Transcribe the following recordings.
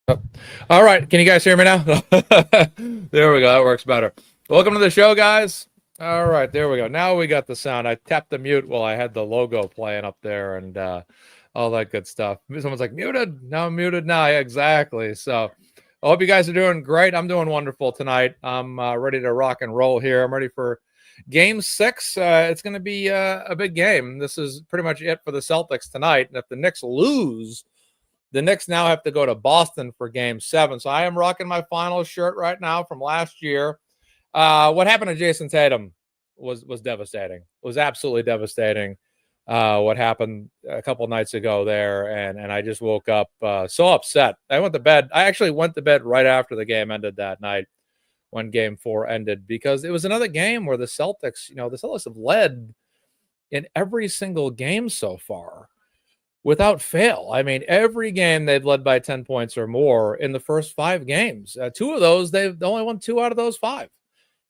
Oh. All right. Can you guys hear me now? There we go. That works better. Welcome to the show, guys. All right. There we go. Now we got the sound. I tapped the mute while I had the logo playing up there and all that good stuff. Someone's like, muted. Now I'm muted now. Yeah, exactly. So I hope you guys are doing great. I'm doing wonderful tonight. I'm ready to rock and roll here. I'm ready for game 6. It's going to be a big game. This is pretty much it for the Celtics tonight. And if the Knicks lose, the Knicks now have to go to Boston for game 7. So I am rocking my finals shirt right now from last year. What happened to Jason Tatum was devastating. It was absolutely devastating. What happened a couple nights ago there, and I just woke up so upset. I went to bed. I actually went to bed right after the game ended that night when game 4 ended, because it was another game where the Celtics, the Celtics have led in every single game so far without fail. I mean, every game they've led by 10 points or more in the first 5 games. 2 of those, they've only won 2 out of those 5.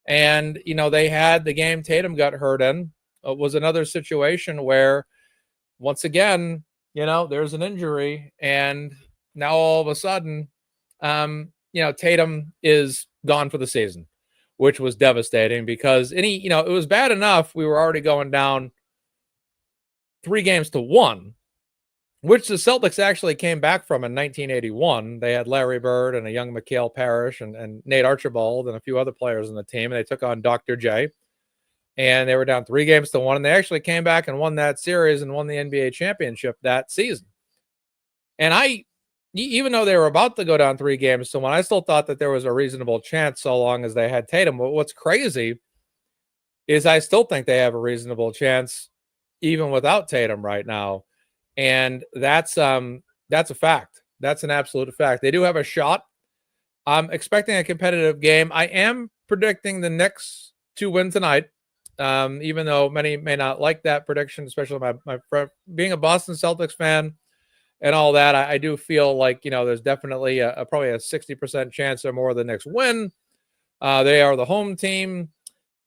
And, they had the game Tatum got hurt in. It was another situation where, once again, there's an injury. And now all of a sudden, Tatum is gone for the season, which was devastating because it was bad enough. We were already going down 3-1, which the Celtics actually came back from in 1981. They had Larry Bird and a young Mikhail Parrish and Nate Archibald and a few other players on the team. And they took on Dr. J. And they were down 3-1. And they actually came back and won that series and won the NBA championship that season. And even though they were about to go down 3-1, I still thought that there was a reasonable chance so long as they had Tatum. But what's crazy is I still think they have a reasonable chance even without Tatum right now. And that's a fact. That's an absolute fact. They do have a shot. I'm expecting a competitive game. I am predicting the Knicks to win tonight, even though many may not like that prediction, especially my friend. Being a Boston Celtics fan and all that, I do feel like, there's definitely probably a 60% chance or more the Knicks win. They are the home team.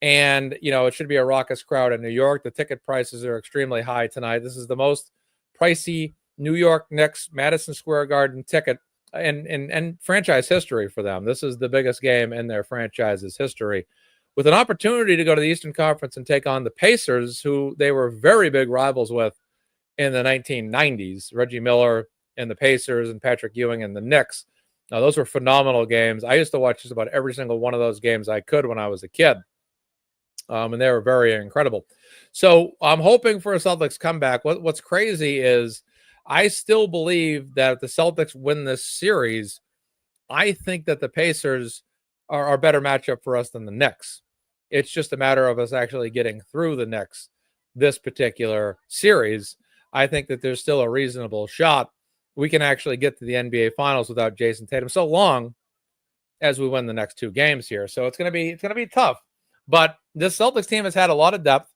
And, it should be a raucous crowd in New York. The ticket prices are extremely high tonight. This is the most pricey New York Knicks Madison Square Garden ticket in franchise history for them. This is the biggest game in their franchise's history, with an opportunity to go to the Eastern Conference and take on the Pacers, who they were very big rivals with in the 1990s. Reggie Miller and the Pacers and Patrick Ewing and the Knicks. Now, those were phenomenal games. I used to watch just about every single one of those games I could when I was a kid. And they were very incredible. So I'm hoping for a Celtics comeback. What's crazy is I still believe that if the Celtics win this series, I think that the Pacers are a better matchup for us than the Knicks. It's just a matter of us actually getting through the Knicks this particular series. I think that there's still a reasonable shot we can actually get to the NBA Finals without Jason Tatum, so long as we win the next 2 games here. So it's gonna be tough. But this Celtics team has had a lot of depth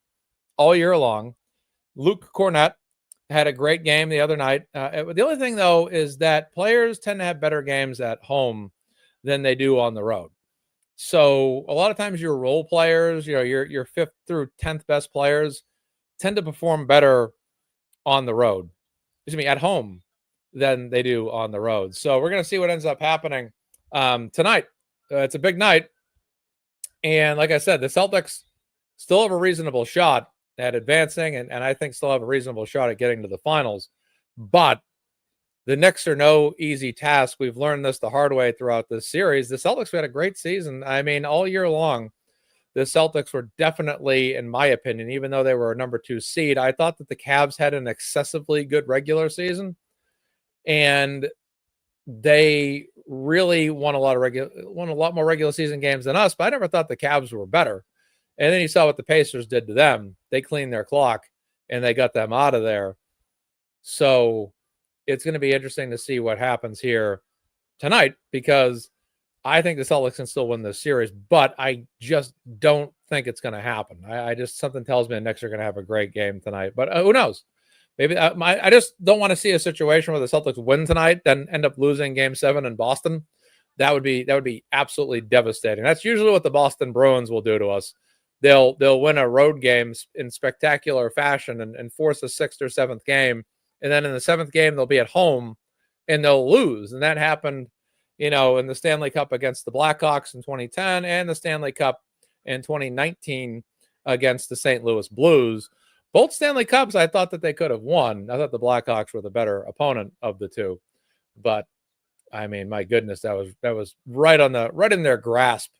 all year long. Luke Cornett had a great game the other night. The only thing, though, is that players tend to have better games at home than they do on the road. So a lot of times your role players, your 5th through 10th best players tend to perform better on the road, at home, than they do on the road. So we're going to see what ends up happening tonight. It's a big night. And like I said, the Celtics still have a reasonable shot at advancing, and I think still have a reasonable shot at getting to the finals. But the Knicks are no easy task. We've learned this the hard way throughout this series. The Celtics had a great season. I mean, all year long, the Celtics were definitely, in my opinion, even though they were a number 2 seed, I thought that the Cavs had an excessively good regular season. And they really won a lot more regular season games than us, but I never thought the Cavs were better. And then you saw what the Pacers did to them. They cleaned their clock and they got them out of there. So it's going to be interesting to see what happens here tonight, because I think the Celtics can still win this series, but I just don't think it's going to happen. Something tells me the Knicks are going to have a great game tonight, but who knows? Maybe I just don't want to see a situation where the Celtics win tonight, then end up losing game 7 in Boston. That would be absolutely devastating. That's usually what the Boston Bruins will do to us. They'll win a road game in spectacular fashion and force a 6th or 7th game. And then in the 7th game, they'll be at home and they'll lose. And that happened in the Stanley Cup against the Blackhawks in 2010 and the Stanley Cup in 2019 against the St. Louis Blues. Both Stanley Cups, I thought that they could have won. I thought the Blackhawks were the better opponent of the two. But I mean, my goodness, that was right in their grasp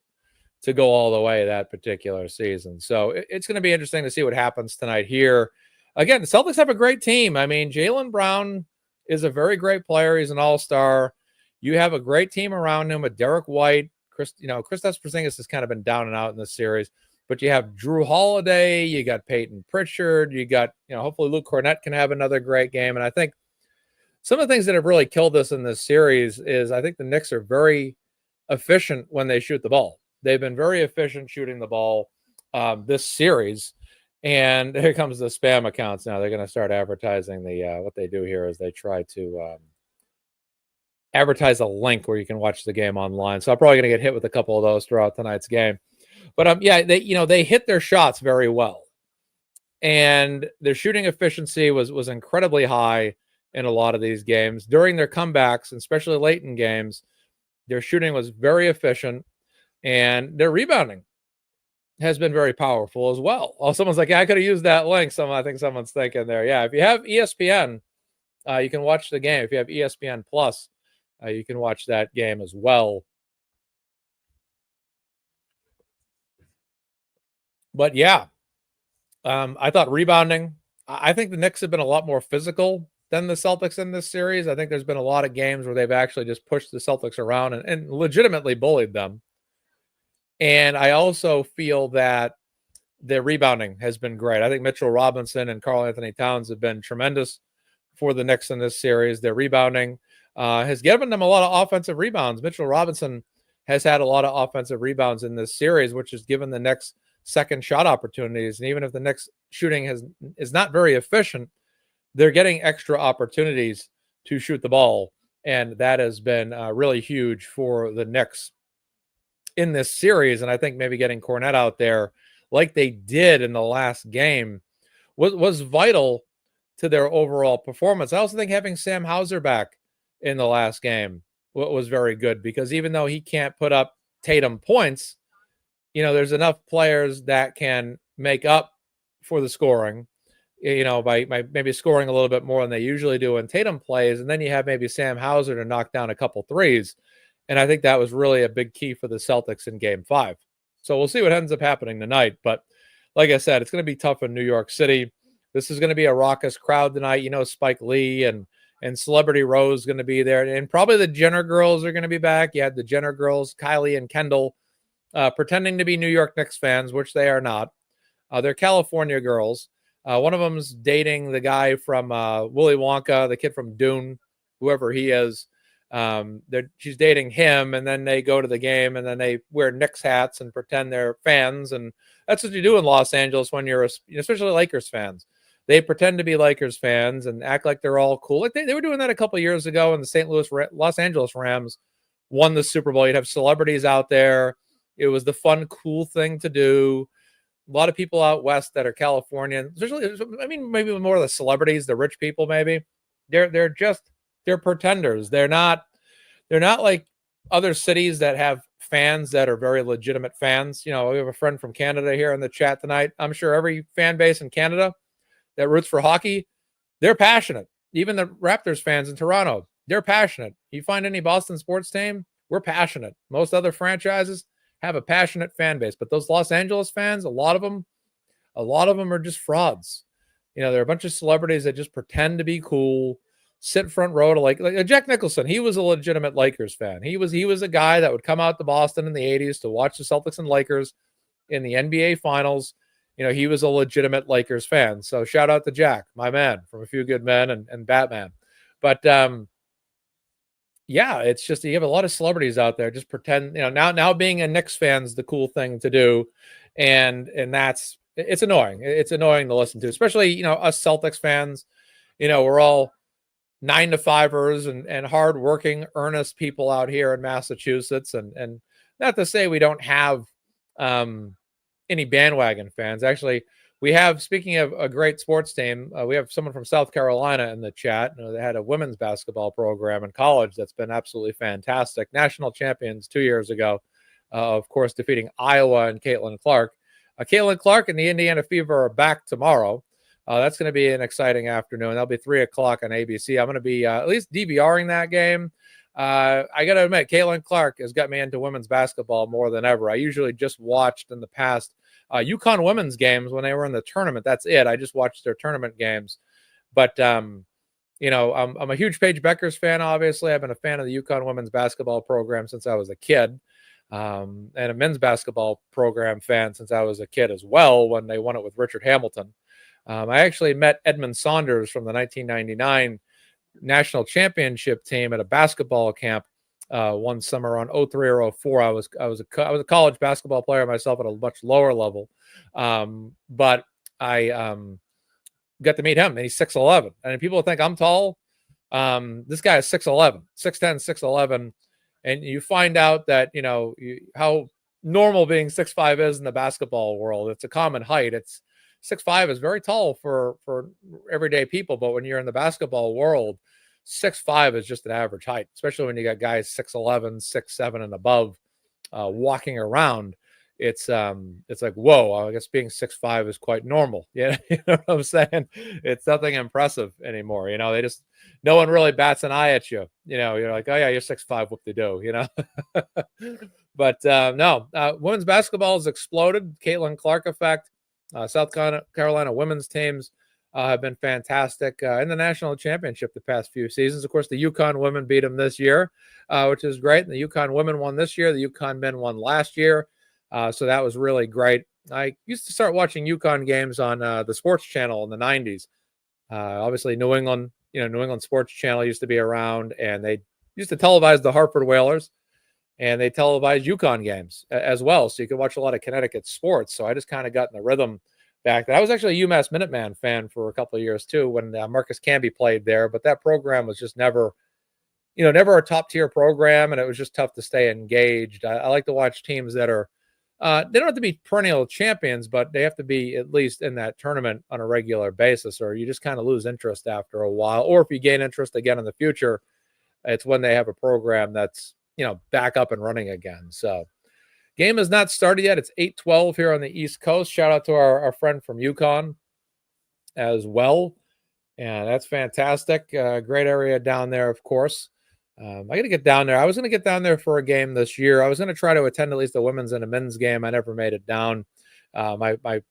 to go all the way that particular season. So it's going to be interesting to see what happens tonight here. Again, the Celtics have a great team. I mean, Jaylen Brown is a very great player. He's an all-star. You have a great team around him with Derek White. Kristaps Porzingis has kind of been down and out in this series, but you have Drew Holiday, you got Peyton Pritchard, you got, hopefully Luke Cornett can have another great game. And I think some of the things that have really killed us in this series is I think the Knicks are very efficient when they shoot the ball. They've been very efficient shooting the ball this series. And here comes the spam accounts now. They're going to start advertising what they do here is they try to advertise a link where you can watch the game online. So I'm probably going to get hit with a couple of those throughout tonight's game. But they hit their shots very well. And their shooting efficiency was incredibly high in a lot of these games. During their comebacks, especially late in games, their shooting was very efficient. And their rebounding has been very powerful as well. Oh, someone's like, yeah, I could have used that link. I think someone's thinking there. Yeah, if you have ESPN, you can watch the game. If you have ESPN Plus, you can watch that game as well. But yeah, I thought rebounding. I think the Knicks have been a lot more physical than the Celtics in this series. I think there's been a lot of games where they've actually just pushed the Celtics around and legitimately bullied them. And I also feel that their rebounding has been great. I think Mitchell Robinson and Karl Anthony Towns have been tremendous for the Knicks in this series. Their rebounding has given them a lot of offensive rebounds. Mitchell Robinson has had a lot of offensive rebounds in this series, which has given the Knicks second shot opportunities. And even if the Knicks shooting is not very efficient, they're getting extra opportunities to shoot the ball. And that has been really huge for the Knicks in this series. And I think maybe getting Cornett out there like they did in the last game was vital to their overall performance. I also think having Sam Hauser back in the last game was very good because even though he can't put up Tatum points, there's enough players that can make up for the scoring, by maybe scoring a little bit more than they usually do when Tatum plays. And then you have maybe Sam Hauser to knock down a couple threes. And I think that was really a big key for the Celtics in Game 5. So we'll see what ends up happening tonight. But like I said, it's going to be tough in New York City. This is going to be a raucous crowd tonight. Spike Lee and Celebrity Rose is going to be there. And probably the Jenner girls are going to be back. You had the Jenner girls, Kylie and Kendall, pretending to be New York Knicks fans, which they are not. They're California girls. One of them's dating the guy from Willy Wonka, the kid from Dune, whoever he is. She's dating him, and then they go to the game, and then they wear Knicks hats and pretend they're fans, and that's what you do in Los Angeles when you're, especially Lakers fans. They pretend to be Lakers fans and act like they're all cool. Like they were doing that a couple of years ago when the Los Angeles Rams won the Super Bowl. You'd have celebrities out there. It was the fun, cool thing to do. A lot of people out west that are Californian, especially, maybe more of the celebrities, the rich people, maybe they're pretenders. They're not like other cities that have fans that are very legitimate fans. We have a friend from Canada here in the chat tonight. I'm sure every fan base in Canada that roots for hockey, they're passionate. Even the Raptors fans in Toronto, they're passionate. You find any Boston sports team, we're passionate. Most other franchises have a passionate fan base, but those Los Angeles fans, a lot of them are just frauds. They're a bunch of celebrities that just pretend to be cool, sit front row to like Jack Nicholson. He was a legitimate Lakers fan. He was a guy that would come out to Boston in the 80s to watch the Celtics and Lakers in the NBA finals. He was a legitimate Lakers fan. So shout out to Jack, my man from A Few Good Men and Batman. But yeah, it's just you have a lot of celebrities out there just pretend. Now being a Knicks fan is the cool thing to do, and it's annoying. It's annoying to listen to, especially us Celtics fans. We're all 9-to-5ers and hardworking, earnest people out here in Massachusetts, and not to say we don't have any bandwagon fans. Actually, We have, speaking of a great sports team, we have someone from South Carolina in the chat. They had a women's basketball program in college that's been absolutely fantastic. National champions 2 years ago, of course, defeating Iowa and Caitlin Clark. Caitlin Clark and the Indiana Fever are back tomorrow. That's going to be an exciting afternoon. That'll be 3 o'clock on ABC. I'm going to be at least DVRing that game. I got to admit, Caitlin Clark has got me into women's basketball more than ever. I usually just watched in the past UConn women's games when they were in the tournament. That's it. I just watched their tournament games. But, I'm a huge Paige Beckers fan, obviously. I've been a fan of the UConn women's basketball program since I was a kid. And a men's basketball program fan since I was a kid as well when they won it with Richard Hamilton. I actually met Edmund Saunders from the 1999 national championship team at a basketball camp one summer on 03 or 04. I was a college basketball player myself at a much lower level, but I got to meet him, and he's 6'11". And people think I'm tall. This guy is 6'11", 6'10", 6'11", and you find out that how normal being 6'5" is in the basketball world. It's a common height. It's 6'5" is very tall for everyday people, but when you're in the basketball world, 6'5" is just an average height, especially when you got guys 6'11", 6'7", and above walking around. It's like, whoa, I guess being 6'5" is quite normal. Yeah, you know what I'm saying? It's nothing impressive anymore. No one really bats an eye at you. You're like, oh yeah, you're 6'5", whoop-de-doo, But no, women's basketball has exploded. Caitlin Clark effect. South Carolina women's teams have been fantastic in the national championship the past few seasons. Of course, the UConn women beat them this year, which is great. And the UConn women won this year. The UConn men won last year. So that was really great. I used to start watching UConn games on the sports channel in the 90s. Obviously, New England Sports Channel used to be around, and they used to televise the Hartford Whalers, and they televised UConn games as well. So you could watch a lot of Connecticut sports. So I just kind of got in the rhythm back then. I was actually a UMass Minuteman fan for a couple of years too when Marcus Camby played there, but that program was just never a top tier program, and it was just tough to stay engaged. I like to watch teams that are they don't have to be perennial champions, but they have to be at least in that tournament on a regular basis, or you just kind of lose interest after a while. Or if you gain interest again in the future, it's when they have a program that's back up and running again. So game has not started yet. It's 8:12 here on the East Coast. Shout out to our friend from UConn as well. And that's fantastic. Great area down there, of course. I got to get down there. I was going to get down there for a game this year. I was going to try to attend at least a women's and a men's game. I never made it down. My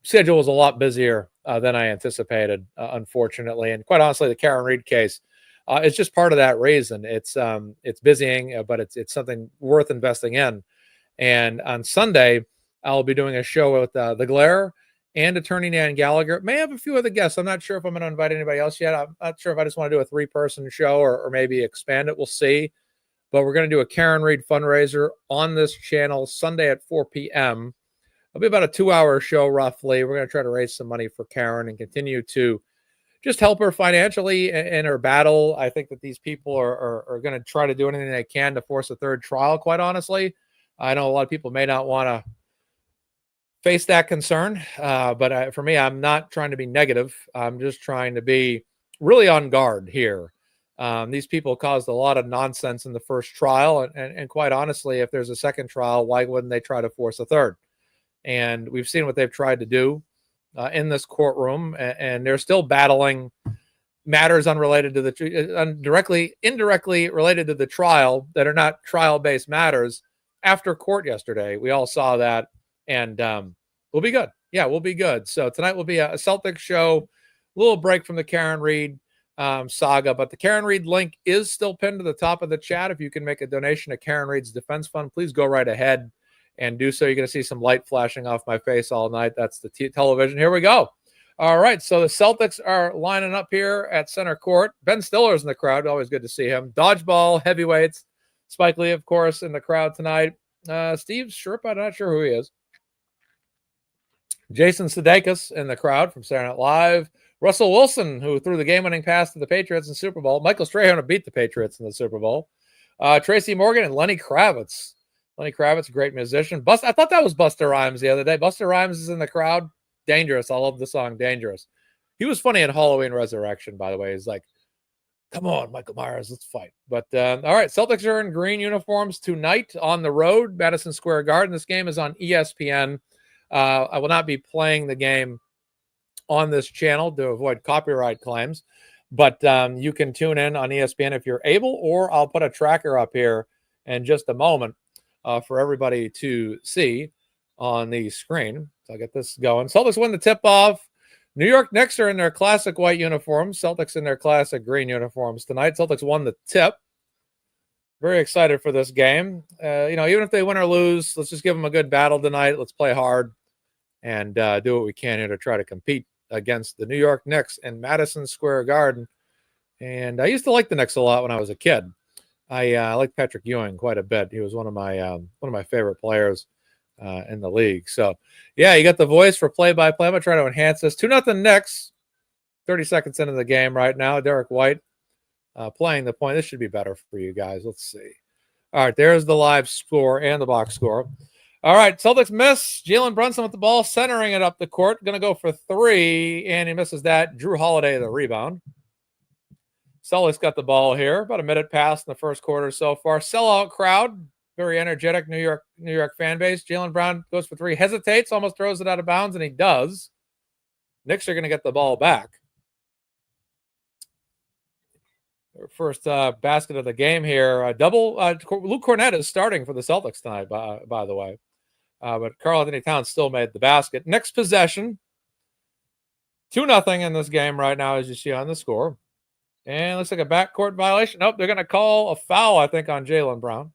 schedule was a lot busier than I anticipated, unfortunately. And quite honestly, the Karen Reed case, it's just part of that reason. It's busying, but it's something worth investing in. And on Sunday, I'll be doing a show with The Glare and attorney Nan Gallagher. May have a few other guests. I'm not sure if I'm going to invite anybody else yet. I'm not sure if I just want to do a 3-person show or maybe expand it. We'll see. But we're going to do a Karen Reed fundraiser on this channel Sunday at 4 p.m. It'll be about a 2-hour show roughly. We're going to try to raise some money for Karen and continue to just help her financially in her battle. I think that these people are going to try to do anything they can to force a third trial, quite honestly. I know a lot of people may not want to face that concern, but for me, I'm not trying to be negative. I'm just trying to be really on guard here. These people caused a lot of nonsense in the first trial, and quite honestly, if there's a second trial, why wouldn't they try to force a third? And we've seen what they've tried to do in this courtroom, and they're still battling matters unrelated to the indirectly related to the trial that are not trial-based matters after court yesterday. We all saw that, and we'll be good. Yeah, we'll be good. So tonight will be a Celtics show, a little break from the Karen Reed saga, but the Karen Reed link is still pinned to the top of the chat. If you can make a donation to Karen Reed's defense fund, please go right ahead and do so. You're going to see some light flashing off my face all night. That's the television. Here we go. All right, so the Celtics are lining up here at center court. Ben Stiller's in the crowd. Always good to see him. Dodgeball, heavyweights. Spike Lee, of course, in the crowd tonight. Steve Sherpa, I'm not sure who he is. Jason Sudeikis in the crowd from Saturday Night Live. Russell Wilson, who threw the game-winning pass to the Patriots in the Super Bowl. Michael Strahan, who beat the Patriots in the Super Bowl. Tracy Morgan and Lenny Kravitz. Lenny Kravitz, a great musician. I thought that was Busta Rhymes the other day. Busta Rhymes is in the crowd. Dangerous. I love the song Dangerous. He was funny in Halloween Resurrection, by the way. He's like, come on, Michael Myers, let's fight. But all right, Celtics are in green uniforms tonight on the road, Madison Square Garden. This game is on ESPN. I will not be playing the game on this channel to avoid copyright claims, but you can tune in on ESPN if you're able, or I'll put a tracker up here in just a moment for everybody to see on the screen. So I'll get this going. Celtics win the tip-off. New York Knicks are in their classic white uniforms. Celtics in their classic green uniforms tonight. Celtics won the tip. Very excited for this game. Even if they win or lose, let's just give them a good battle tonight. Let's play hard and do what we can here to try to compete against the New York Knicks in Madison Square Garden. And I used to like the Knicks a lot when I was a kid. I liked Patrick Ewing quite a bit. He was one of my favorite players in the league. So, yeah, you got the voice for play-by-play. I'm going to try to enhance this. 2-0 Knicks. 30 seconds into the game right now. Derek White playing the point. This should be better for you guys. Let's see. All right, there's the live score and the box score. All right, Celtics miss. Jalen Brunson with the ball, centering it up the court. Going to go for three, and he misses that. Drew Holiday, the rebound. Celtics got the ball here. About a minute past in the first quarter so far. Sellout crowd. Very energetic New York fan base. Jalen Brown goes for three, hesitates, almost throws it out of bounds, and he does. Knicks are going to get the ball back. Their first basket of the game here. Luke Cornett is starting for the Celtics tonight, by the way. But Karl-Anthony Towns still made the basket. Next possession. 2-0 in this game right now, as you see on the score. And looks like a backcourt violation. Nope, they're going to call a foul, I think, on Jalen Brown.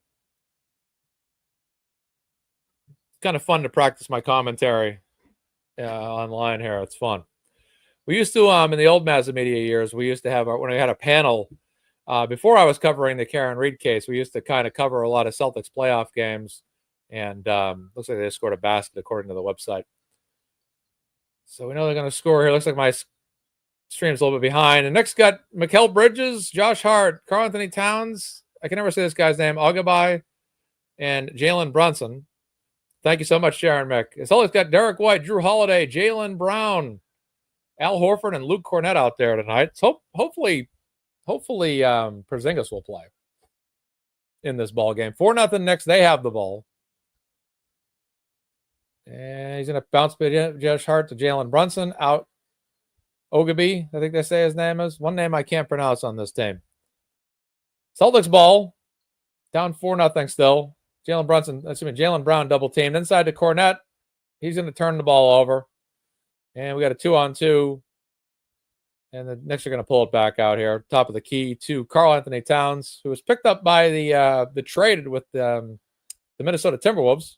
It's kind of fun to practice my commentary online here. It's fun. We used to, in the old MazzaMedia years, we used to have, when we had a panel, before I was covering the Karen Reed case, we used to kind of cover a lot of Celtics playoff games. And looks like they scored a basket according to the website. So we know they're going to score here. Looks like my stream's a little bit behind. And next got Mikal Bridges, Josh Hart, Karl-Anthony Towns. I can never say this guy's name. Agabai and Jalen Brunson. Thank you so much, Sharon Mick. It's always got Derek White, Drew Holiday, Jalen Brown, Al Horford, and Luke Cornett out there tonight. So hopefully Porzingis will play in this ball game. 4-0 Knicks. They have the ball. And he's going to bounce Josh Hart to Jalen Brunson. Out Agabai, I think they say his name is. One name I can't pronounce on this team. Celtics ball. Down 4-0 still. Jalen Brown double teamed. Inside to Cornett. He's going to turn the ball over. And we got a 2-on-2. And the Knicks are going to pull it back out here. Top of the key to Karl-Anthony Towns, who was picked up by the trade with the Minnesota Timberwolves.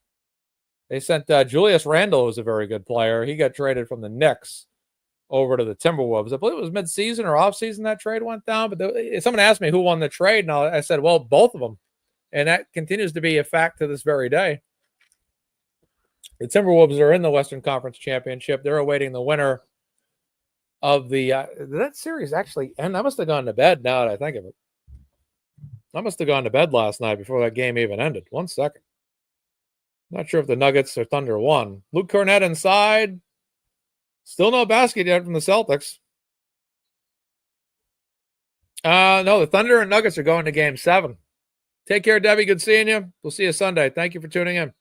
They sent Julius Randle, who's a very good player. He got traded from the Knicks over to the Timberwolves. I believe it was mid-season or off-season that trade went down. But someone asked me who won the trade, and I said, well, both of them. And that continues to be a fact to this very day. The Timberwolves are in the Western Conference Championship. They're awaiting the winner of the that series actually end. I must have gone to bed now that I think of it. I must have gone to bed last night before that game even ended. 1 second. Not sure if the Nuggets or Thunder won. Luke Cornett inside. Still no basket yet from the Celtics. No, the Thunder and Nuggets are going to game 7. Take care, Debbie. Good seeing you. We'll see you Sunday. Thank you for tuning in.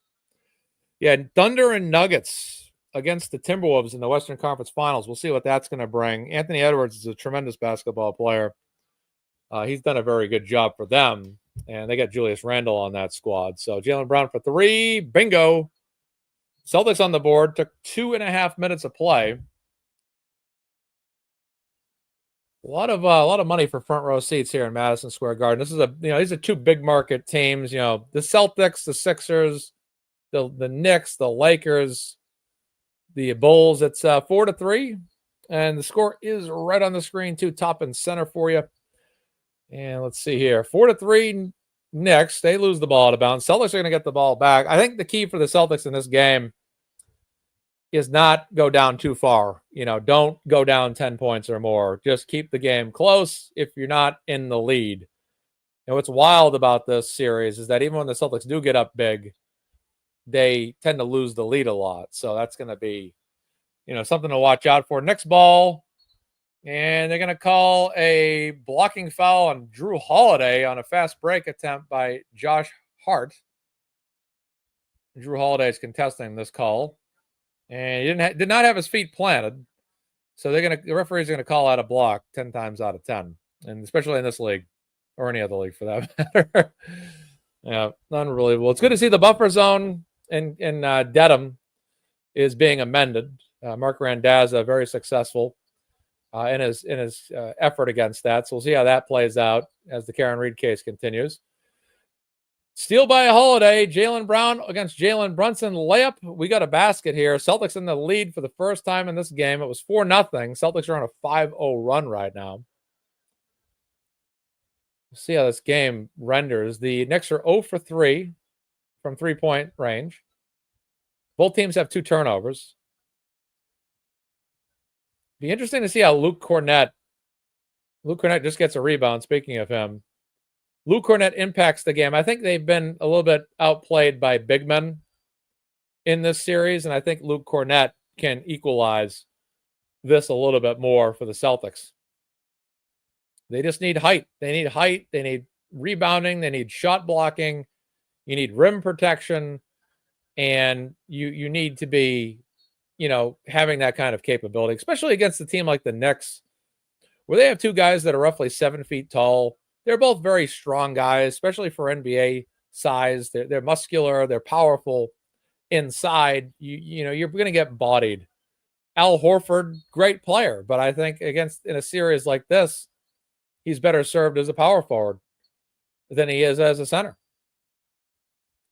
Yeah, Thunder and Nuggets against the Timberwolves in the Western Conference Finals. We'll see what that's going to bring. Anthony Edwards is a tremendous basketball player. He's done a very good job for them. And they got Julius Randle on that squad. So Jalen Brown for 3. Bingo. Celtics on the board. Took 2.5 minutes of play. A lot of money for front row seats here in Madison Square Garden. This is these are two big market teams. The Celtics, the Sixers, the Knicks, the Lakers, the Bulls. It's 4-3, and the score is right on the screen too, top and center for you. And let's see here, 4-3 Knicks. They lose the ball out of bounds. Celtics are going to get the ball back. I think the key for the Celtics in this game is not go down too far. Don't go down 10 points or more. Just keep the game close if you're not in the lead. And what's wild about this series is that even when the Celtics do get up big, they tend to lose the lead a lot. So that's going to be, something to watch out for. Next ball, and they're going to call a blocking foul on Drew Holiday on a fast break attempt by Josh Hart. Drew Holiday is contesting this call, and he did not have his feet planted. So the referees are going to call out a block 10 times out of 10, and especially in this league or any other league for that matter. Yeah, unbelievable. It's good to see the buffer zone in Dedham is being amended. Mark Randazza very successful in his effort against that. So we'll see how that plays out as the Karen Reed case continues. Steal by a Holiday. Jaylen Brown against Jalen Brunson. Layup. We got a basket here. Celtics in the lead for the first time in this game. It was 4-0. Celtics are on a 5-0 run right now. We'll see how this game renders. The Knicks are 0 for 3 from three-point range. Both teams have 2 turnovers. Be interesting to see how Luke Cornett just gets a rebound, speaking of him. Luke Cornett impacts the game. I think they've been a little bit outplayed by big men in this series, and I think Luke Cornett can equalize this a little bit more for the Celtics. They just need height. They need height. They need rebounding. They need shot blocking. You need rim protection, and you need to be, having that kind of capability, especially against a team like the Knicks, where they have 2 guys that are roughly 7 feet tall. They're both very strong guys, especially for NBA size. They're muscular. They're powerful inside. You're going to get bodied. Al Horford, great player, but I think in a series like this, he's better served as a power forward than he is as a center.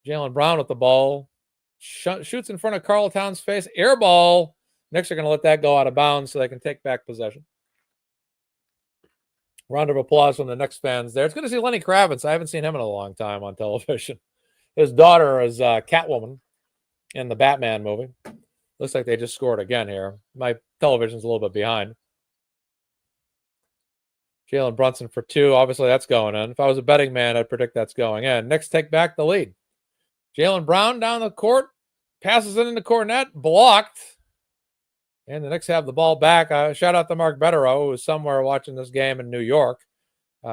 Jaylen Brown with the ball. Shoots in front of Karl Towns' face. Air ball. Knicks are going to let that go out of bounds so they can take back possession. Round of applause from the Knicks fans there. It's good to see Lenny Kravitz. I haven't seen him in a long time on television. His daughter is Catwoman in the Batman movie. Looks like they just scored again here. My television's a little bit behind. Jalen Brunson for 2. Obviously, that's going in. If I was a betting man, I'd predict that's going in. Knicks take back the lead. Jaylen Brown down the court. Passes it into Cornett. Blocked. And the Knicks have the ball back. Shout out to Mark Betterow, who was somewhere watching this game in New York.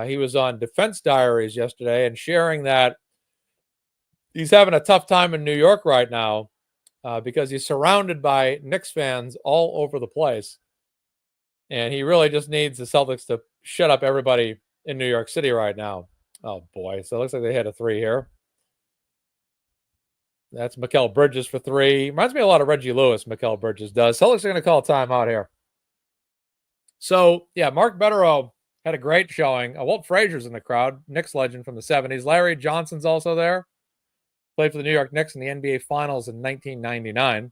He was on Defense Diaries yesterday and sharing that he's having a tough time in New York right now because he's surrounded by Knicks fans all over the place. And he really just needs the Celtics to shut up everybody in New York City right now. Oh, boy. So it looks like they hit a 3 here. That's Mikal Bridges for 3. Reminds me a lot of Reggie Lewis, Mikal Bridges does. Celtics are going to call a timeout here. So, yeah, Mark Betterow had a great showing. Walt Frazier's in the crowd, Knicks legend from the 70s. Larry Johnson's also there. Played for the New York Knicks in the NBA Finals in 1999.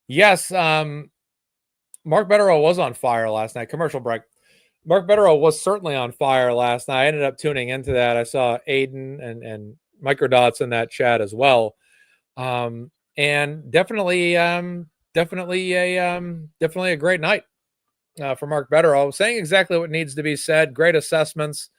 Yes, Mark Betterow was on fire last night. Commercial break. Mark Betterow was certainly on fire last night. I ended up tuning into that. I saw Aiden and Microdots in that chat as well. And definitely a great night for Mark Betterow, saying exactly what needs to be said. Great assessments,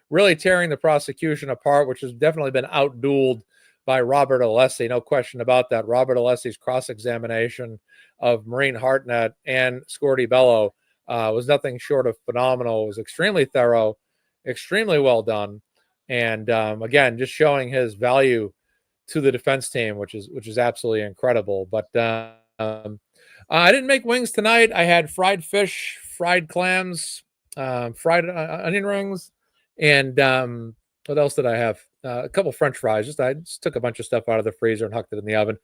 really tearing the prosecution apart, which has definitely been outdueled by Robert Alessi. No question about that. Robert Alessi's cross-examination of Maureen Hartnett and Scordy Bello was nothing short of phenomenal. It was extremely thorough, extremely well done. And again, just showing his value to the defense team, which is absolutely incredible. But I didn't make wings tonight. I had fried fish, fried clams, fried onion rings, and what else did I have? A couple French fries. I just took a bunch of stuff out of the freezer and hucked it in the oven.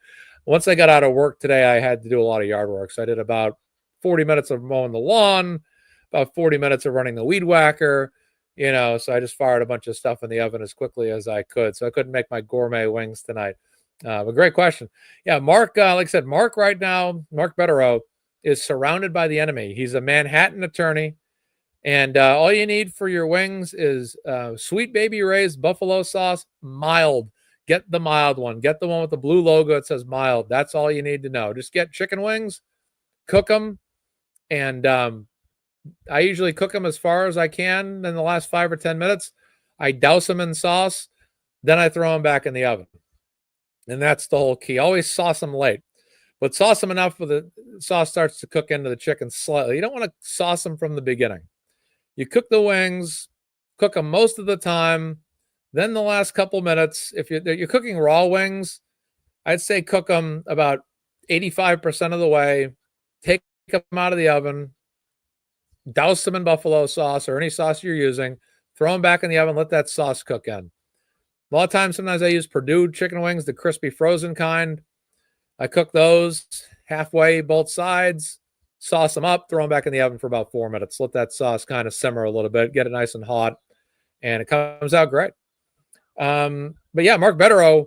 Once I got out of work today, I had to do a lot of yard work. So I did about 40 minutes of mowing the lawn, about 40 minutes of running the weed whacker. So I just fired a bunch of stuff in the oven as quickly as I could. So I couldn't make my gourmet wings tonight. But great question. Yeah, Mark, like I said, Mark right now, Mark Betterow is surrounded by the enemy. He's a Manhattan attorney. And all you need for your wings is Sweet Baby Ray's buffalo sauce, mild. Get the mild one. Get the one with the blue logo. It says mild. That's all you need to know. Just get chicken wings, cook them, and I usually cook them as far as I can in the last 5 or 10 minutes. I douse them in sauce. Then I throw them back in the oven. And that's the whole key. Always sauce them late. but sauce them enough where the sauce starts to cook into the chicken slightly. You don't want to sauce them from the beginning. You cook the wings, cook them most of the time. Then the last couple minutes, if you're cooking raw wings, I'd say cook them about 85% of the way. Take them out of the oven, douse them in buffalo sauce or any sauce you're using, throw them back in the oven, let that sauce cook in. A lot of times, sometimes I use Perdue chicken wings, the crispy frozen kind. I cook those halfway, both sides, sauce them up, throw them back in the oven for about 4 minutes. Let that sauce kind of simmer a little bit, get it nice and hot, and it comes out great. But yeah, Mark Betterow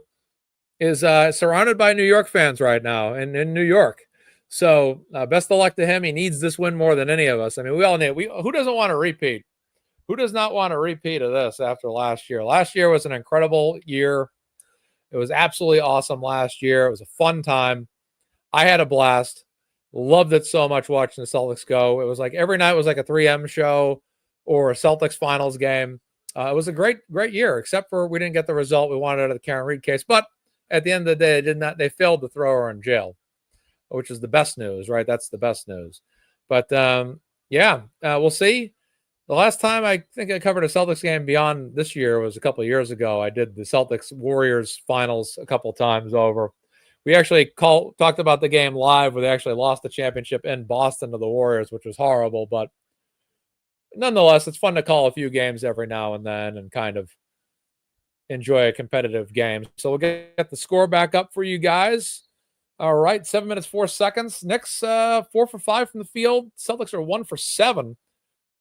is surrounded by New York fans right now in New York. So best of luck to him. He needs this win more than any of us. I mean, we all need. Who doesn't want to repeat? Who does not want a repeat of this after last year? Last year was an incredible year. It was absolutely awesome last year. It was a fun time. I had a blast. Loved it so much watching the Celtics go. It was like every night was like a 3M show or a Celtics finals game. It was a great year, except for we didn't get the result we wanted out of the Karen Reed case. But at the end of the day, they failed to throw her in jail, which is the best news, right? That's the best news. But we'll see. The last time I think I covered a Celtics game beyond this year was a couple of years ago. I did the Celtics Warriors finals a couple of times over. We actually talked about the game live where they actually lost the championship in Boston to the Warriors, which was horrible. But nonetheless, it's fun to call a few games every now and then and kind of enjoy a competitive game. So we'll get the score back up for you guys. All right, 7 minutes, 4 seconds. Knicks 4 for 5 from the field. Celtics are 1 for 7.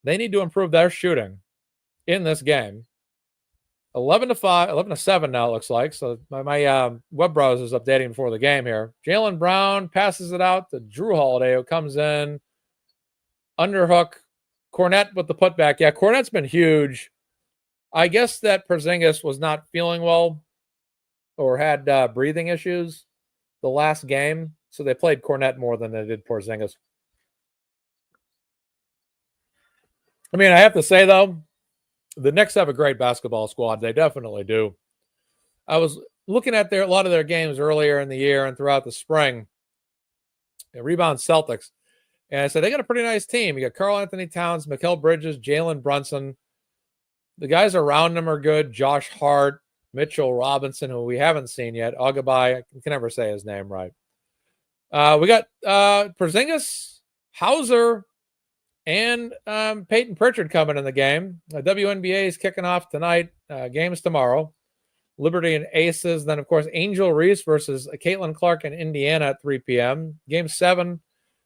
They need to improve their shooting in this game. 11 to 7 now, it looks like. So my web browser is updating before the game here. Jaylen Brown passes it out to Drew Holiday, who comes in. Underhook. Cornette with the putback. Yeah, Cornette's been huge. I guess that Porzingis was not feeling well or had breathing issues the last game. So they played Cornette more than they did Porzingis. I mean, I have to say, though, the Knicks have a great basketball squad. They definitely do. I was looking at a lot of their games earlier in the year and throughout the spring. Rebound Celtics. And I said, they got a pretty nice team. You got Karl Anthony Towns, Mikal Bridges, Jalen Brunson. The guys around them are good. Josh Hart, Mitchell Robinson, who we haven't seen yet. Agabai, I can never say his name right. We got Porzingis, Hauser, and Peyton Pritchard coming in the game. WNBA is kicking off tonight. Games tomorrow. Liberty and Aces. Then, of course, Angel Reese versus Caitlin Clark in Indiana at 3 p.m. Game 7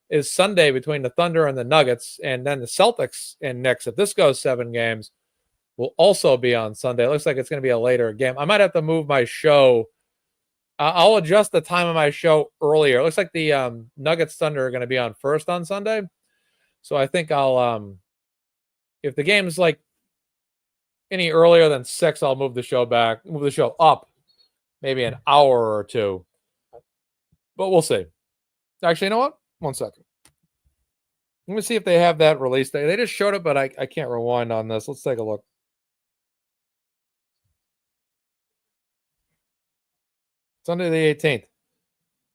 is Sunday between the Thunder and the Nuggets. And then the Celtics and Knicks, if this goes 7 games, will also be on Sunday. It looks like it's going to be a later game. I might have to move my show. I'll adjust the time of my show earlier. It looks like the Nuggets Thunder are going to be on first on Sunday. So I think I'll, if the game's like any earlier than 6, I'll move the show up maybe an hour or two. But we'll see. Actually, you know what? 1 second. Let me see if they have that release day. They just showed it, but I can't rewind on this. Let's take a look. Sunday the 18th.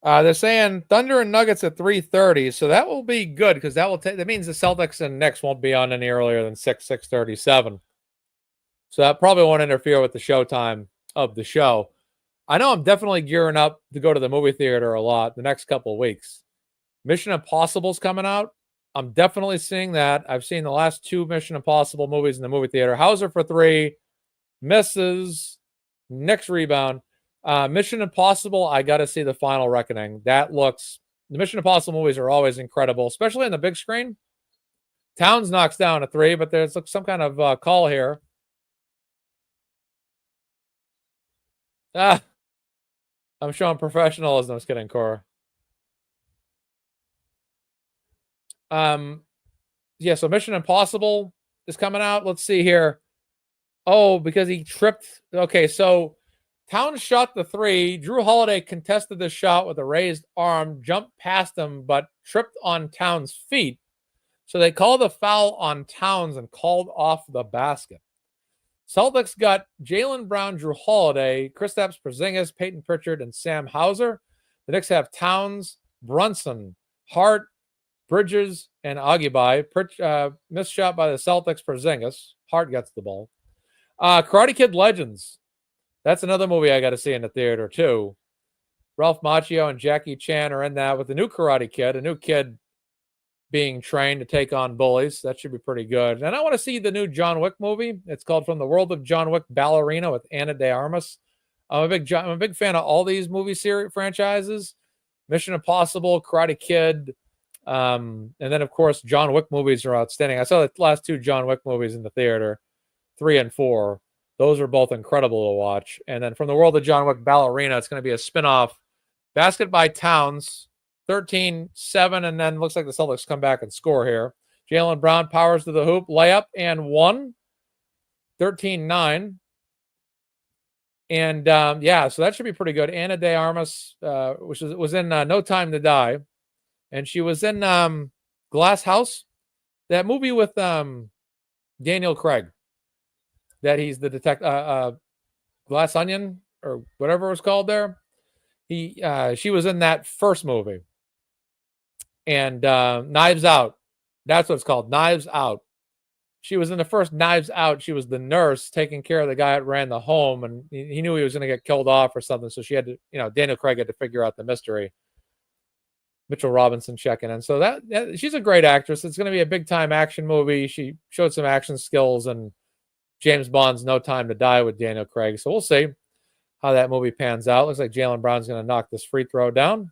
They're saying Thunder and Nuggets at 3:30, so that will be good because that means the Celtics and Knicks won't be on any earlier than 6:37. So that probably won't interfere with the showtime of the show. I know I'm definitely gearing up to go to the movie theater a lot the next couple of weeks. Mission Impossible's coming out. I'm definitely seeing that. I've seen the last 2 Mission Impossible movies in the movie theater. Hauser for 3, misses, Knicks rebound. Mission Impossible, I got to see The Final Reckoning. The Mission Impossible movies are always incredible, especially on the big screen. Towns knocks down a 3, but there's some kind of call here. I'm showing professionalism. I was kidding, Cora. So Mission Impossible is coming out. Let's see here. Oh, because he tripped. Okay, so Towns shot the 3. Drew Holiday contested the shot with a raised arm, jumped past him, but tripped on Towns' feet. So they called a foul on Towns and called off the basket. Celtics got Jaylen Brown, Drew Holiday, Kristaps Porzingis, Peyton Pritchard, and Sam Hauser. The Knicks have Towns, Brunson, Hart, Bridges, and Agibai. Missed shot by the Celtics. Porzingis. Hart gets the ball. Karate Kid Legends. That's another movie I got to see in the theater, too. Ralph Macchio and Jackie Chan are in that with the new Karate Kid, a new kid being trained to take on bullies. That should be pretty good. And I want to see the new John Wick movie. It's called From the World of John Wick, Ballerina with Ana de Armas. I'm a big fan of all these movie series franchises. Mission Impossible, Karate Kid, and then, of course, John Wick movies are outstanding. I saw the last two John Wick movies in the theater, 3 and 4. Those are both incredible to watch. And then From the World of John Wick, Ballerina, it's going to be a spinoff. Basket by Towns, 13-7, and then looks like the Celtics come back and score here. Jaylen Brown powers to the hoop, layup, and 1. 13-9. And, so that should be pretty good. Ana de Armas, which was in No Time to Die. And she was in Glass House, that movie with Daniel Craig, that he's the detective, Glass Onion, or whatever it was called there. She was in that first movie. And Knives Out. That's what it's called, Knives Out. She was in the first Knives Out. She was the nurse taking care of the guy that ran the home, and he knew he was going to get killed off or something. So she had to, Daniel Craig had to figure out the mystery. Mitchell Robinson checking in. So that she's a great actress. It's going to be a big time action movie. She showed some action skills in James Bond's No Time to Die with Daniel Craig. So we'll see how that movie pans out. Looks like Jaylen Brown's going to knock this free throw down.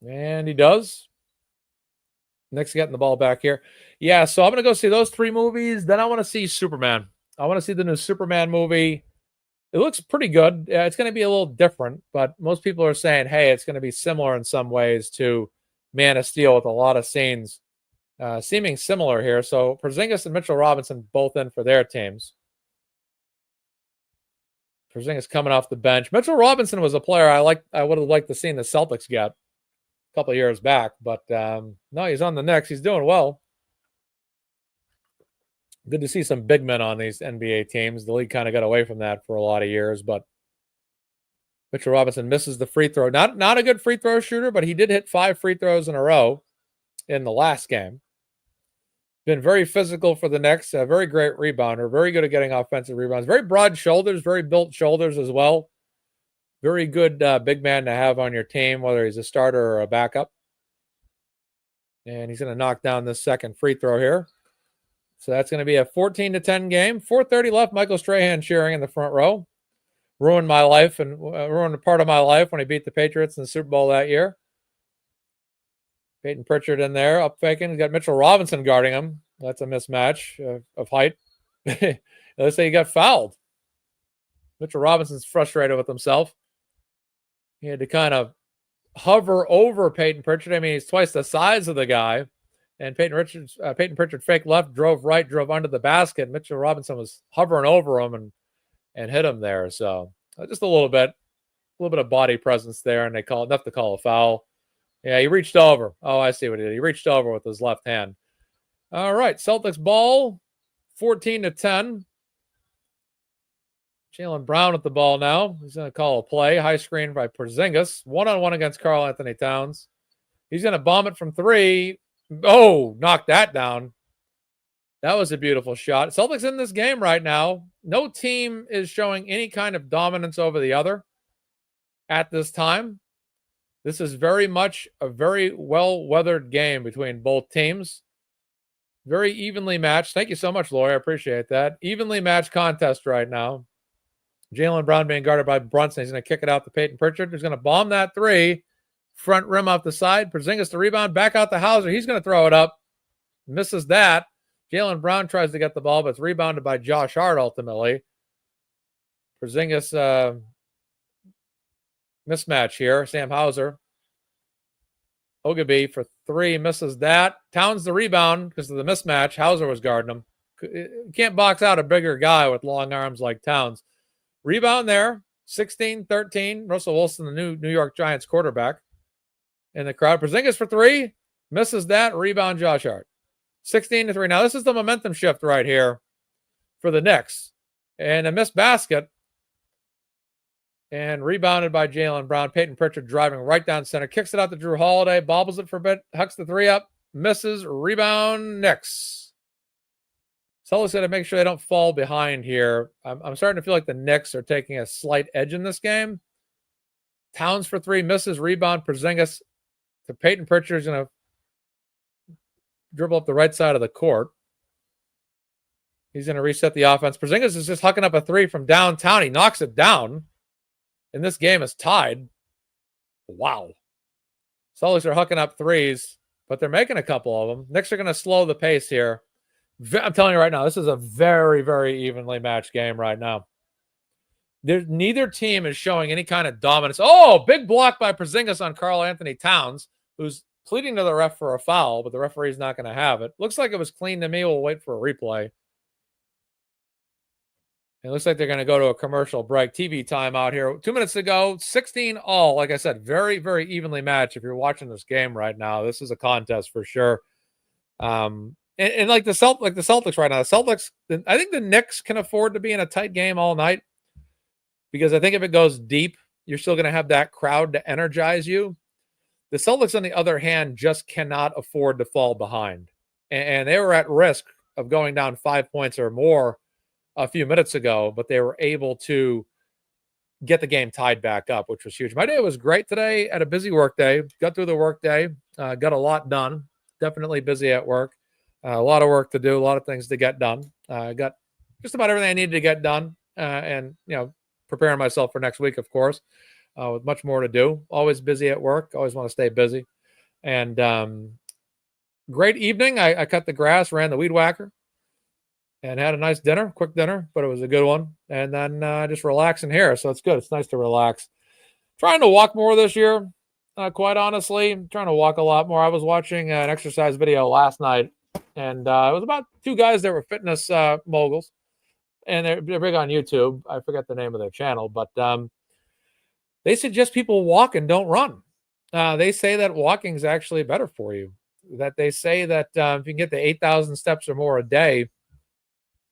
And he does. Knicks getting the ball back here. Yeah, so I'm going to go see those 3 movies. Then I want to see Superman. I want to see the new Superman movie. It looks pretty good. It's going to be a little different, but most people are saying, hey, it's going to be similar in some ways to Man of Steel with a lot of scenes seeming similar here. So Porzingis and Mitchell Robinson both in for their teams. Porzingis coming off the bench. Mitchell Robinson was a player I would have liked to see the Celtics get a couple of years back, but no, he's on the Knicks. He's doing well. Good to see some big men on these NBA teams. The league kind of got away from that for a lot of years, but Mitchell Robinson misses the free throw. Not a good free throw shooter, but he did hit 5 free throws in a row in the last game. Been very physical for the Knicks. A very great rebounder. Very good at getting offensive rebounds. Very broad shoulders. Very built shoulders as well. Very good big man to have on your team, whether he's a starter or a backup. And he's going to knock down this second free throw here. So that's going to be a 14-10 game. 4:30 left. Michael Strahan cheering in the front row. Ruined my life and ruined a part of my life when he beat the Patriots in the Super Bowl that year. Peyton Pritchard in there, up faking. He's got Mitchell Robinson guarding him. That's a mismatch of height. Let's say he got fouled. Mitchell Robinson's frustrated with himself. He had to kind of hover over Peyton Pritchard. I mean, he's twice the size of the guy. And Peyton Pritchard fake left, drove right, drove under the basket. Mitchell Robinson was hovering over him and hit him there. So just a little bit of body presence there, and they call enough to call a foul. Yeah, he reached over. Oh, I see what he did. He reached over with his left hand. All right, Celtics ball, 14-10. Jaylen Brown with the ball now. He's going to call a play. High screen by Porzingis. 1-on-1 against Karl Anthony Towns. He's going to bomb it from 3. Oh, knocked that down. That was a beautiful shot. Celtics in this game right now. No team is showing any kind of dominance over the other at this time. This is very much a very well-weathered game between both teams. Very evenly matched. Thank you so much, Lori. I appreciate that. Evenly matched contest right now. Jaylen Brown being guarded by Brunson. He's going to kick it out to Peyton Pritchard. He's going to bomb that 3. Front rim off the side. Porzingis to rebound. Back out to Hauser. He's going to throw it up. Misses that. Jaylen Brown tries to get the ball, but it's rebounded by Josh Hart ultimately. Porzingis mismatch here. Sam Hauser. Ogilvy for 3. Misses that. Towns the rebound because of the mismatch. Hauser was guarding him. You can't box out a bigger guy with long arms like Towns. Rebound there. 16-13. Russell Wilson, the New York Giants quarterback. In the crowd. Porzingis for 3. Misses that. Rebound Josh Hart. 16-3. Now, this is the momentum shift right here for the Knicks. And a missed basket. And rebounded by Jaylen Brown. Peyton Pritchard driving right down center. Kicks it out to Drew Holiday. Bobbles it for a bit. Hucks the three up. Misses. Rebound. Knicks. Celtics got to make sure they don't fall behind here. I'm starting to feel like the Knicks are taking a slight edge in this game. Towns for three. Misses. Rebound. Porzingis to Peyton Pritchard is going to dribble up the right side of the court. He's going to reset the offense. Porzingis is just hucking up a three from downtown. He knocks it down. And this game is tied. Wow. Celtics are hucking up threes, but they're making a couple of them. Knicks are going to slow the pace here. I'm telling you right now, this is a very, very evenly matched game right now. Neither team is showing any kind of dominance. Oh, big block by Porzingis on Karl Anthony Towns, who's pleading to the ref for a foul, but the referee's not going to have it. Looks like it was clean to me. We'll wait for a replay. It looks like they're going to go to a commercial break. TV time out here. 2 minutes to go. 16 all. Like I said, very, very evenly matched. If you're watching this game right now, this is a contest for sure. And like the Celtics right now, the Celtics, I think the Knicks can afford to be in a tight game all night, because I think if it goes deep, you're still going to have that crowd to energize you. The Celtics, on the other hand, just cannot afford to fall behind. And they were at risk of going down 5 points or more a few minutes ago, but they were able to get the game tied back up, which was huge. My day was great today. Had a busy work day. Got through the work day. Got a lot done. Definitely busy at work. A lot of work to do. A lot of things to get done. Got just about everything I needed to get done. And, preparing myself for next week, of course, with much more to do. Always busy at work. Always want to stay busy. And great evening. I cut the grass, ran the weed whacker, and had a nice dinner, quick dinner, but it was a good one. And then just relaxing here. So it's good. It's nice to relax. Trying to walk more this year, quite honestly. I'm trying to walk a lot more. I was watching an exercise video last night, and it was about two guys that were fitness moguls. And they're big on YouTube. I forget the name of their channel, but they suggest people walk and don't run. They say that walking is actually better for you. That they say that if you can get to 8,000 steps or more a day,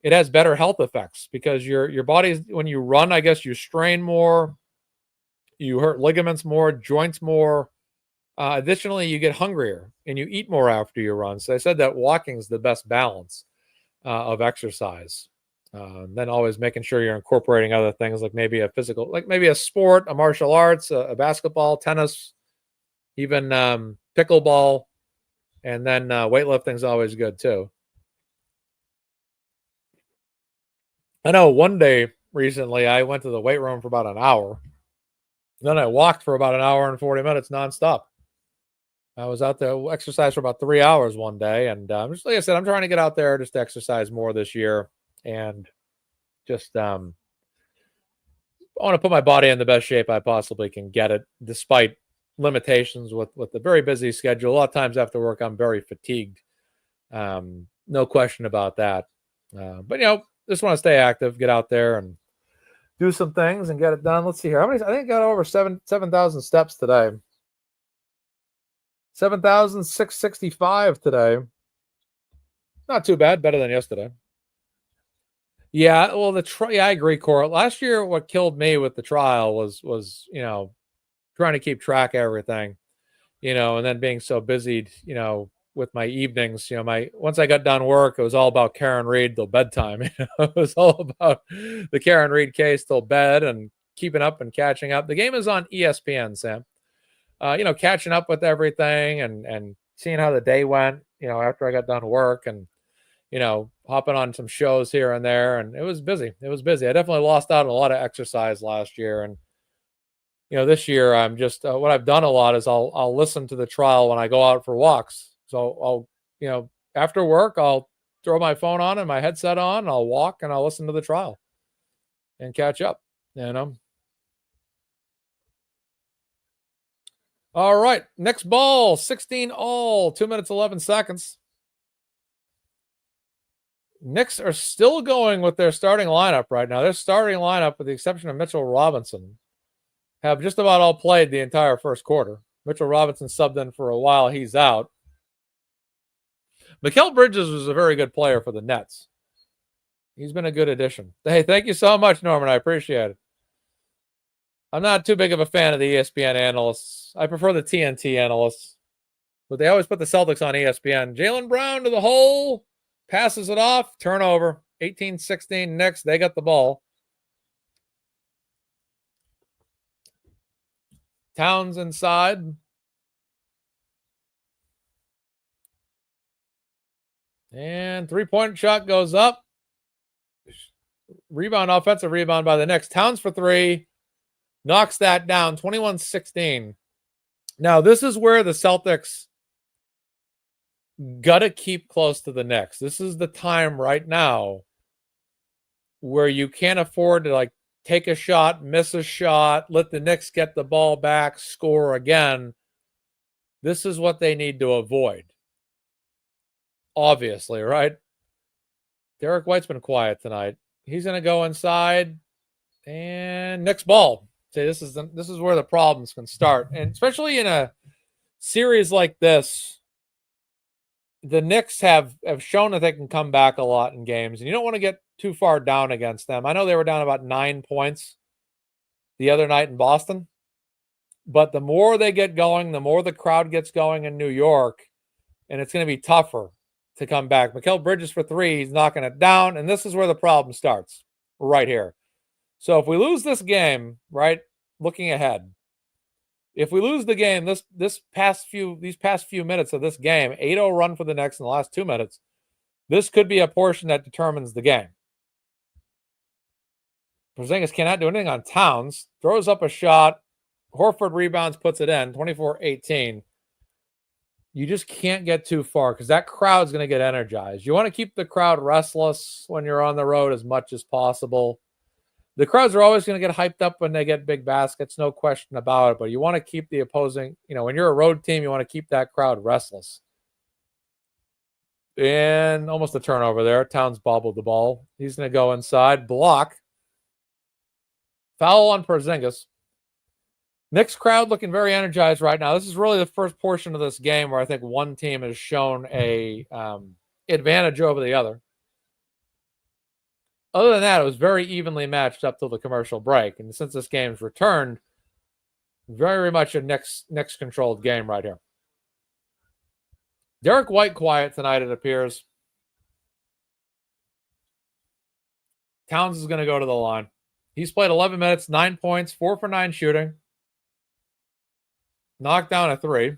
it has better health effects, because your body, when you run, I guess you strain more, you hurt ligaments more, joints more. Additionally, you get hungrier and you eat more after you run. So I said that walking is the best balance of exercise. Then always making sure you're incorporating other things, like maybe a physical, like maybe a sport, a martial arts, a basketball, tennis, even pickleball, and then weightlifting is always good too. I know one day recently I went to the weight room for about an hour. Then I walked for about an hour and 40 minutes nonstop. I was out there, exercised for about 3 hours one day. And just like I said, I'm trying to get out there just to exercise more this year. And just I want to put my body in the best shape I possibly can get it, despite limitations with the very busy schedule. A lot of times after work, I'm very fatigued. No question about that. But, just want to stay active, get out there and do some things and get it done. Let's see here. How many? I think I got over 7,000 steps today. 7,665 today. Not too bad. Better than yesterday. Yeah, well, I agree, Cora. Last year, what killed me with the trial was trying to keep track of everything, and then being so busy, with my evenings. Once I got done work, it was all about Karen Reed till bedtime. It was all about the Karen Reed case till bed and keeping up and catching up. The game is on ESPN, Sam. Catching up with everything and seeing how the day went, after I got done work, and hopping on some shows here and there. And it was busy. I definitely lost out on a lot of exercise last year. And, this year I'm just, what I've done a lot is I'll listen to the trial when I go out for walks. So I'll, after work, I'll throw my phone on and my headset on, and I'll walk and I'll listen to the trial and catch up, All right. Next ball, 16 all, 2 minutes, 11 seconds. Knicks are still going with their starting lineup right now. Their starting lineup, with the exception of Mitchell Robinson, have just about all played the entire first quarter. Mitchell Robinson subbed in for a while. He's out. Mikal Bridges was a very good player for the Nets. He's been a good addition. Hey, thank you so much, Norman. I appreciate it. I'm not too big of a fan of the ESPN analysts. I prefer the TNT analysts. But they always put the Celtics on ESPN. Jaylen Brown to the hole. Passes it off. Turnover. 18-16 Knicks. They got the ball. Towns inside. And three-point shot goes up. Rebound, offensive rebound by the Knicks. Towns for three. Knocks that down. 21-16. Now, this is where the Celtics got to keep close to the Knicks. This is the time right now where you can't afford to take a shot, miss a shot, let the Knicks get the ball back, score again. This is what they need to avoid. Obviously, right? Derek White's been quiet tonight. He's going to go inside and Knicks ball. See, this is where the problems can start. And especially in a series like this, the Knicks have shown that they can come back a lot in games, and you don't want to get too far down against them. I know they were down about 9 points the other night in Boston, but the more they get going, the more the crowd gets going in New York, and it's going to be tougher to come back. Mikal Bridges for three, he's knocking it down, and this is where the problem starts, right here. So if we lose this game, right, looking ahead, if we lose the game, these past few minutes of this game, 8-0 run for the Knicks in the last 2 minutes, this could be a portion that determines the game. Porzingis cannot do anything on Towns. Throws up a shot. Horford rebounds, puts it in, 24-18. You just can't get too far because that crowd's going to get energized. You want to keep the crowd restless when you're on the road as much as possible. The crowds are always going to get hyped up when they get big baskets, no question about it. But you want to keep the opposing, when you're a road team, you want to keep that crowd restless. And almost a turnover there. Towns bobbled the ball. He's going to go inside, block. Foul on Porzingis. Knicks crowd looking very energized right now. This is really the first portion of this game where I think one team has shown a advantage over the other. Other than that, it was very evenly matched up till the commercial break. And since this game's returned, very much a Knicks-controlled game right here. Derek White quiet tonight, it appears. Towns is going to go to the line. He's played 11 minutes, 9 points, 4 for 9 shooting. Knocked down a three.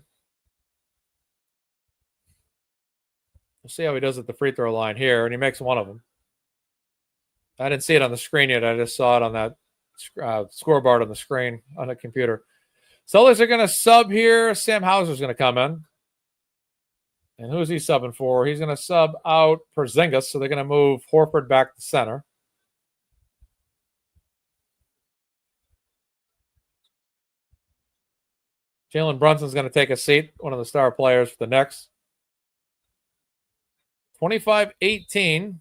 We'll see how he does at the free throw line here, and he makes one of them. I didn't see it on the screen yet. I just saw it on that scoreboard on the screen on the computer. Celtics are going to sub here. Sam Hauser's going to come in. And who's he subbing for? He's going to sub out Porzingis, so they're going to move Horford back to center. Jalen Brunson's going to take a seat, one of the star players for the Knicks. 25-18.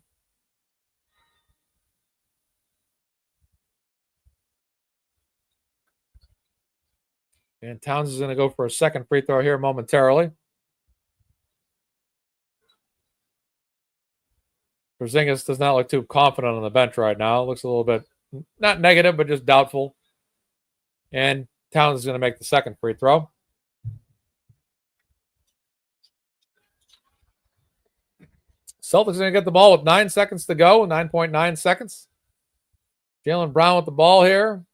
And Towns is going to go for a second free throw here momentarily. Porzingis does not look too confident on the bench right now. Looks a little bit, not negative, but just doubtful. And Towns is going to make the second free throw. Celtics are going to get the ball with 9 seconds to go, 9.9 seconds. Jaylen Brown with the ball here.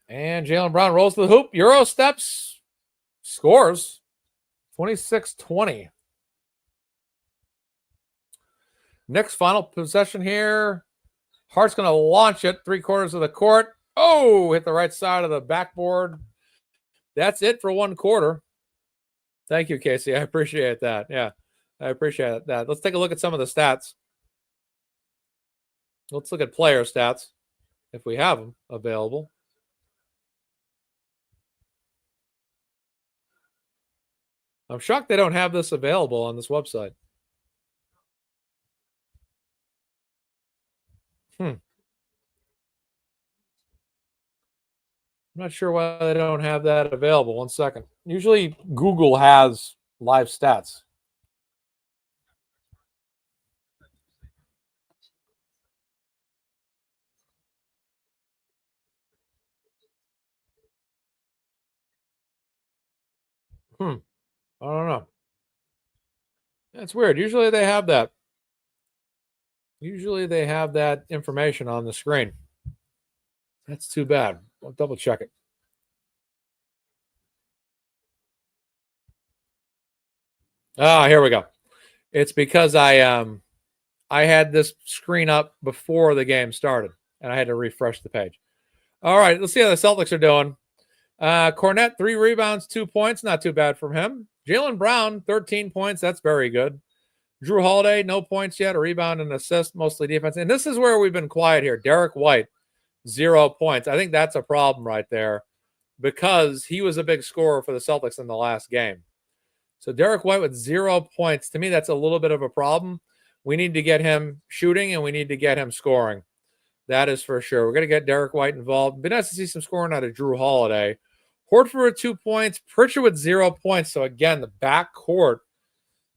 And Jaylen Brown rolls to the hoop. Euro steps. Scores. 26-20. Next final possession here. Hart's going to launch it 3/4 of the court. Oh, hit the right side of the backboard. That's it for 1 quarter. Thank you, Casey. I appreciate that. Yeah, I appreciate that. Let's take a look at some of the stats. Let's look at player stats if we have them available. I'm shocked they don't have this available on this website. I'm not sure why they don't have that available. 1 second. Usually Google has live stats. I don't know. That's weird. Usually they have that. Usually they have that information on the screen. That's too bad. I'll double check it. Ah, here we go. It's because I had this screen up before the game started, and I had to refresh the page. All right, let's see how the Celtics are doing. Cornette, 3 rebounds, 2 points. Not too bad from him. Jaylen Brown, 13 points. That's very good. Drew Holiday, no points yet. A rebound and assist, mostly defense. And this is where we've been quiet here. Derek White, 0 points. I think that's a problem right there because he was a big scorer for the Celtics in the last game. So Derek White with 0 points. To me, that's a little bit of a problem. We need to get him shooting and we need to get him scoring. That is for sure. We're going to get Derek White involved. Be nice to see some scoring out of Drew Holiday. Horford with 2 points. Pritchard with 0 points. So again, the backcourt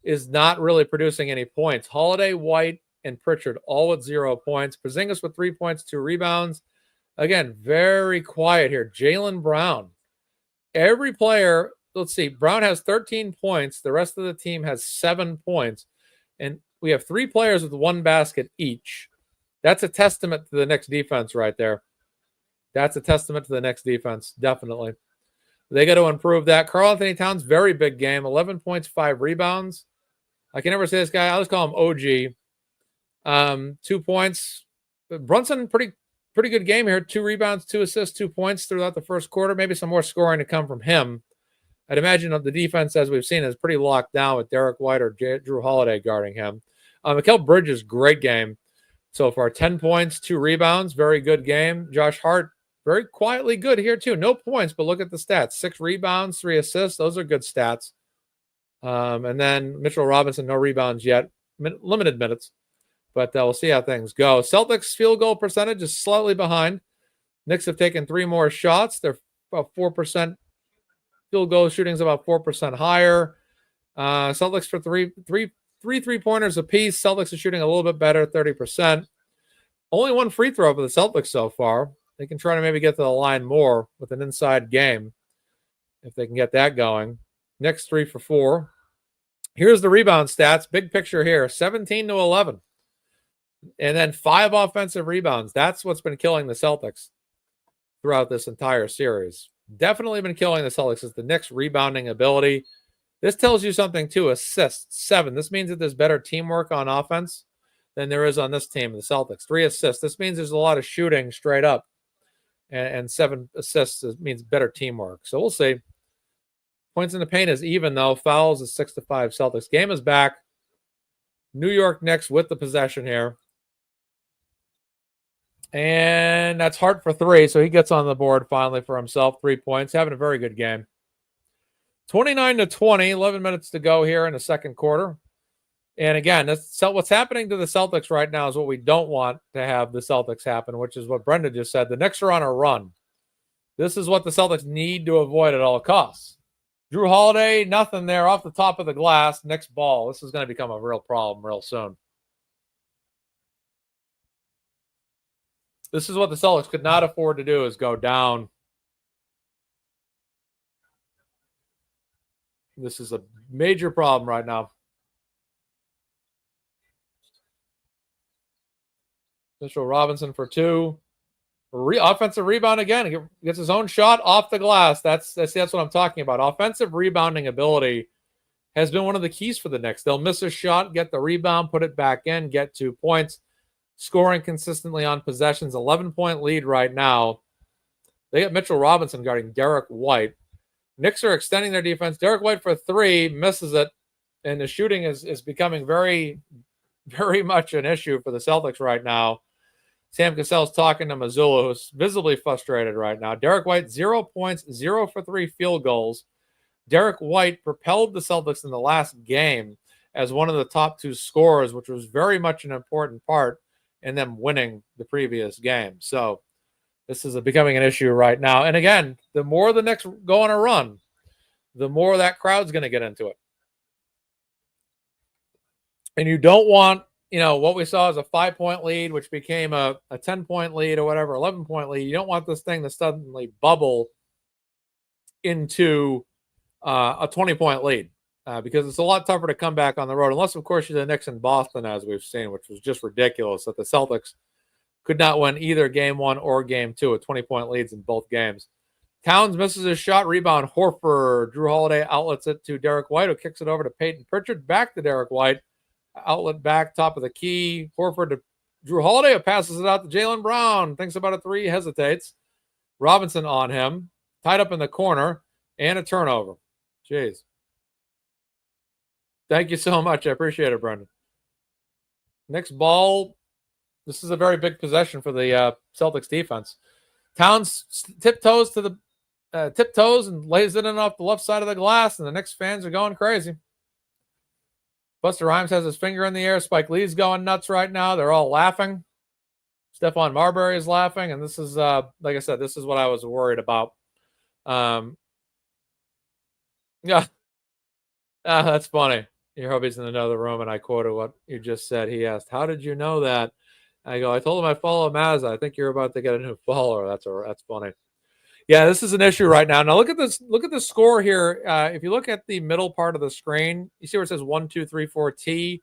is not really producing any points. Holiday, White, and Pritchard all with 0 points. Porzingis with 3 points, 2 rebounds. Again, very quiet here. Jaylen Brown. Every player, let's see, Brown has 13 points. The rest of the team has 7 points. And we have 3 players with 1 basket each. That's a testament to the Knicks defense right there. That's a testament to the Knicks defense, definitely. They got to improve that. Karl-Anthony Towns, very big game. 11 points, 5 rebounds. I can never say this guy. I'll just call him OG. 2 points. Brunson, pretty good game here. 2 rebounds, 2 assists, 2 points throughout the first quarter. Maybe some more scoring to come from him. I'd imagine the defense, as we've seen, is pretty locked down with Derek White or Drew Holiday guarding him. Mikal Bridges, great game so far. 10 points, 2 rebounds. Very good game. Josh Hart, very quietly good here too. No points, but look at the stats. 6 rebounds, 3 assists. Those are good stats. And then Mitchell Robinson, no rebounds yet. Limited minutes. But we'll see how things go. Celtics field goal percentage is slightly behind. Knicks have taken 3 more shots. They're about 4%. Field goal shooting is about 4% higher. Celtics for three three-pointers apiece. Celtics are shooting a little bit better, 30%. Only 1 free throw for the Celtics so far. They can try to maybe get to the line more with an inside game if they can get that going. Knicks 3 for 4. Here's the rebound stats. Big picture here, 17 to 11. And then 5 offensive rebounds. That's what's been killing the Celtics throughout this entire series. Definitely been killing the Celtics is the Knicks' rebounding ability. This tells you something too. Assists, 7. This means that there's better teamwork on offense than there is on this team, the Celtics. 3 assists. This means there's a lot of shooting straight up. And 7 assists means better teamwork. So we'll see. Points in the paint is even, though. Fouls is 6-5 Celtics. Game is back. New York Knicks with the possession here. And that's Hart for 3, so he gets on the board finally for himself. 3 points. Having a very good game. 29 to 20, 11 minutes to go here in the second quarter. And again, what's happening to the Celtics right now is what we don't want to have the Celtics happen, which is what Brenda just said. The Knicks are on a run. This is what the Celtics need to avoid at all costs. Drew Holiday, nothing there off the top of the glass. Knicks ball. This is going to become a real problem real soon. This is what the Celtics could not afford to do, is go down. This is a major problem right now. Mitchell Robinson for 2. Offensive rebound again. He gets his own shot off the glass. That's what I'm talking about. Offensive rebounding ability has been one of the keys for the Knicks. They'll miss a shot, get the rebound, put it back in, get 2 points. Scoring consistently on possessions. 11-point lead right now. They got Mitchell Robinson guarding Derek White. Knicks are extending their defense. Derek White for 3, misses it. And the shooting is becoming very, very much an issue for the Celtics right now. Sam Cassell's talking to Mazzulla, who's visibly frustrated right now. Derek White, 0 points, 0 for 3 field goals. Derek White propelled the Celtics in the last game as one of the top 2 scorers, which was very much an important part in them winning the previous game. So this is becoming an issue right now. And again, the more the Knicks go on a run, the more that crowd's going to get into it. And you don't want, what we saw as a 5-point lead, which became a 10-point lead or whatever, 11-point lead. You don't want this thing to suddenly bubble into a 20-point lead because it's a lot tougher to come back on the road, unless, of course, you're the Knicks in Boston, as we've seen, which was just ridiculous that the Celtics could not win either game one or game two with 20-point leads in both games. Towns misses his shot, rebound Horford. Drew Holiday outlets it to Derek White, who kicks it over to Peyton Pritchard. Back to Derek White. Outlet back, top of the key. Horford to Drew Holiday, who passes it out to Jaylen Brown. Thinks about a three, hesitates. Robinson on him. Tied up in the corner. And a turnover. Jeez. Thank you so much. I appreciate it, Brendan. Next ball. This is a very big possession for the Celtics defense. Towns tiptoes to the tiptoes and lays it in off the left side of the glass, and the Knicks fans are going crazy. Busta Rhymes has his finger in the air. Spike Lee's going nuts right now. They're all laughing. Stephon Marbury is laughing, and this is, like I said, this is what I was worried about. Yeah, that's funny. Your hubby's in another room, and I quoted what you just said. He asked, "How did you know that?" I go, "I told him I follow Mazza. I think you're about to get a new follower." That's funny. Yeah, this is an issue right now. Now look at this. Look at the score here. If you look at the middle part of the screen, you see where it says 1, 2, 3, 4 T.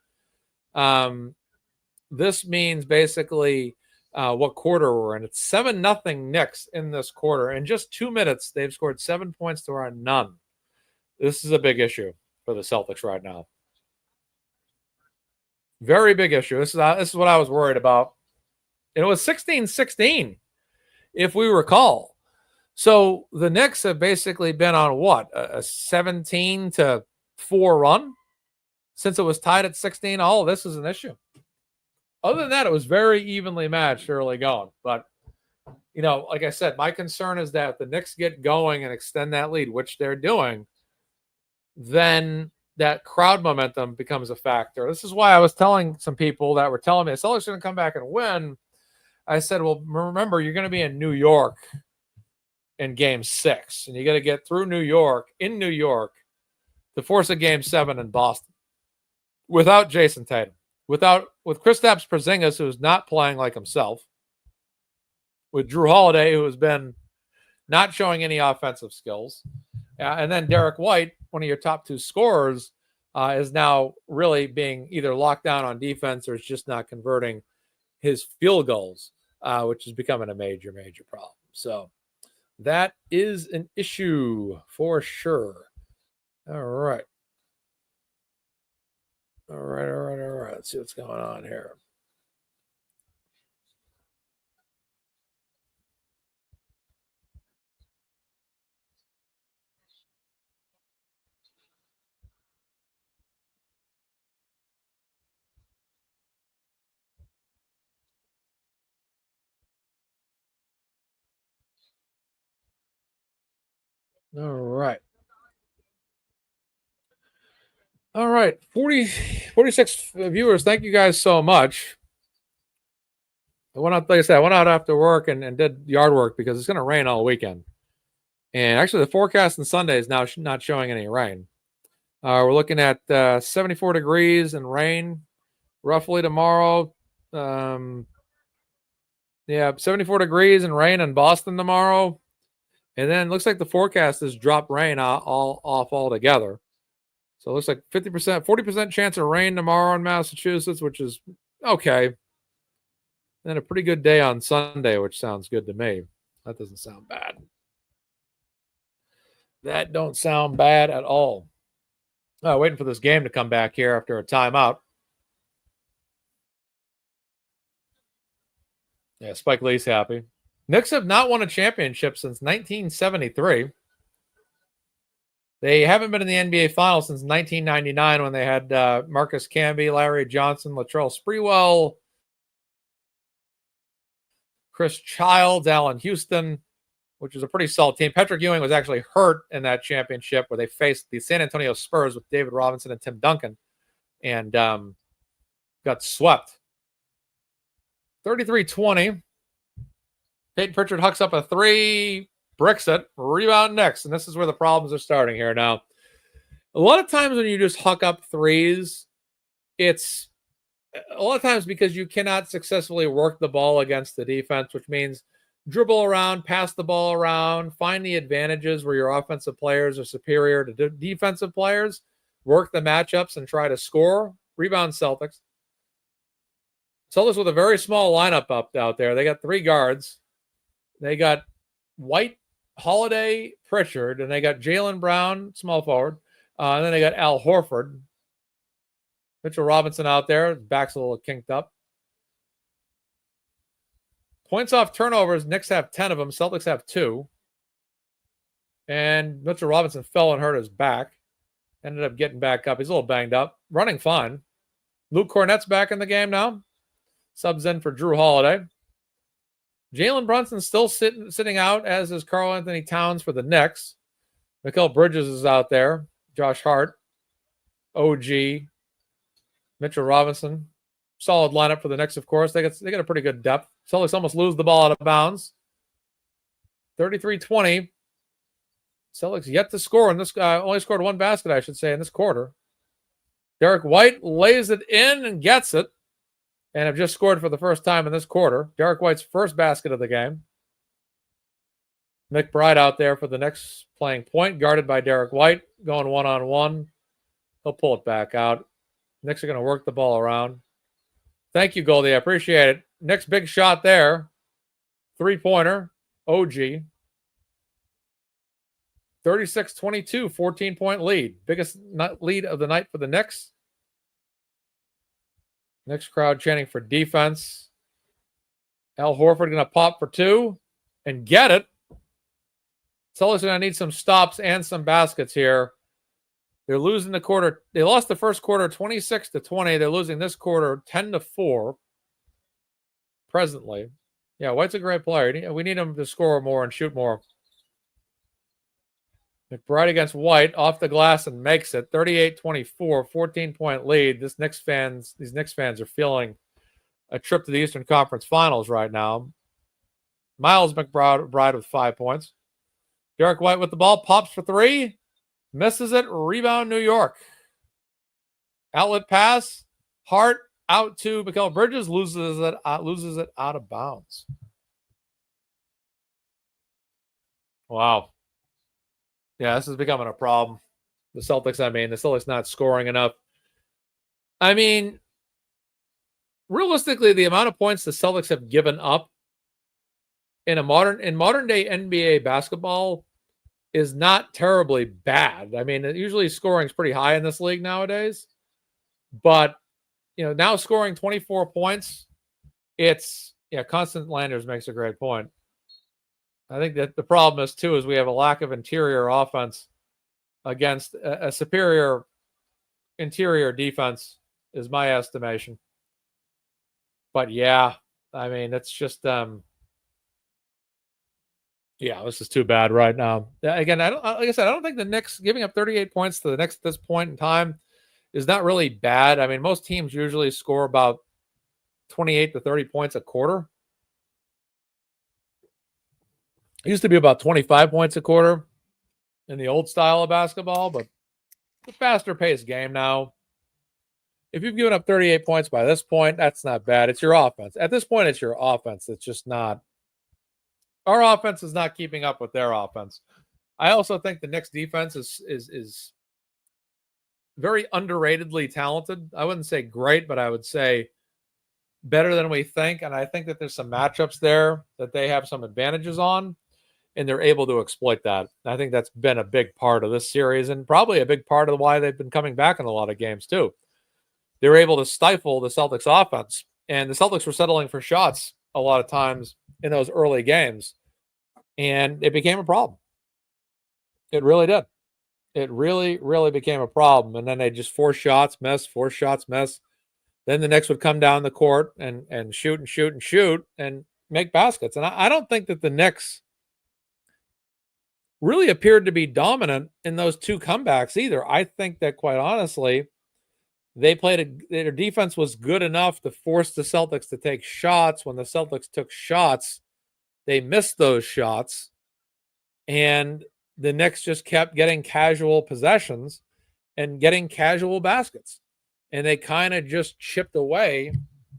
This means basically what quarter we're in. It's 7-0 Knicks in this quarter. In just 2 minutes, they've scored 7 points to our none. This is a big issue for the Celtics right now. Very big issue. This is what I was worried about. And it was 16-16, if we recall. So the Knicks have basically been on what? A 17-4 run since it was tied at 16. All of this is an issue. Other than that, it was very evenly matched early going. But, you know, like I said, my concern is that if the Knicks get going and extend that lead, which they're doing, then that crowd momentum becomes a factor. This is why I was telling some people that were telling me the Celtics are going to come back and win. I said, well, remember, you're going to be in New York in Game 6, and you got to get through New York, to force a Game 7 in Boston without Jason Tatum, with Kristaps Porzingis, who's not playing like himself, with Drew Holiday, who has been not showing any offensive skills, and then Derek White, one of your top two scorers, is now really being either locked down on defense or is just not converting his field goals, which is becoming a major, major problem. So that is an issue for sure. All right. Let's see what's going on here. All right. 46 viewers. Thank you guys so much. I went out, like I said, I went out after work and did yard work because it's going to rain all weekend. And actually, the forecast on Sunday is now not showing any rain. We're looking at 74 degrees and rain roughly tomorrow. 74 degrees and rain in Boston tomorrow. And then it looks like the forecast has dropped rain all off altogether. So it looks like 50%, 40% chance of rain tomorrow in Massachusetts, which is okay. And a pretty good day on Sunday, which sounds good to me. That doesn't sound bad. That don't sound bad at all. Waiting for this game to come back here after a timeout. Yeah, Spike Lee's happy. Knicks have not won a championship since 1973. They haven't been in the NBA Finals since 1999 when they had Marcus Camby, Larry Johnson, Latrell Sprewell, Chris Childs, Allen Houston, which was a pretty solid team. Patrick Ewing was actually hurt in that championship where they faced the San Antonio Spurs with David Robinson and Tim Duncan and got swept. 33-20. Peyton Pritchard hucks up a three, bricks it, rebound next. And this is where the problems are starting here now. A lot of times when you just huck up threes, it's a lot of times because you cannot successfully work the ball against the defense, which means dribble around, pass the ball around, find the advantages where your offensive players are superior to defensive players, work the matchups and try to score. Rebound Celtics. Celtics with a very small lineup up out there. They got 3 guards. They got White, Holiday, Pritchard, and they got Jaylen Brown, small forward. And then they got Al Horford. Mitchell Robinson out there. Back's a little kinked up. Points off turnovers, Knicks have 10 of them. Celtics have 2. And Mitchell Robinson fell and hurt his back. Ended up getting back up. He's a little banged up. Running fine. Luke Cornett's back in the game now. Subs in for Drew Holiday. Jalen Brunson's still sitting out, as is Karl Anthony Towns for the Knicks. Mikal Bridges is out there. Josh Hart. OG. Mitchell Robinson. Solid lineup for the Knicks, of course. They got a pretty good depth. Celtics almost lose the ball out of bounds. 33-20. Celtics yet to score in this. Only scored 1 basket, I should say, in this quarter. Derek White lays it in and gets it. And have just scored for the first time in this quarter. Derek White's first basket of the game. McBride out there for the Knicks playing point, guarded by Derek White, going one-on-one. He'll pull it back out. Knicks are going to work the ball around. Thank you, Goldie. I appreciate it. Knicks big shot there. 3-pointer. OG. 36-22, 14-point lead. Biggest lead of the night for the Knicks. Knicks crowd chanting for defense. Al Horford going to pop for 2 and get it. Celtics going to need some stops and some baskets here. They're losing the quarter. They lost the first quarter 26-20. They're losing this quarter 10-4 presently. Yeah, White's a great player. We need him to score more and shoot more. McBride against White, off the glass and makes it. 38-24, 14-point lead. These Knicks fans are feeling a trip to the Eastern Conference Finals right now. Miles McBride with 5 points. Derek White with the ball, pops for 3, misses it. Rebound New York. Outlet pass. Hart out to Mikal Bridges, loses it out of bounds. Wow. Yeah, this is becoming a problem. The Celtics not scoring enough. I mean, realistically, the amount of points the Celtics have given up in modern day NBA basketball is not terribly bad. I mean, usually scoring is pretty high in this league nowadays. But, now scoring 24 points, Constant Landers makes a great point. I think that the problem is we have a lack of interior offense against a superior interior defense, is my estimation. But yeah, I mean, it's just, this is too bad right now. Again, I don't think the Knicks giving up 38 points to the Knicks at this point in time is not really bad. I mean, most teams usually score about 28 to 30 points a quarter. It used to be about 25 points a quarter in the old style of basketball, but it's a faster paced game now. If you've given up 38 points by this point, that's not bad. It's your offense. At this point, it's your offense. It's just not. Our offense is not keeping up with their offense. I also think the Knicks defense is very underratedly talented. I wouldn't say great, but I would say better than we think. And I think that there's some matchups there that they have some advantages on, and they're able to exploit that. I think that's been a big part of this series, and probably a big part of why they've been coming back in a lot of games too. They were able to stifle the Celtics offense, and the Celtics were settling for shots a lot of times in those early games, and it became a problem. It really did. It really, really became a problem. And then they just force shots, miss. Then the Knicks would come down the court and shoot and make baskets. And I don't think that the Knicks really appeared to be dominant in those 2 comebacks either. I think that, quite honestly, their defense was good enough to force the Celtics to take shots. When the Celtics took shots, they missed those shots. And the Knicks just kept getting casual possessions and getting casual baskets. And they kind of just chipped away.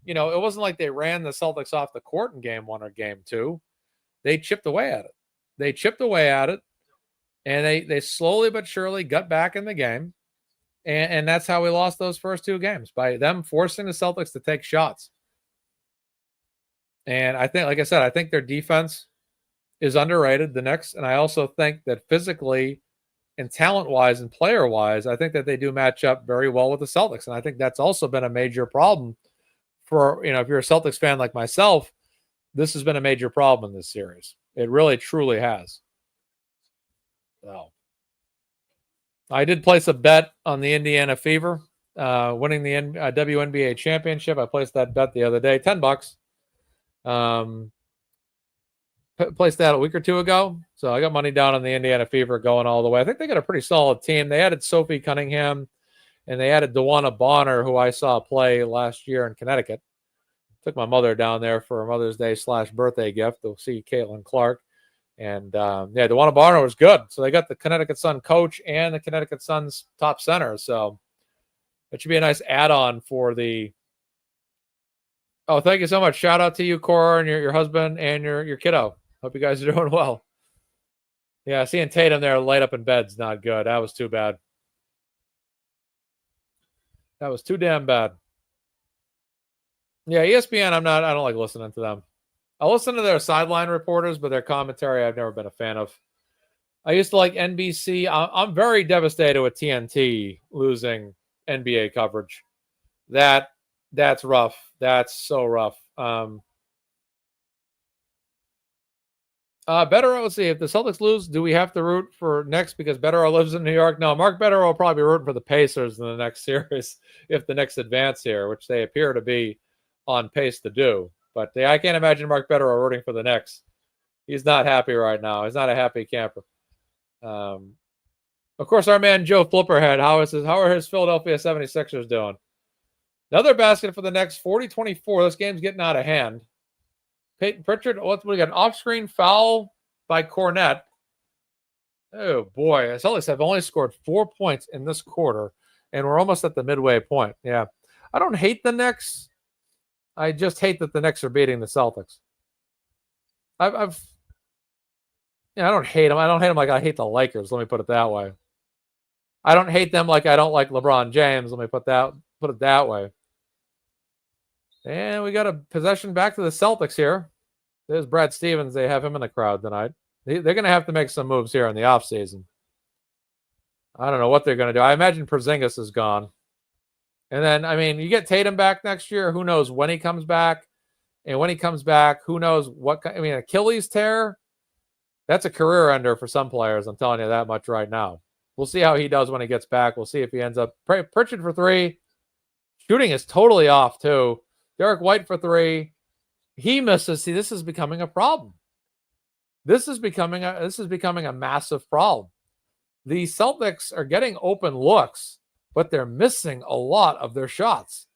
It wasn't like they ran the Celtics off the court in game 1 or game 2. they chipped away at it. They chipped away at it, and they slowly but surely got back in the game. And that's how we lost those first two games, by them forcing the Celtics to take shots. And I think, like I said, I think their defense is underrated, the Knicks. And I also think that physically and talent-wise and player-wise, I think that they do match up very well with the Celtics. And I think that's also been a major problem for, if you're a Celtics fan like myself, this has been a major problem in this series. It really, truly has. So I did place a bet on the Indiana Fever winning the WNBA championship. I placed that bet the other day, $10. Placed that a week or two ago. So I got money down on the Indiana Fever going all the way. I think they got a pretty solid team. They added Sophie Cunningham, and they added DeWanna Bonner, who I saw play last year in Connecticut. Took my mother down there for a Mother's Day / birthday gift to see Caitlin Clark. And, DeWanna Bonner was good. So they got the Connecticut Sun coach and the Connecticut Sun's top center. So it should be a nice add-on for the – oh, thank you so much. Shout out to you, Cora, and your husband and your kiddo. Hope you guys are doing well. Yeah, seeing Tatum there light up in bed's not good. That was too bad. That was too damn bad. Yeah, ESPN, I don't like listening to them. I listen to their sideline reporters, but their commentary I've never been a fan of. I used to like NBC. I'm very devastated with TNT losing NBA coverage. That's rough. That's so rough. Betterow, let's see. If the Celtics lose, do we have to root for Knicks because Betterow lives in New York? No, Mark Betterow will probably be rooting for the Pacers in the next series if the Knicks advance here, which they appear to be on pace to do. But I can't imagine Mark Betterow rooting for the Knicks. He's not happy right now. He's not a happy camper. Of course, our man Joe Flipperhead, how are his Philadelphia 76ers doing? Another basket for the Knicks, 40-24. This game's getting out of hand. Peyton Pritchard, we got an off-screen foul by Cornette. Oh, boy. The Celtics have only scored 4 points in this quarter, and we're almost at the midway point. Yeah. I don't hate the Knicks. I just hate that the Knicks are beating the Celtics. I don't hate them. I don't hate them like I hate the Lakers. Let me put it that way. I don't hate them like I don't like LeBron James. Let me put it that way. And we got a possession back to the Celtics here. There's Brad Stevens. They have him in the crowd tonight. They're going to have to make some moves here in the offseason. I don't know what they're going to do. I imagine Porzingis is gone. And then, you get Tatum back next year. Who knows when he comes back? And when he comes back, who knows what – Achilles tear, that's a career ender for some players. I'm telling you that much right now. We'll see how he does when he gets back. We'll see if he ends up – Pritchard for three. Shooting is totally off, too. Derek White for three. He misses. See, this is becoming a problem. This is becoming a massive problem. The Celtics are getting open looks, but they're missing a lot of their shots.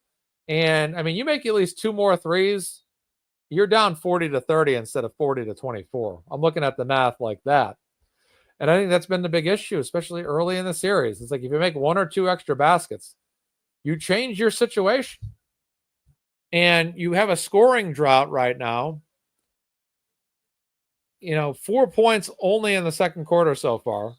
And you make at least two more threes, you're down 40-30 instead of 40-24. I'm looking at the math like that. And I think that's been the big issue, especially early in the series. It's like if you make one or two extra baskets, you change your situation. And you have a scoring drought right now. 4 points only in the second quarter so far.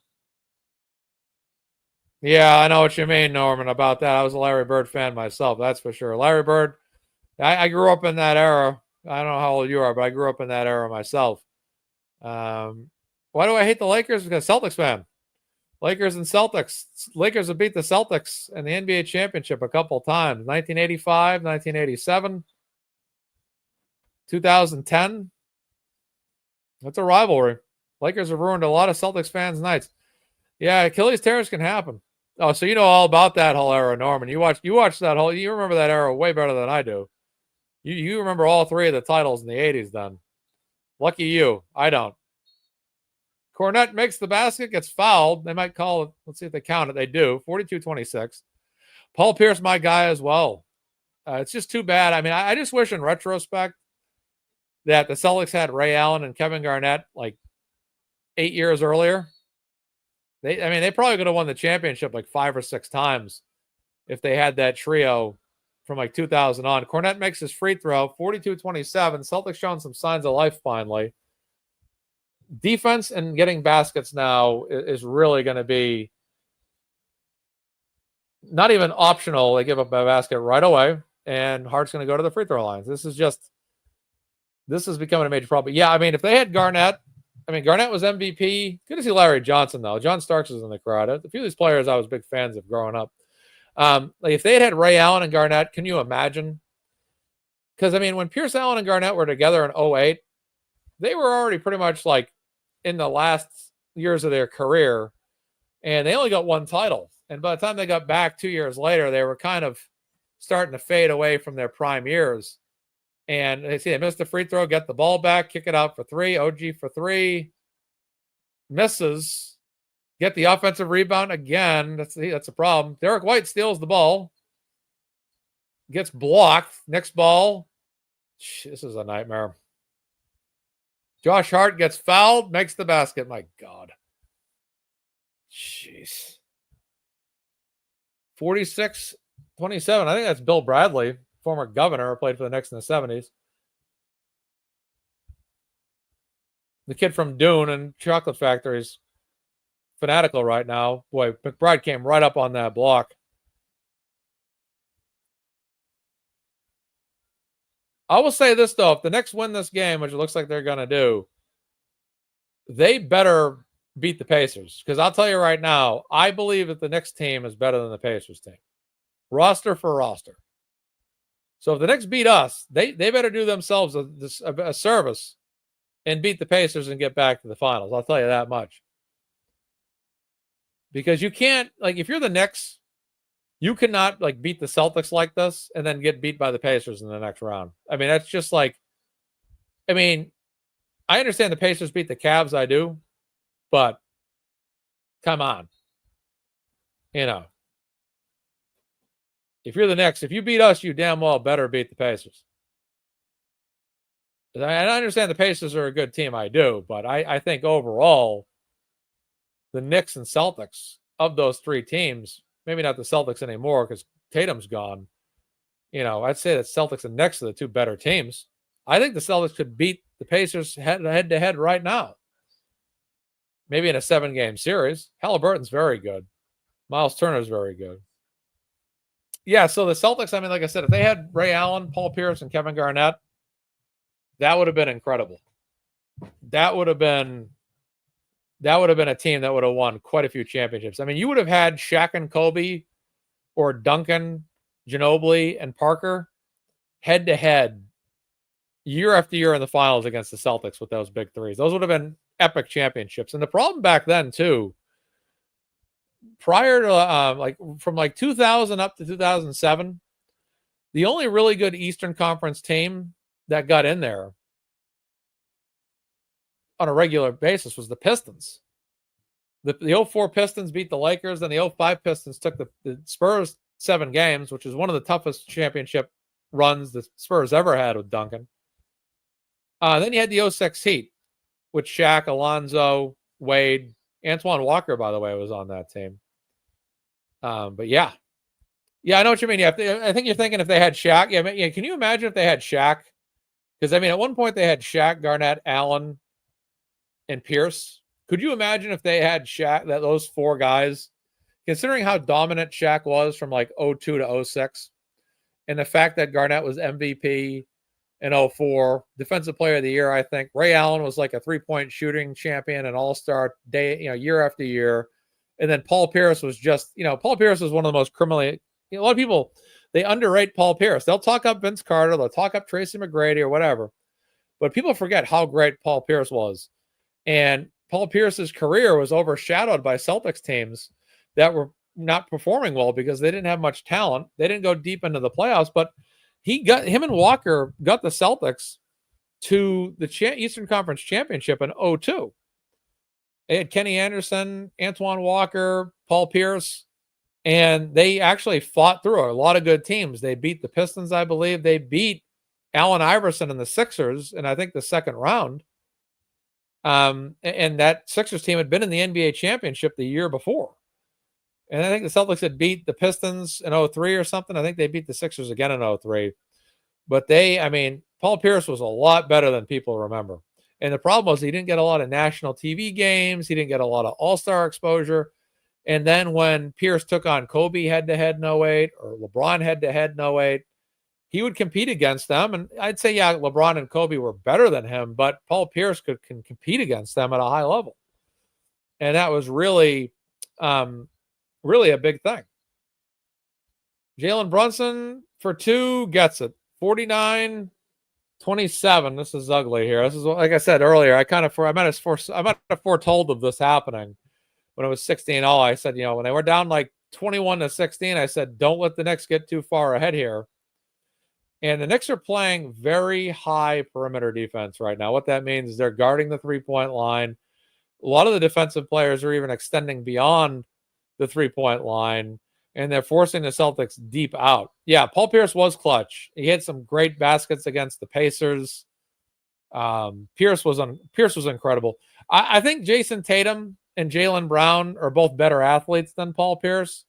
Yeah, I know what you mean, Norman, about that. I was a Larry Bird fan myself, that's for sure. Larry Bird, I grew up in that era. I don't know how old you are, but I grew up in that era myself. Why do I hate the Lakers? Because Celtics fan. Lakers and Celtics. Lakers have beat the Celtics in the NBA championship a couple times. 1985, 1987, 2010. That's a rivalry. Lakers have ruined a lot of Celtics fans' nights. Yeah, Achilles tears can happen. Oh, so you know all about that whole era, Norman. You watched that whole. You remember that era way better than I do. You remember all three of the titles in the 80s then. Lucky you. I don't. Cornette makes the basket, gets fouled. They might call it. Let's see if they count it. They do. 42-26. Paul Pierce, my guy as well. It's just too bad. I just wish in retrospect that the Celtics had Ray Allen and Kevin Garnett like 8 years earlier. They probably could have won the championship like 5 or 6 times if they had that trio from like 2000 on. Cornette makes his free throw, 42-27. Celtics showing some signs of life finally. defense and getting baskets now is really going to be not even optional. They give up a basket right away, and Hart's going to go to the free throw lines. This is becoming a major problem. Yeah, I mean, if they had Garnett, Garnett was MVP. Good to see Larry Johnson, though. John Starks was in the crowd. A few of these players I was big fans of growing up. Like if they had Ray Allen and Garnett, can you imagine? Because, I mean, when Pierce Allen and Garnett were together in 08, they were already pretty much like in the last years of their career, and they only got one title. And by the time they got back 2 years later, they were kind of starting to fade away from their prime years. And they missed the free throw, get the ball back, kick it out for three, OG for three, misses, get the offensive rebound again. That's a problem. Derek White steals the ball, gets blocked. Next ball. This is a nightmare. Josh Hart gets fouled, makes the basket. My God. Jeez. 46-27. I think that's Bill Bradley, former governor who played for the Knicks in the 70s. The kid from Dune and Chocolate Factory's fanatical right now. Boy, McBride came right up on that block. I will say this, though. If the Knicks win this game, which it looks like they're going to do, they better beat the Pacers. Because I'll tell you right now, I believe that the Knicks team is better than the Pacers team. Roster for roster. So if the Knicks beat us, they better do themselves a service and beat the Pacers and get back to the finals. I'll tell you that much. Because you can't, like, if you're the Knicks, you cannot, like, beat the Celtics like this and then get beat by the Pacers in the next round. I mean, that's just like, I mean, I understand the Pacers beat the Cavs, I do, but come on. You know, if you're the Knicks, if you beat us, you damn well better beat the Pacers. I understand the Pacers are a good team, I do, but I think overall, the Knicks and Celtics, of those three teams, maybe not the Celtics anymore because Tatum's gone. You know, I'd say that Celtics and Knicks are the two better teams. I think the Celtics could beat the Pacers head-to-head right now. Maybe in a 7-game series. Halliburton's very good. Miles Turner's very good. Yeah, so the Celtics, I mean, like I said, if they had Ray Allen, Paul Pierce, and Kevin Garnett, that would have been incredible. That would have been a team that would have won quite a few championships. I mean, you would have had Shaq and Kobe or Duncan, Ginobili, and Parker head-to-head year after year in the finals against the Celtics with those big threes. Those would have been epic championships. And the problem back then, too, prior to from 2000 up to 2007, the only really good Eastern Conference team that got in there on a regular basis was the Pistons. The 04 Pistons beat the Lakers, and the 05 Pistons took the Spurs 7 games, which is one of the toughest championship runs the Spurs ever had with Duncan. Then you had the 06 Heat with Shaq, Alonzo, Wade. Antoine Walker, by the way, was on that team. But yeah, I know what you mean. Yeah, I think you're thinking if they had Shaq. Yeah, can you imagine if they had Shaq? Because, I mean, at one point they had Shaq, Garnett, Allen, and Pierce. Could you imagine if they had Shaq, those 4 guys, considering how dominant Shaq was from 02 to 06, and the fact that Garnett was MVP in 04, Defensive Player of the Year, I think. Ray Allen was like a 3-point shooting champion and all-star year after year. And then Paul Pierce was just, Paul Pierce was one of the most criminally, a lot of people, they underrate Paul Pierce. They'll talk up Vince Carter, they'll talk up Tracy McGrady or whatever. But people forget how great Paul Pierce was. And Paul Pierce's career was overshadowed by Celtics teams that were not performing well because they didn't have much talent. They didn't go deep into the playoffs, but him and Walker got the Celtics to the Eastern Conference Championship in 02. They had Kenny Anderson, Antoine Walker, Paul Pierce, and they actually fought through a lot of good teams. They beat the Pistons, I believe. They beat Allen Iverson and the Sixers in, I think, the second round. And that Sixers team had been in the NBA championship the year before. And I think the Celtics had beat the Pistons in 03 or something. I think they beat the Sixers again in 03. But Paul Pierce was a lot better than people remember. And the problem was he didn't get a lot of national TV games. He didn't get a lot of all-star exposure. And then when Pierce took on Kobe head-to-head in 08 or LeBron head-to-head in 08, he would compete against them. And I'd say, yeah, LeBron and Kobe were better than him, but Paul Pierce can compete against them at a high level. And that was really, really a big thing. Jalen Brunson for 2 gets it. 49-27. This is ugly here. This is, like I said earlier, I might have foretold of this happening when it was 16-0. I said, when they were down like 21-16, I said, don't let the Knicks get too far ahead here. And the Knicks are playing very high perimeter defense right now. What that means is they're guarding the three-point line. A lot of the defensive players are even extending beyond the three-point line, and they're forcing the Celtics deep out. Yeah, Paul Pierce was clutch. He had some great baskets against the Pacers. Pierce was incredible. I think Jason Tatum and Jaylen Brown are both better athletes than Paul Pierce,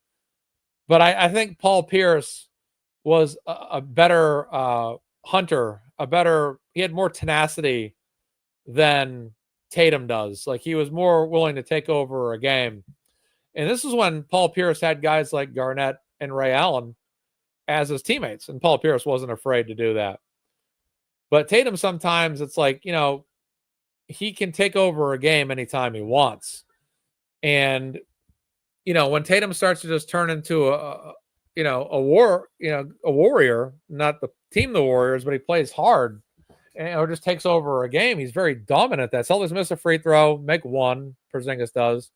but I think Paul Pierce was a better hunter, he had more tenacity than Tatum does. Like, he was more willing to take over a game. And this is when Paul Pierce had guys like Garnett and Ray Allen as his teammates, and Paul Pierce wasn't afraid to do that. But Tatum, sometimes it's like, he can take over a game anytime he wants. And, when Tatum starts to just turn into a warrior, not the team, the Warriors, but he plays hard or just takes over a game, he's very dominant. That Celtics miss a free throw, make one, Porzingis does.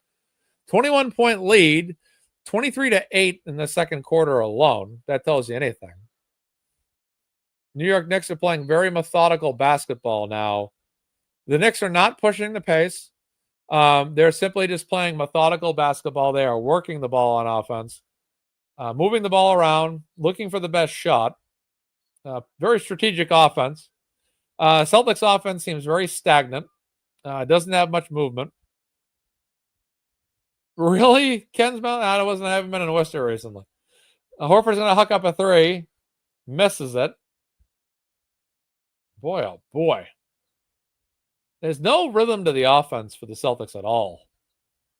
21-point lead, 23-8 in the second quarter alone. That tells you anything. New York Knicks are playing very methodical basketball now. The Knicks are not pushing the pace. They're simply just playing methodical basketball. They are working the ball on offense, moving the ball around, looking for the best shot. Very strategic offense. Celtics offense seems very stagnant. Doesn't have much movement. Really? Ken's Mountain? I haven't been in Worcester recently. Horford's going to huck up a 3. Misses it. Boy, oh boy. There's no rhythm to the offense for the Celtics at all.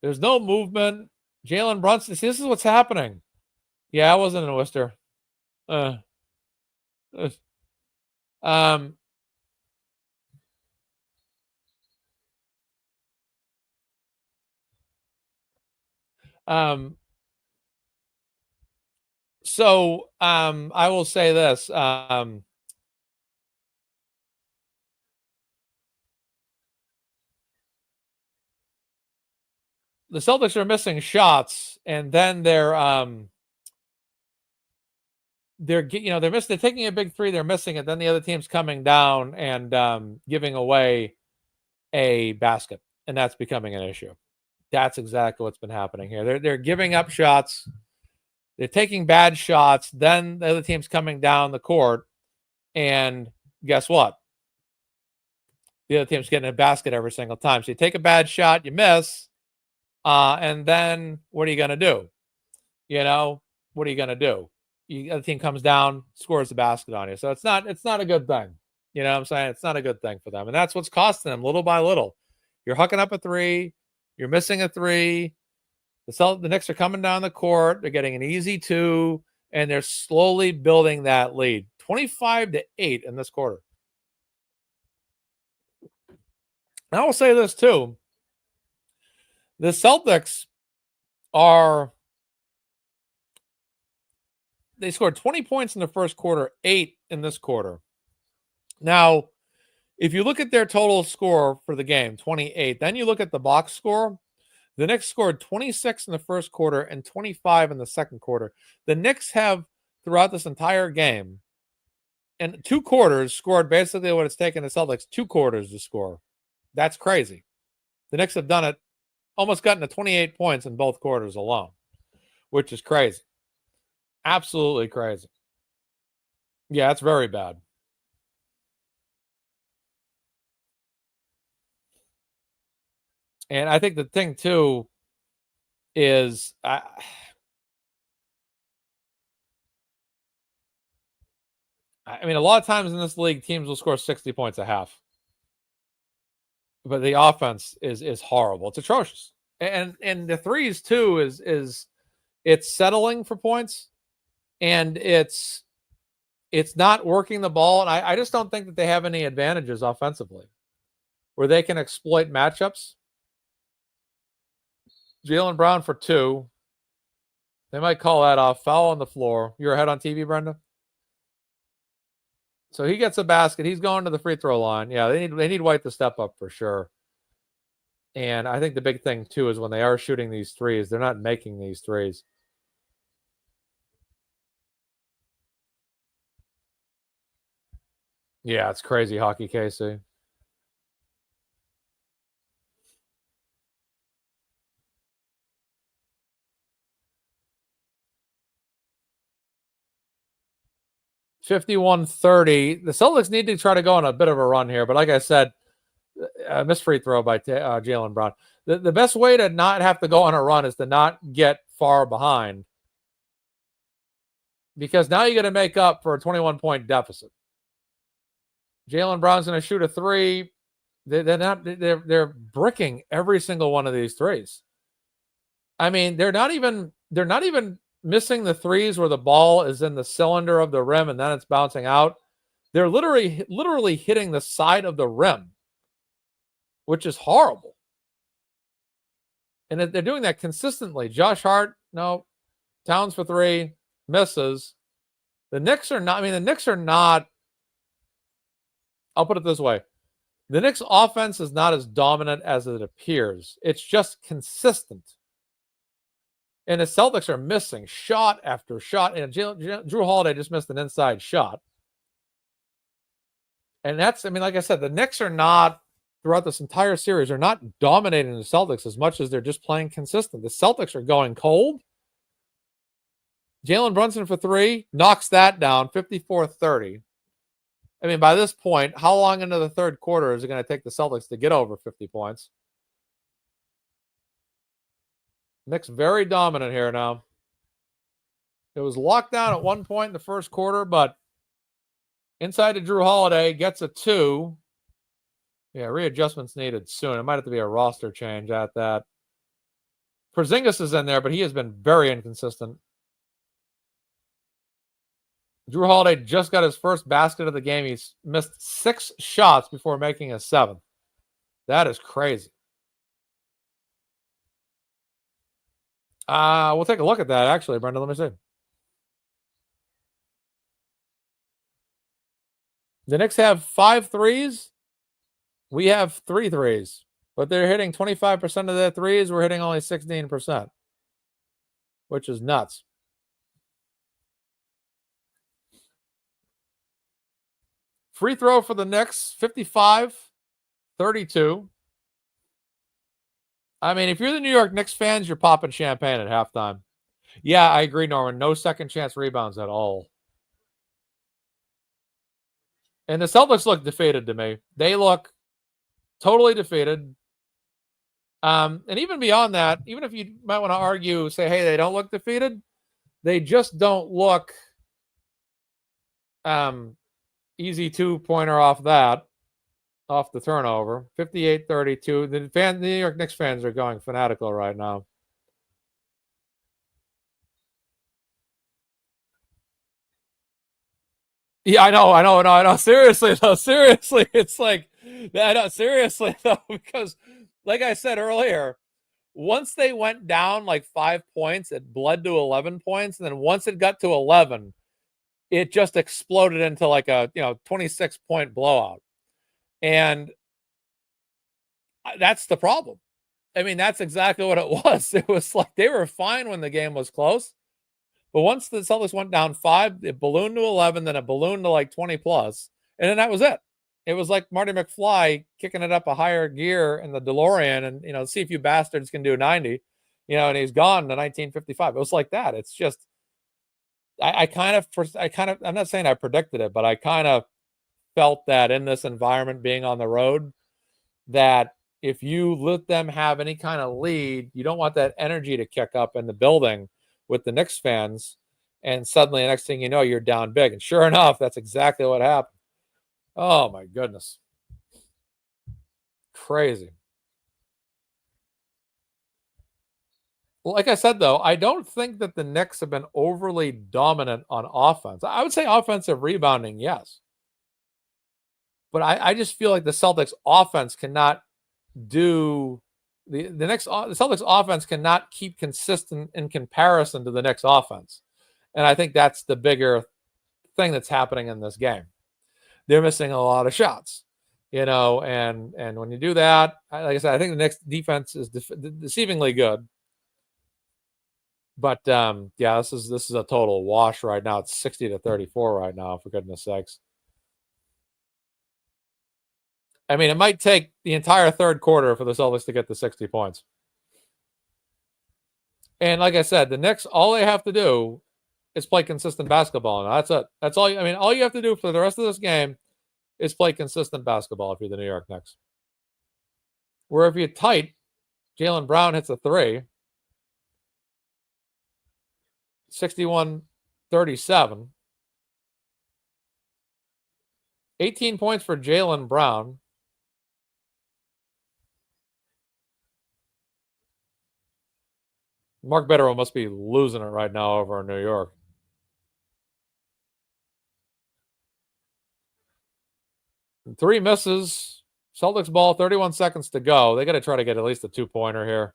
There's no movement. Jalen Brunson. See, this is what's happening. Yeah, I wasn't in Worcester. So I will say this. The Celtics are missing shots, and then they're taking a big 3, they're missing it, then the other team's coming down and giving away a basket, and that's becoming an issue. That's exactly what's been happening here. They're giving up shots. They're taking bad shots. Then the other team's coming down the court, and guess what? The other team's getting a basket every single time. So you take a bad shot, you miss, and then what are you going to do? What are you going to do? The other team comes down, scores the basket on you. So it's not a good thing. You know what I'm saying? It's not a good thing for them. And that's what's costing them little by little. You're hucking up a 3. You're missing a 3. The Knicks are coming down the court. They're getting an easy 2, and they're slowly building that lead. 25-8 in this quarter. And I will say this too. The Celtics they scored 20 points in the first quarter, 8 in this quarter. Now, if you look at their total score for the game, 28, then you look at the box score, the Knicks scored 26 in the first quarter and 25 in the second quarter. The Knicks have, throughout this entire game, in 2 quarters, scored basically what it's taken the Celtics 2 quarters to score. That's crazy. The Knicks have done it, almost gotten to 28 points in both quarters alone, which is crazy. Absolutely crazy. Yeah, it's very bad. And I think the thing, too, is I mean, a lot of times in this league, teams will score 60 points a half. but the offense is horrible. It's atrocious. And the threes too is it's settling for points, and it's not working the ball. And I just don't think that they have any advantages offensively where they can exploit matchups. Jaylen Brown for 2. They might call that off. Foul on the floor. You're ahead on TV, Brenda? So he gets a basket. He's going to the free throw line. Yeah, they need White to step up for sure. And I think the big thing, too, is when they are shooting these threes, they're not making these threes. Yeah, it's crazy hockey, Casey. $51-30. The Celtics need to try to go on a bit of a run here, but like I said, a missed free throw by Jaylen Brown. The best way to not have to go on a run is to not get far behind, because now you got to make up for a 21-point deficit. Jaylen Brown's going to shoot a 3. They're bricking every single one of these threes. I mean, they're not even missing the threes where the ball is in the cylinder of the rim and then it's bouncing out. They're literally hitting the side of the rim, which is horrible. And they're doing that consistently. Josh Hart, no. Towns for 3, misses. The Knicks are not, I'll put it this way. The Knicks offense is not as dominant as it appears. It's just consistent. And the Celtics are missing shot after shot. And Drew Holiday just missed an inside shot. And like I said, the Knicks are not, throughout this entire series, are not dominating the Celtics as much as they're just playing consistent. The Celtics are going cold. Jalen Brunson for 3, knocks that down, 54-30. I mean, by this point, how long into the third quarter is it going to take the Celtics to get over 50 points? Knicks very dominant here now. It was locked down at one point in the first quarter, but inside to Drew Holiday, gets a 2. Yeah, readjustments needed soon. It might have to be a roster change at that. Porzingis is in there, but he has been very inconsistent. Drew Holiday just got his first basket of the game. He's missed 6 shots before making a 7th. That is crazy. We'll take a look at that, actually, Brenda. Let me see. The Knicks have 5 threes. We have 3 threes. But they're hitting 25% of their threes. We're hitting only 16%, which is nuts. Free throw for the Knicks, 55-32. I mean, if you're the New York Knicks fans, you're popping champagne at halftime. Yeah, I agree, Norman. No second chance rebounds at all. And the Celtics look defeated to me. They look totally defeated. And even beyond that, even if you might want to argue, say, hey, they don't look defeated, they just don't look easy 2-pointer off the turnover. 58-32. The New York Knicks fans are going fanatical right now. Yeah, I know. Seriously, it's like, I know, seriously, though, because like I said earlier, once they went down like 5 points, it bled to 11 points. And then once it got to 11, it just exploded into like a 26-point blowout. And that's the problem. I mean, that's exactly what it was. It was like they were fine when the game was close. But once the Celtics went down 5, it ballooned to 11, then it ballooned to like 20 plus. And then that was it. It was like Marty McFly kicking it up a higher gear in the DeLorean and, see if you bastards can do 90, and he's gone to 1955. It was like that. It's just, I'm not saying I predicted it, but I kind of felt that in this environment being on the road, that if you let them have any kind of lead, you don't want that energy to kick up in the building with the Knicks fans. And suddenly the next thing you know, you're down big. And sure enough, that's exactly what happened. Oh my goodness. crazy. Like I said, though, I don't think that the Knicks have been overly dominant on offense. I would say offensive rebounding, yes. But I just feel like the Celtics offense cannot do the Celtics offense cannot keep consistent in comparison to the Knicks offense. And I think that's the bigger thing that's happening in this game. They're missing a lot of shots, and when you do that, like I said, I think the Knicks defense is deceivingly good. But yeah, this is a total wash right now. It's 60-34 right now, for goodness sakes. I mean, it might take the entire third quarter for the Celtics to get to 60 points. And like I said, the Knicks, all they have to do is play consistent basketball. And that's it. That's all. All you have to do for the rest of this game is play consistent basketball if you're the New York Knicks. Where if you're tight, Jaylen Brown hits a three. 61-37. 18 points for Jaylen Brown. Mark Bitterell must be losing it right now over in New York. Three misses. Celtics ball, 31 seconds to go. They got to try to get at least a two-pointer here.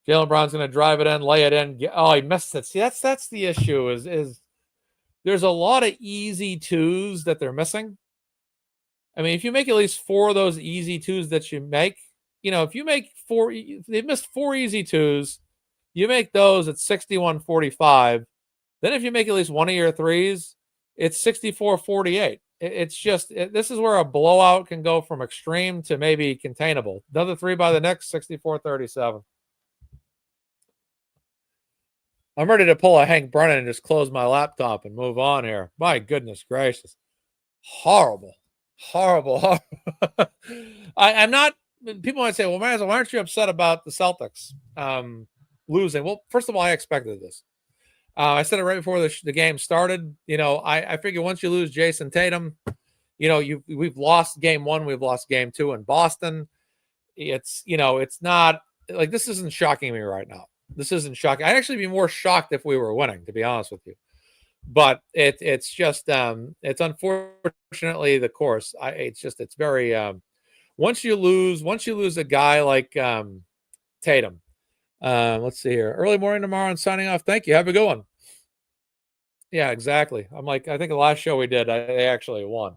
Jaylen Brown's going to drive it in, lay it in. Oh, he missed it. See, that's the issue is there's a lot of easy twos that they're missing. I mean, if you make at least four of those easy twos that you make, if you make four, they've missed four easy twos, you make those at 61-45. Then if you make at least one of your threes, it's 64-48. It's just, this is where a blowout can go from extreme to maybe containable. Another three by the Knicks, 64-37. I'm ready to pull a Hank Brennan and just close my laptop and move on here. My goodness gracious. Horrible. I'm not, people might say, well, Mazza, why aren't you upset about the Celtics losing? Well, first of all, I expected this. I said it right before the game started. I figure once you lose Jason Tatum, we've lost game one, we've lost game two in Boston. It's not like, this isn't shocking me right now. This isn't shocking. I'd actually be more shocked if we were winning, to be honest with you. But it's just it's unfortunately the course. It's very once you lose a guy like Tatum. Let's see here. Early morning tomorrow and signing off. Thank you. Have a good one. Yeah, exactly. I think the last show we did, they actually won.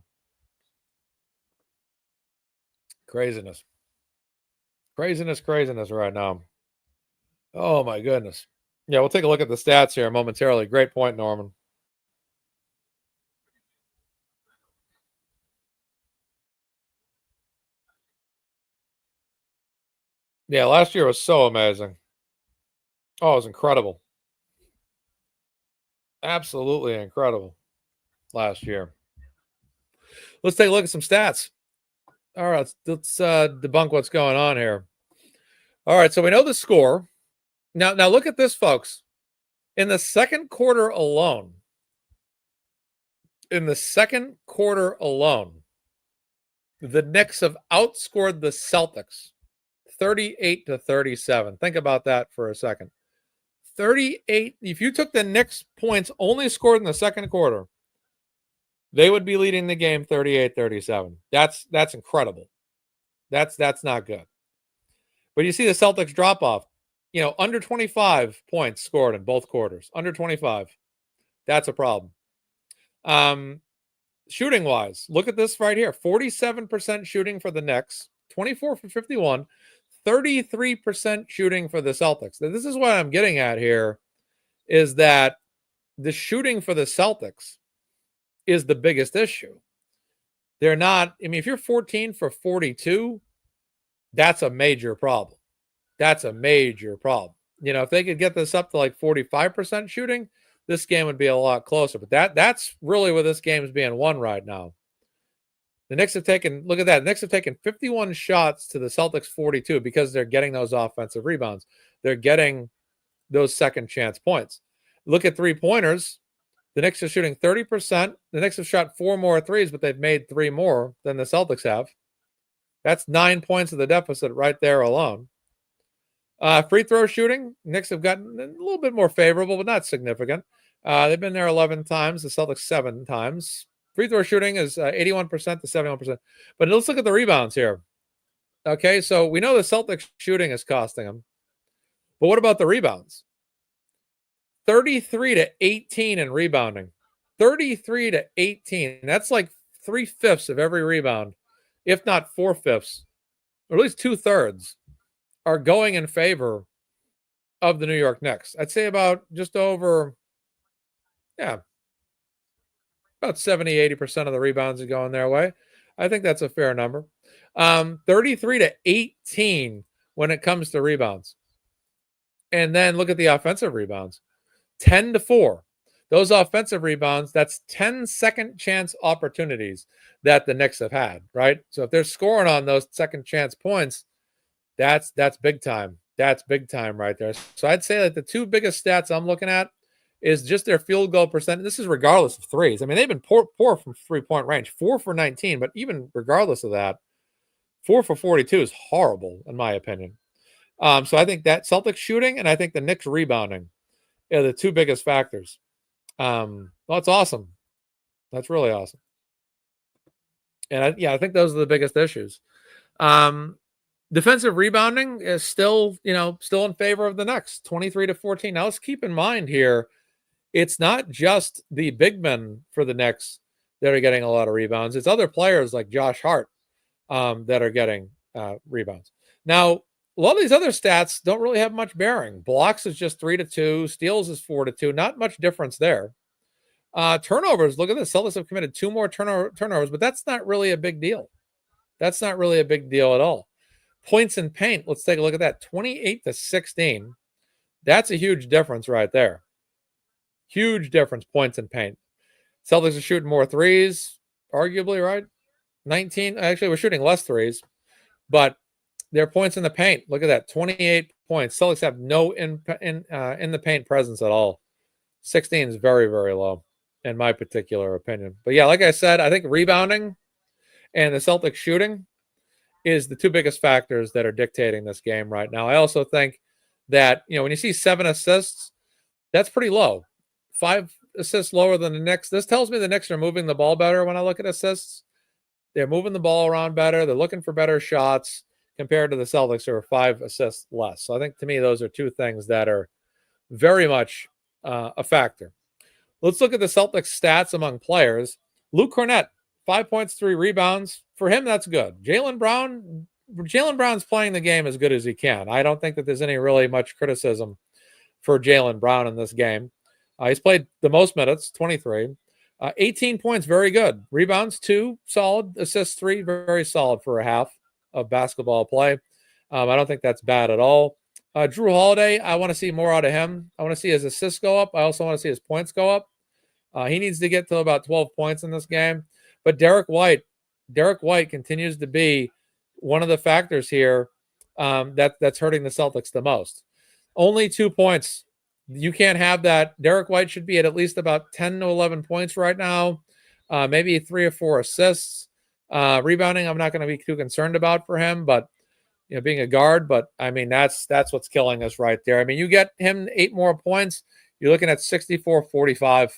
Craziness right now. Oh, my goodness. Yeah, we'll take a look at the stats here momentarily. Great point, Norman. Yeah, last year was so amazing. Oh, it was incredible. Absolutely incredible last year. Let's take a look at some stats. All right, let's debunk what's going on here. All right, so we know the score. Now look at this, folks. In the second quarter alone, the Knicks have outscored the Celtics 38-37. Think about that for a second. 38. If you took the Knicks points only scored in the second quarter, they would be leading the game 38-37. That's incredible. That's not good. But you see the Celtics drop off. Under 25 points scored in both quarters. Under 25. That's a problem. Shooting wise, look at this right here. 47% shooting for the Knicks, 24 for 51, 33% shooting for the Celtics. Now, this is what I'm getting at here, is that the shooting for the Celtics is the biggest issue. They're not, if you're 14 for 42, that's a major problem. If they could get this up to like 45% shooting, this game would be a lot closer. But that's really where this game is being won right now. The Knicks have taken, look at that. The Knicks have taken 51 shots to the Celtics 42 because they're getting those offensive rebounds. They're getting those second chance points. Look at three-pointers. The Knicks are shooting 30%. The Knicks have shot 4 more threes, but they've made 3 more than the Celtics have. That's 9 points of the deficit right there alone. Free throw shooting, Knicks have gotten a little bit more favorable, but not significant. They've been there 11 times, the Celtics 7 times. Free throw shooting is 81% to 71%. But let's look at the rebounds here. Okay, so we know the Celtics shooting is costing them. But what about the rebounds? 33 to 18 in rebounding. 33 to 18. That's like 3/5 of every rebound, if not 4/5, or at least 2/3, are going in favor of the New York Knicks. I'd say about just over, yeah, about 70-80% of the rebounds are going their way. I think that's a fair number. 33 to 18 when it comes to rebounds. And then look at the offensive rebounds. 10 to 4. Those offensive rebounds, that's 10 second chance opportunities that the Knicks have had, right? So if they're scoring on those second chance points, that's big time. That's big time right there. So I'd say that the two biggest stats I'm looking at is just their field goal percent. This is regardless of threes. I mean, they've been poor from 3-point range, 4 for 19, but even regardless of that, 4 for 42 is horrible in my opinion. So I think that Celtics shooting and I think the Knicks rebounding are the two biggest factors. Well, it's awesome. That's really awesome. And I think those are the biggest issues. Defensive rebounding is still in favor of the Knicks, 23 to 14. Now let's keep in mind here, it's not just the big men for the Knicks that are getting a lot of rebounds. It's other players like Josh Hart that are getting rebounds. Now, a lot of these other stats don't really have much bearing. Blocks is just 3 to 2. Steals is 4 to 2. Not much difference there. Turnovers, look at this. Celtics have committed 2 more turnovers, but that's not really a big deal. That's not really a big deal at all. Points in paint, let's take a look at that. 28 to 16. That's a huge difference right there. Huge difference, points in paint. Celtics are shooting more threes, arguably, right? 19. Actually, we're shooting less threes, but their points in the paint. Look at that, 28 points. Celtics have no in the paint presence at all. 16 is very, very low, in my particular opinion. But yeah, like I said, I think rebounding and the Celtics shooting is the two biggest factors that are dictating this game right now. I also think that, when you see 7 assists, that's pretty low. 5 assists lower than the Knicks. This tells me the Knicks are moving the ball better when I look at assists. They're moving the ball around better. They're looking for better shots compared to the Celtics, who are 5 assists less. So I think, to me, those are two things that are very much a factor. Let's look at the Celtics stats among players. Luke Kornet, 5 points, 3 rebounds. For him, that's good. Jaylen Brown's playing the game as good as he can. I don't think that there's any really much criticism for Jaylen Brown in this game. He's played the most minutes, 23. 18 points, very good. Rebounds, 2, solid. Assists, 3, very solid for a half of basketball play. I don't think that's bad at all. Drew Holiday, I want to see more out of him. I want to see his assists go up. I also want to see his points go up. He needs to get to about 12 points in this game. But Derek White continues to be one of the factors here that's hurting the Celtics the most. Only 2 points. You can't have that. Derek White should be at least about 10 to 11 points right now, maybe 3 or 4 assists. Rebounding, I'm not going to be too concerned about for him, but being a guard. But I mean, that's what's killing us right there. I mean, you get him 8 more points, you're looking at 64-45.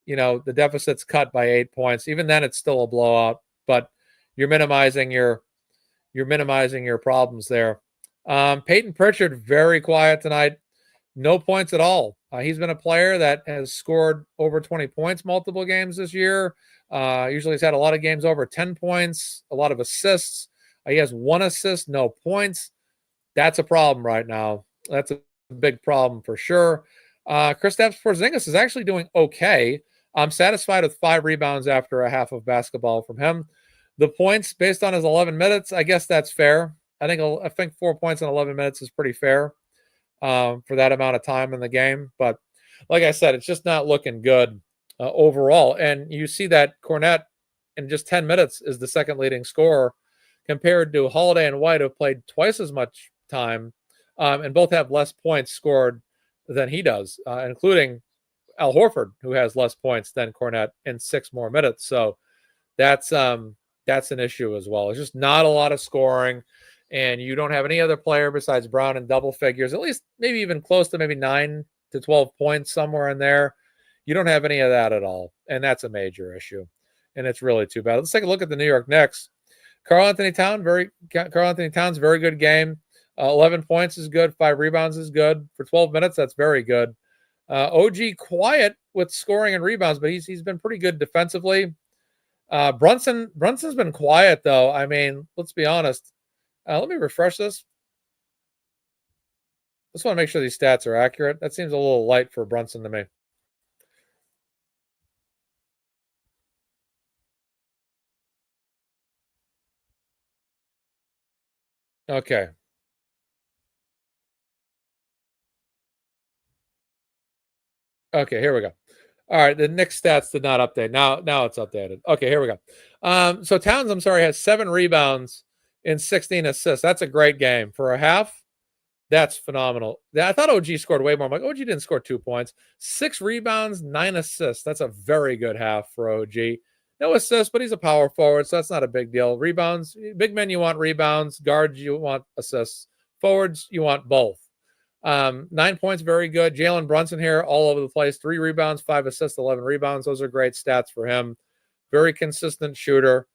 The deficit's cut by 8 points. Even then, it's still a blowout. But you're minimizing your problems there. Peyton Pritchard, very quiet tonight. No points at all. He's been a player that has scored over 20 points multiple games this year. Usually he's had a lot of games over 10 points, a lot of assists. He has 1 assist, no points. That's a problem right now. That's a big problem for sure. Kristaps Porzingis is actually doing okay. I'm satisfied with 5 rebounds after a half of basketball from him. The points based on his 11 minutes, I guess that's fair. I think 4 points in 11 minutes is pretty fair for that amount of time in the game. But like I said, it's just not looking good overall. And you see that Kornet in just 10 minutes is the second leading scorer compared to Holiday and White, who have played twice as much time and both have less points scored than he does, including Al Horford, who has less points than Kornet in 6 more minutes. So that's That's an issue as well. It's just not a lot of scoring, and you don't have any other player besides Brown in double figures, at least maybe even close to maybe 9 to 12 points somewhere in there. You don't have any of that at all, and that's a major issue, and it's really too bad. Let's take a look at the New York Knicks. Karl-Anthony Towns, very good game. 11 points is good. 5 rebounds is good. For 12 minutes, that's very good. OG quiet with scoring and rebounds, but he's been pretty good defensively. Brunson's been quiet, though. I mean, let's be honest. Let me refresh this. Just want to make sure these stats are accurate. That seems a little light for Brunson to me. Okay. Okay, here we go. All right, the Knicks stats did not update. Now it's updated. Okay, here we go. So Towns, I'm sorry, has 7 rebounds and 16 assists. That's a great game. For a half, that's phenomenal. I thought OG scored way more. I'm like, OG didn't score 2 points. 6 rebounds, 9 assists. That's a very good half for OG. No assists, but he's a power forward, so that's not a big deal. Rebounds, big men, you want rebounds. Guards, you want assists. Forwards, you want both. 9 points, very good. Jalen Brunson here, all over the place. 3 rebounds, 5 assists, 11 rebounds. Those are great stats for him. Very consistent shooter.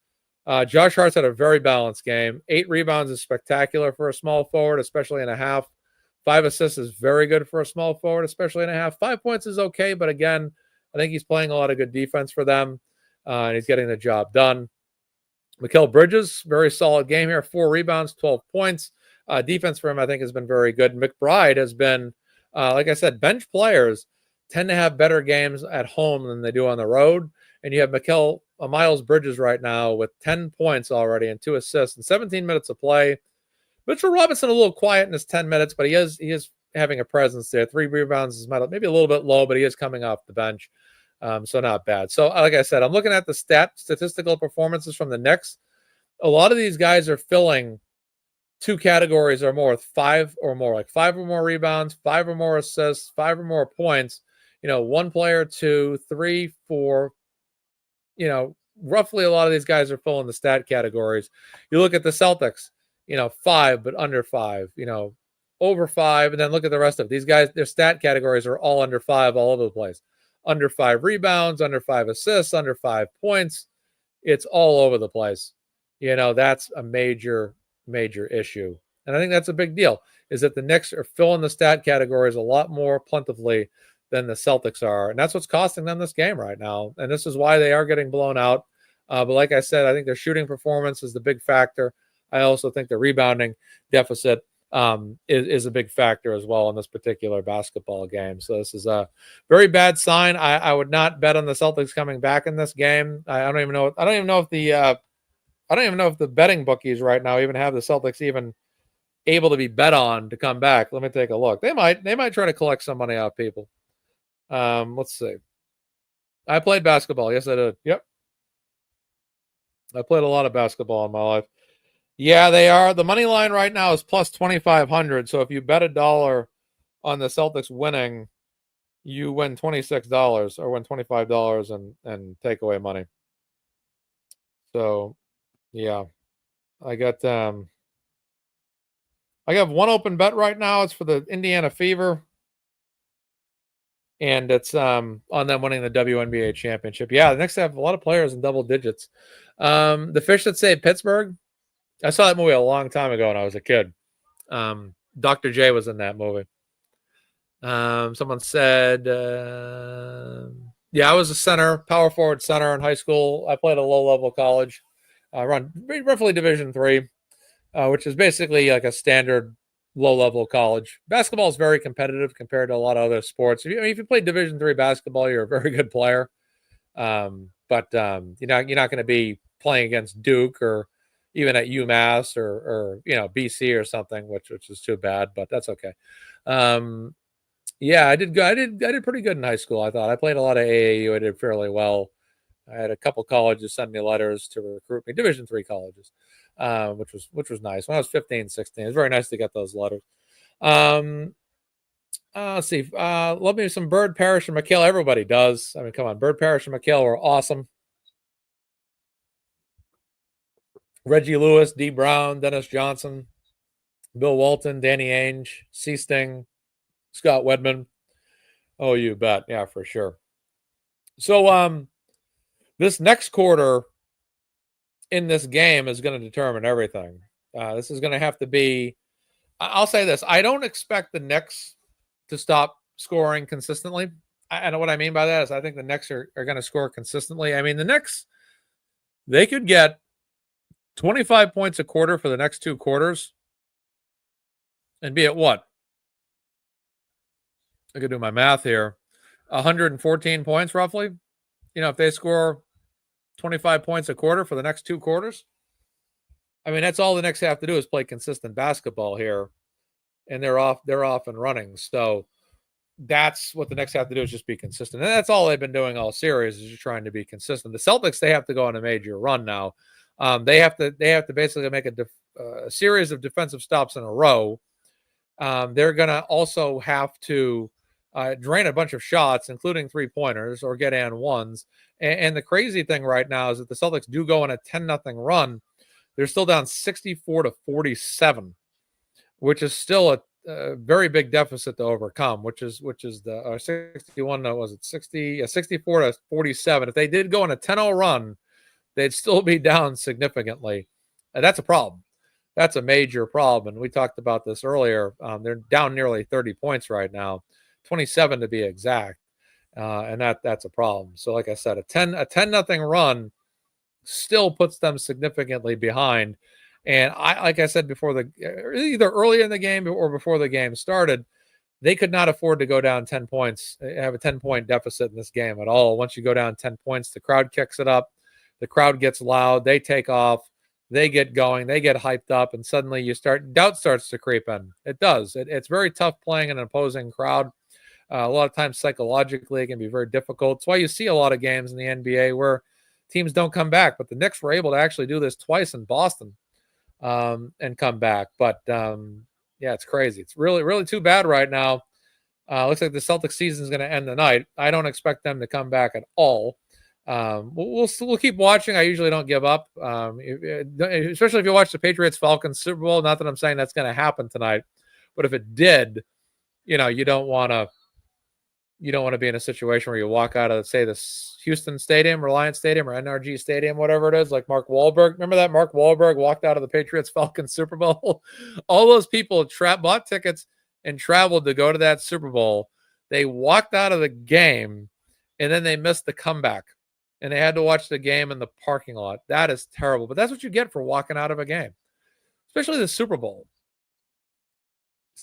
Josh Hart's had a very balanced game. 8 rebounds is spectacular for a small forward, especially in a half. 5 assists is very good for a small forward, especially in a half. 5 points is okay, but again, I think he's playing a lot of good defense for them, and he's getting the job done. Mikal Bridges, very solid game here. 4 rebounds, 12 points. Defense for him, I think, has been very good. McBride has been, like I said, bench players tend to have better games at home than they do on the road. And you have Miles Bridges right now with 10 points already and 2 assists and 17 minutes of play. Mitchell Robinson a little quiet in his 10 minutes, but he is having a presence there. 3 rebounds is maybe a little bit low, but he is coming off the bench. So not bad. So like I said, I'm looking at the statistical performances from the Knicks. A lot of these guys are filling 2 categories or more with 5 or more, like 5 or more rebounds, 5 or more assists, 5 or more points. 1 player, 2, 3, 4. Roughly a lot of these guys are filling the stat categories. You look at the Celtics, 5 but under 5, over 5, and then look at the rest of it. These guys, their stat categories are all under 5 all over the place. Under 5 rebounds, under 5 assists, under 5 points. It's all over the place. That's a major issue. And I think that's a big deal, is that the Knicks are filling the stat categories a lot more plentifully than the Celtics are. And that's what's costing them this game right now. And this is why they are getting blown out. But like I said, I think their shooting performance is the big factor. I also think the rebounding deficit is a big factor as well in this particular basketball game. So this is a very bad sign. I would not bet on the Celtics coming back in this game. I don't even know if the betting bookies right now even have the Celtics even able to be bet on to come back. Let me take a look. They might try to collect some money off people. Let's see. I played basketball. Yes, I did. Yep. I played a lot of basketball in my life. Yeah, they are. The money line right now is plus 2,500. So if you bet $1 on the Celtics winning, you win $26 or win $25 and take away money. So, yeah, I got 1 open bet right now. It's for the Indiana Fever, and it's on them winning the WNBA championship. Yeah, the Knicks have a lot of players in double digits. The Fish That Saved Pittsburgh. I saw that movie a long time ago when I was a kid. Dr. J was in that movie. Someone said, yeah, I was a center, power forward center in high school. I played at a low-level college, run roughly Division III, which is basically like a standard low-level college. Basketball is very competitive compared to a lot of other sports. If you play Division III basketball, you're a very good player. But you're not going to be playing against Duke or even at UMass or BC or something, which is too bad, but that's okay. Yeah, I did pretty good in high school. I thought I played a lot of AAU. I did fairly well. I had a couple colleges send me letters to recruit me, Division III colleges, which was nice. When I was 15, 16, it was very nice to get those letters. Let's see. Love me some Bird, Parrish, and McHale. Everybody does. I mean, come on. Bird, Parrish, and McHale were awesome. Reggie Lewis, D. Brown, Dennis Johnson, Bill Walton, Danny Ainge, C. Sting, Scott Wedman. Oh, you bet. Yeah, for sure. So this next quarter in this game is going to determine everything. This is going to have to be, I'll say this, I don't expect the Knicks to stop scoring consistently. I know what I mean by that is I think the Knicks are going to score consistently. I mean, the Knicks, they could get 25 points a quarter for the next 2 quarters and be at what? I could do my math here. 114 points roughly. You know, if they score 25 points a quarter for the next 2 quarters, I mean, that's all the Knicks have to do is play consistent basketball here, and they're off and running. So that's what the Knicks have to do is just be consistent. And that's all they've been doing all series is just trying to be consistent. The Celtics, they have to go on a major run now. They have to basically make a series of defensive stops in a row. They're going to also have to drain a bunch of shots, including 3-pointers or get and ones. And the crazy thing right now is that the Celtics do go on a 10-0 run. They're still down 64-47, which is still a very big deficit to overcome, which is the 61. No, was it 60? 64-47. If they did go on a 10-0 run, they'd still be down significantly. And that's a problem. That's a major problem. And we talked about this earlier. They're down nearly 30 points right now, 27 to be exact. And that's a problem. So like I said, a 10-0 run still puts them significantly behind. And like I said before, either early in the game or before the game started, they could not afford to go down 10 points, have a 10-point deficit in this game at all. Once you go down 10 points, the crowd kicks it up. The crowd gets loud. They take off. They get going. They get hyped up. And suddenly doubt starts to creep in. It does. It's very tough playing in an opposing crowd. A lot of times psychologically, it can be very difficult. That's why you see a lot of games in the NBA where teams don't come back. But the Knicks were able to actually do this twice in Boston and come back. But, yeah, it's crazy. It's really, really too bad right now. Looks like the Celtics season is going to end tonight. I don't expect them to come back at all. We'll keep watching. I usually don't give up, especially if you watch the Patriots-Falcons Super Bowl. Not that I'm saying that's going to happen tonight, but if it did, you don't want to be in a situation where you walk out of, say, the Houston Stadium, Reliance Stadium, or NRG Stadium, whatever it is, like Mark Wahlberg. Remember that Mark Wahlberg walked out of the Patriots-Falcons Super Bowl? All those people bought tickets and traveled to go to that Super Bowl. They walked out of the game, and then they missed the comeback. And they had to watch the game in the parking lot. That is terrible. But that's what you get for walking out of a game, especially the Super Bowl.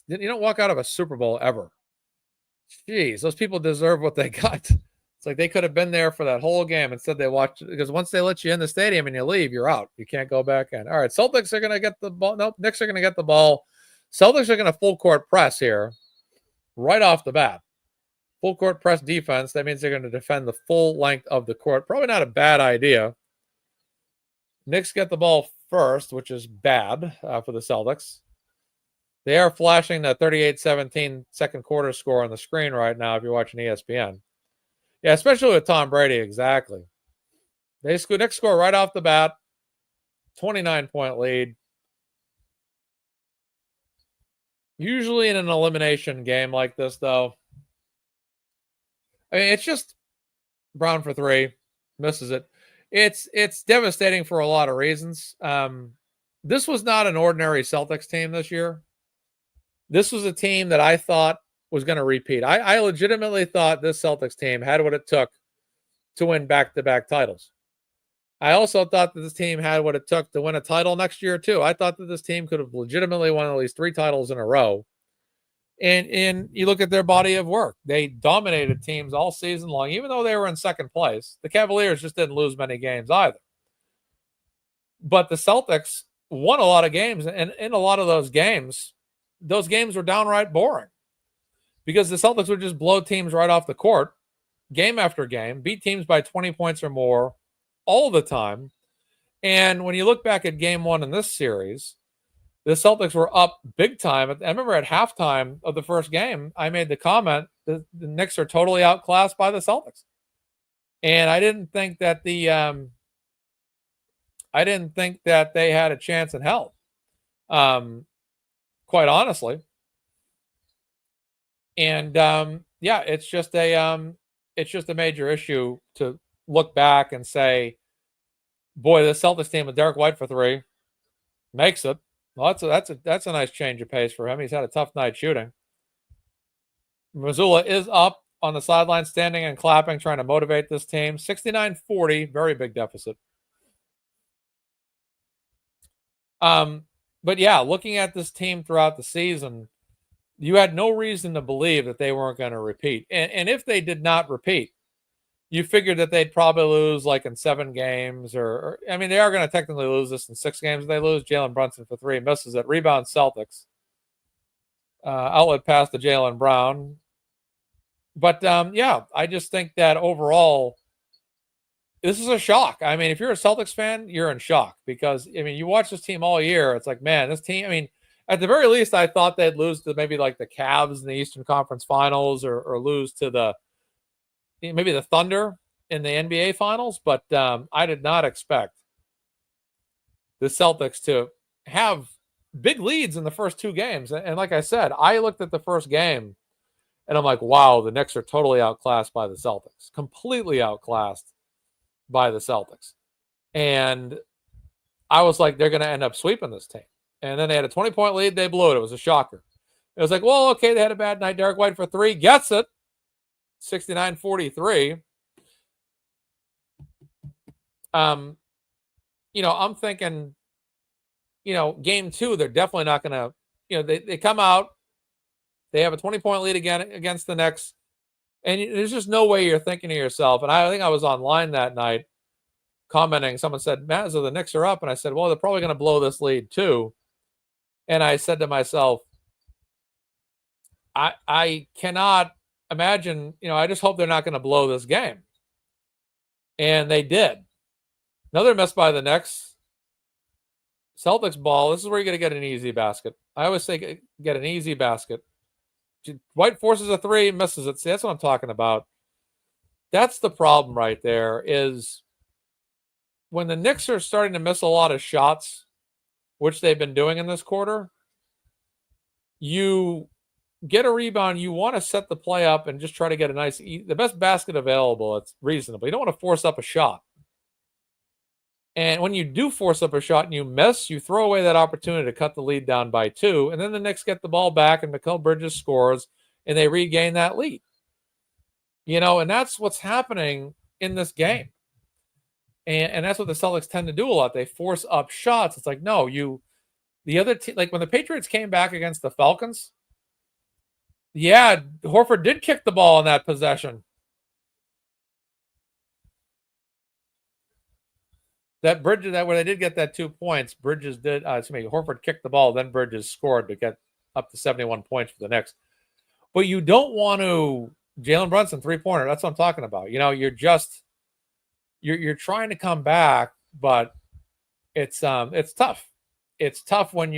You don't walk out of a Super Bowl ever. Jeez, those people deserve what they got. It's like they could have been there for that whole game. Instead, they watched, because once they let you in the stadium and you leave, you're out. You can't go back in. All right, Celtics are going to get the ball. Nope, Knicks are going to get the ball. Celtics are going to full court press here right off the bat. Full court press defense. That means they're going to defend the full length of the court. Probably not a bad idea. Knicks get the ball first, which is bad for the Celtics. They are flashing the 38-17 second quarter score on the screen right now if you're watching ESPN. Yeah, especially with Tom Brady, exactly. Knicks score right off the bat. 29-point lead. Usually in an elimination game like this, though, I mean, it's just Brown for 3, misses it. It's devastating for a lot of reasons. This was not an ordinary Celtics team this year. This was a team that I thought was going to repeat. I legitimately thought this Celtics team had what it took to win back-to-back titles. I also thought that this team had what it took to win a title next year, too. I thought that this team could have legitimately won at least 3 titles in a row. And you look at their body of work. They dominated teams all season long, even though they were in second place. The Cavaliers just didn't lose many games either. But the Celtics won a lot of games, and in a lot of those games were downright boring because the Celtics would just blow teams right off the court, game after game, beat teams by 20 points or more all the time. And when you look back at game 1 in this series, the Celtics were up big time. I remember at halftime of the first game, I made the comment that the Knicks are totally outclassed by the Celtics. And I didn't think that I didn't think that they had a chance in hell. Quite honestly. And yeah, it's just a major issue to look back and say, boy, the Celtics team with Derek White for three makes it. Well, that's a nice change of pace for him. He's had a tough night shooting. Missoula is up on the sideline, standing and clapping, trying to motivate this team. 69-40, very big deficit. But yeah, looking at this team throughout the season, you had no reason to believe that they weren't going to repeat. And if they did not repeat, you figured that they'd probably lose like in 7 games or I mean, they are going to technically lose this in 6 games. If they lose, Jalen Brunson for 3 misses it. Rebound Celtics. Outlet pass to Jaylen Brown. But yeah, I just think that overall, this is a shock. I mean, if you're a Celtics fan, you're in shock because, I mean, you watch this team all year. It's like, man, this team, I mean, at the very least, I thought they'd lose to maybe like the Cavs in the Eastern Conference Finals or lose to maybe the Thunder in the NBA Finals. But I did not expect the Celtics to have big leads in the first 2 games. And like I said, I looked at the first game and I'm like, wow, the Knicks are totally outclassed by the Celtics, completely outclassed by the Celtics. And I was like, they're going to end up sweeping this team. And then they had a 20-point lead. They blew it. It was a shocker. It was like, well, okay, they had a bad night. Derek White for 3 gets it. 69-43. I'm thinking, game 2, they're definitely not going to, they come out. They have a 20-point lead again against the Knicks. And there's just no way you're thinking to yourself. And I think I was online that night commenting. Someone said, Mazza, the Knicks are up. And I said, well, they're probably going to blow this lead too. And I said to myself, I cannot imagine, I just hope they're not going to blow this game. And they did. Another miss by the Knicks. Celtics ball. This is where you're going to get an easy basket. I always say get an easy basket. White forces a 3, misses it. See, that's what I'm talking about. That's the problem right there is when the Knicks are starting to miss a lot of shots, which they've been doing in this quarter, you get a rebound, you want to set the play up and just try to get the best basket available. It's reasonable. You don't want to force up a shot. And when you do force up a shot and you miss, you throw away that opportunity to cut the lead down by 2. And then the Knicks get the ball back and Mikal Bridges scores and they regain that lead. And that's what's happening in this game. And that's what the Celtics tend to do a lot. They force up shots. It's like, no, the other team, like when the Patriots came back against the Falcons, yeah, Horford did kick the ball in that possession. That Bridges, where they did get that 2 points, Horford kicked the ball, then Bridges scored to get up to 71 points for the Knicks. But you don't want to Jalen Brunson 3-pointer. That's what I'm talking about. You're trying to come back, but it's tough. It's tough when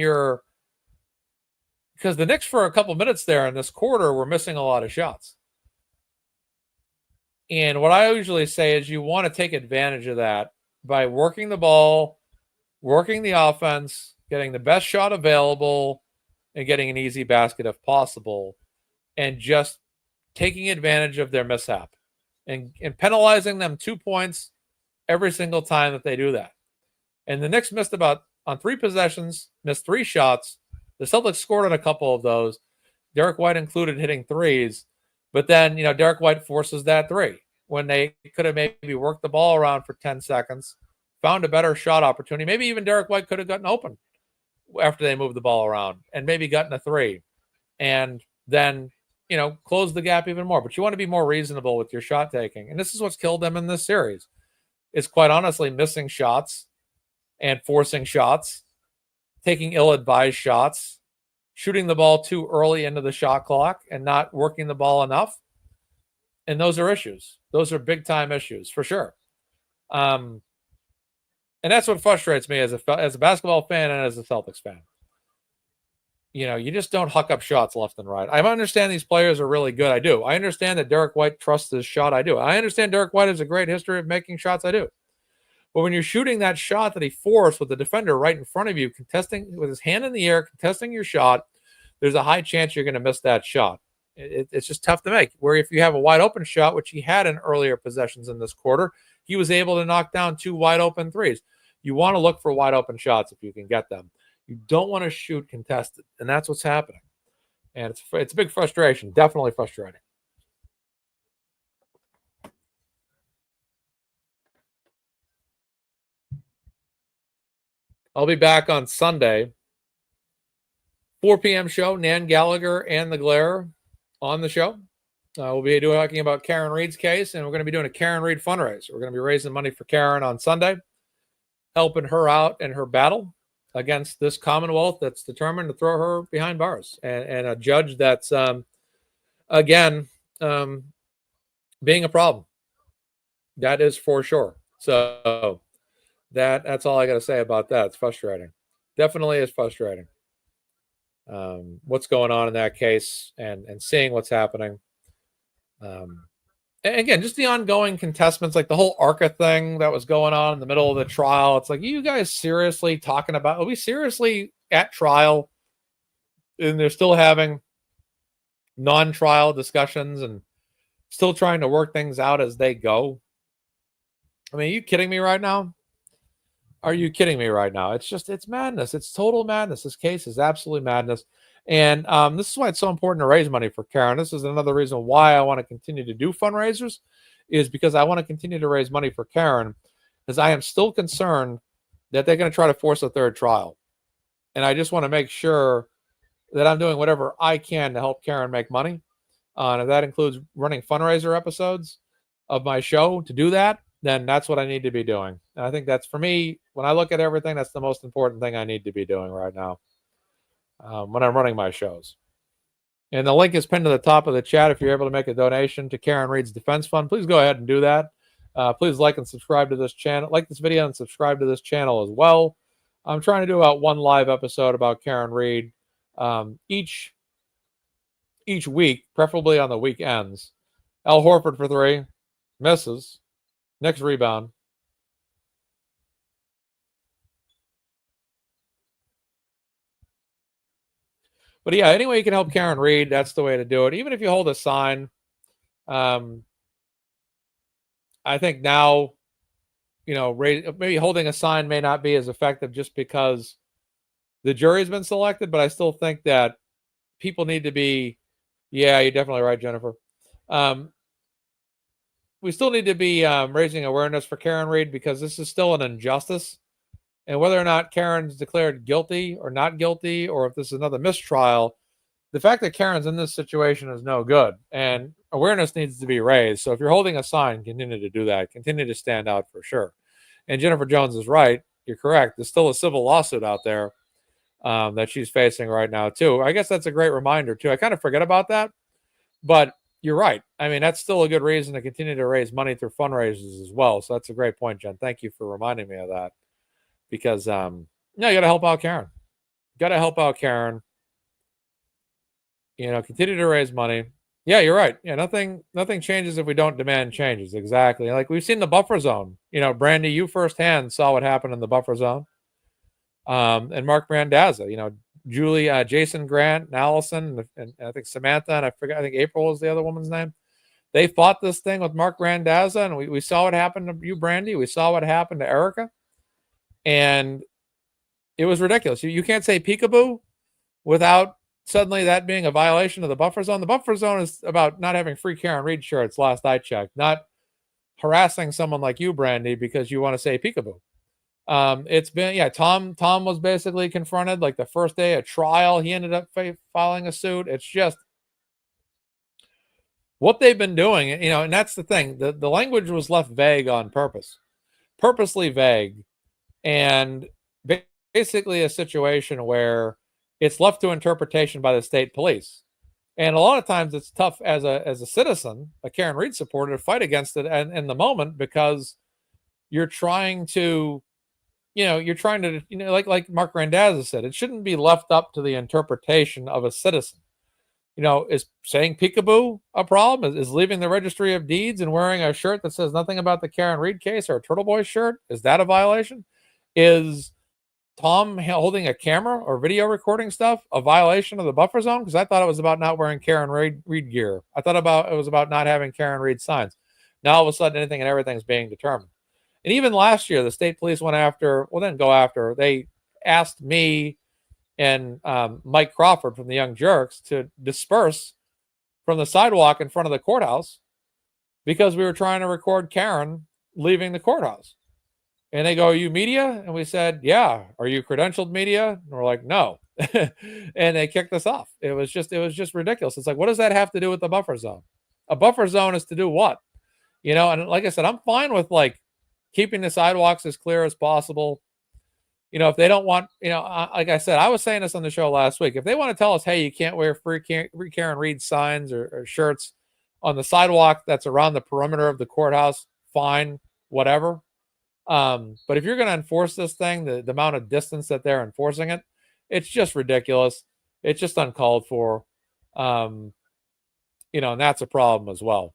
because the Knicks for a couple minutes there in this quarter were missing a lot of shots. And what I usually say is you want to take advantage of that by working the ball, working the offense, getting the best shot available, and getting an easy basket if possible, and just taking advantage of their mishap and penalizing them 2 points every single time that they do that. And the Knicks missed on 3 possessions, missed 3 shots. The Celtics scored on a couple of those. Derek White included hitting 3s. But then, Derek White forces that 3 when they could have maybe worked the ball around for 10 seconds, found a better shot opportunity. Maybe even Derek White could have gotten open after they moved the ball around and maybe gotten a 3 and then, close the gap even more. But you want to be more reasonable with your shot taking. And this is what's killed them in this series. It's quite honestly missing shots and forcing shots, taking ill-advised shots, shooting the ball too early into the shot clock and not working the ball enough. And those are issues. Those are big-time issues for sure. And that's what frustrates me as a basketball fan and as a Celtics fan. You just don't huck up shots left and right. I understand these players are really good. I do. I understand that Derek White trusts his shot. I do. I understand Derek White has a great history of making shots. I do. But when you're shooting that shot that he forced with the defender right in front of you, contesting with his hand in the air, contesting your shot, there's a high chance you're going to miss that shot. It's just tough to make. Where if you have a wide open shot, which he had in earlier possessions in this quarter, he was able to knock down 2 wide open threes. You want to look for wide open shots if you can get them. You don't want to shoot contested, and that's what's happening. And it's a big frustration, definitely frustrating. I'll be back on Sunday, 4 p.m. show, Nan Gallagher and the Glare on the show. We'll be talking about Karen Reid's case, and we're going to be doing a Karen Reid fundraiser. We're going to be raising money for Karen on Sunday, helping her out in her battle against this Commonwealth that's determined to throw her behind bars, and a judge that's, again, being a problem. That is for sure. So that's all I got to say about that. It's frustrating. Definitely is frustrating. What's going on in that case and seeing what's happening. And again, just the ongoing contestments, like the whole ARCA thing that was going on in the middle of the trial. It's like, you guys seriously talking about, are we seriously at trial? And they're still having non-trial discussions and still trying to work things out as they go. I mean, are you kidding me right now? Are you kidding me right now? It's madness. It's total madness. This case is absolutely madness. And this is why it's so important to raise money for Karen. This is another reason why I want to continue to do fundraisers, is because I want to continue to raise money for Karen, because I am still concerned that they're going to try to force a third trial. And I just want to make sure that I'm doing whatever I can to help Karen make money. And if that includes running fundraiser episodes of my show to do that, then that's what I need to be doing. And I think that's, for me, when I look at everything, that's the most important thing I need to be doing right now when I'm running my shows. And the link is pinned to the top of the chat. If you're able to make a donation to Karen Reid's Defense Fund, please go ahead and do that. Please like and subscribe to this channel. Like this video and subscribe to this channel as well. I'm trying to do about one live episode about Karen Reid each week, preferably on the weekends. Al Horford for 3, misses. Next rebound. But yeah, any way you can help Karen Reid, that's the way to do it. Even if you hold a sign, I think now, maybe holding a sign may not be as effective just because the jury's been selected, but I still think that people need to be, yeah, you're definitely right, Jennifer. We still need to be raising awareness for Karen Reid, because this is still an injustice. And whether or not Karen's declared guilty or not guilty, or if this is another mistrial, the fact that Karen's in this situation is no good. And awareness needs to be raised. So if you're holding a sign, continue to do that. Continue to stand out for sure. And Jennifer Jones is right. You're correct. There's still a civil lawsuit out there that she's facing right now, too. I guess that's a great reminder, too. I kind of forget about that. But you're right. I mean, that's still a good reason to continue to raise money through fundraisers as well. So that's a great point, Jen. Thank you for reminding me of that. Because, you got to help out Karen. Got to help out Karen. Continue to raise money. Yeah, you're right. Yeah, nothing changes if we don't demand changes. Exactly. Like we've seen the buffer zone. Brandy, you firsthand saw what happened in the buffer zone. And Mark Randazza, Julie, Jason Grant, and Allison, and I think Samantha, and I think April is the other woman's name. They fought this thing with Mark Randazza, and we saw what happened to you, Brandy. We saw what happened to Erica. And it was ridiculous. You can't say peekaboo without suddenly that being a violation of the buffer zone. The buffer zone is about not having free Karen Reid shirts, last I checked, not harassing someone like you, Brandy, because you want to say peekaboo. It's been, Tom was basically confronted like the first day of trial. He ended up filing a suit. It's just what they've been doing, and that's the thing. The language was left vague on purpose, purposely vague. And basically a situation where it's left to interpretation by the state police. And a lot of times it's tough as a citizen, a Karen Reid supporter, to fight against it in the moment, because you're trying to, like Mark Randazza said, it shouldn't be left up to the interpretation of a citizen. Is saying peekaboo a problem? Is leaving the registry of deeds and wearing a shirt that says nothing about the Karen Reed case or a Turtle Boy shirt? Is that a violation? Is Tom holding a camera or video recording stuff a violation of the buffer zone? Because I thought it was about not wearing Karen Reed gear. I thought it was about not having Karen Reed signs. Now all of a sudden anything and everything's being determined. And even last year, the state police didn't go after. They asked me and Mike Crawford from the Young Jerks to disperse from the sidewalk in front of the courthouse because we were trying to record Karen leaving the courthouse. And they go, "Are you media?" And we said, "Yeah." "Are you credentialed media?" And we're like, "No." And they kicked us off. It was just ridiculous. It's like, what does that have to do with the buffer zone? A buffer zone is to do what? And like I said, I'm fine with like keeping the sidewalks as clear as possible. If they don't want, like I said, I was saying this on the show last week. If they want to tell us, hey, you can't wear free Karen Reed signs or shirts on the sidewalk that's around the perimeter of the courthouse, fine, whatever. But if you're going to enforce this thing, the amount of distance that they're enforcing it, it's just ridiculous. It's just uncalled for. And that's a problem as well,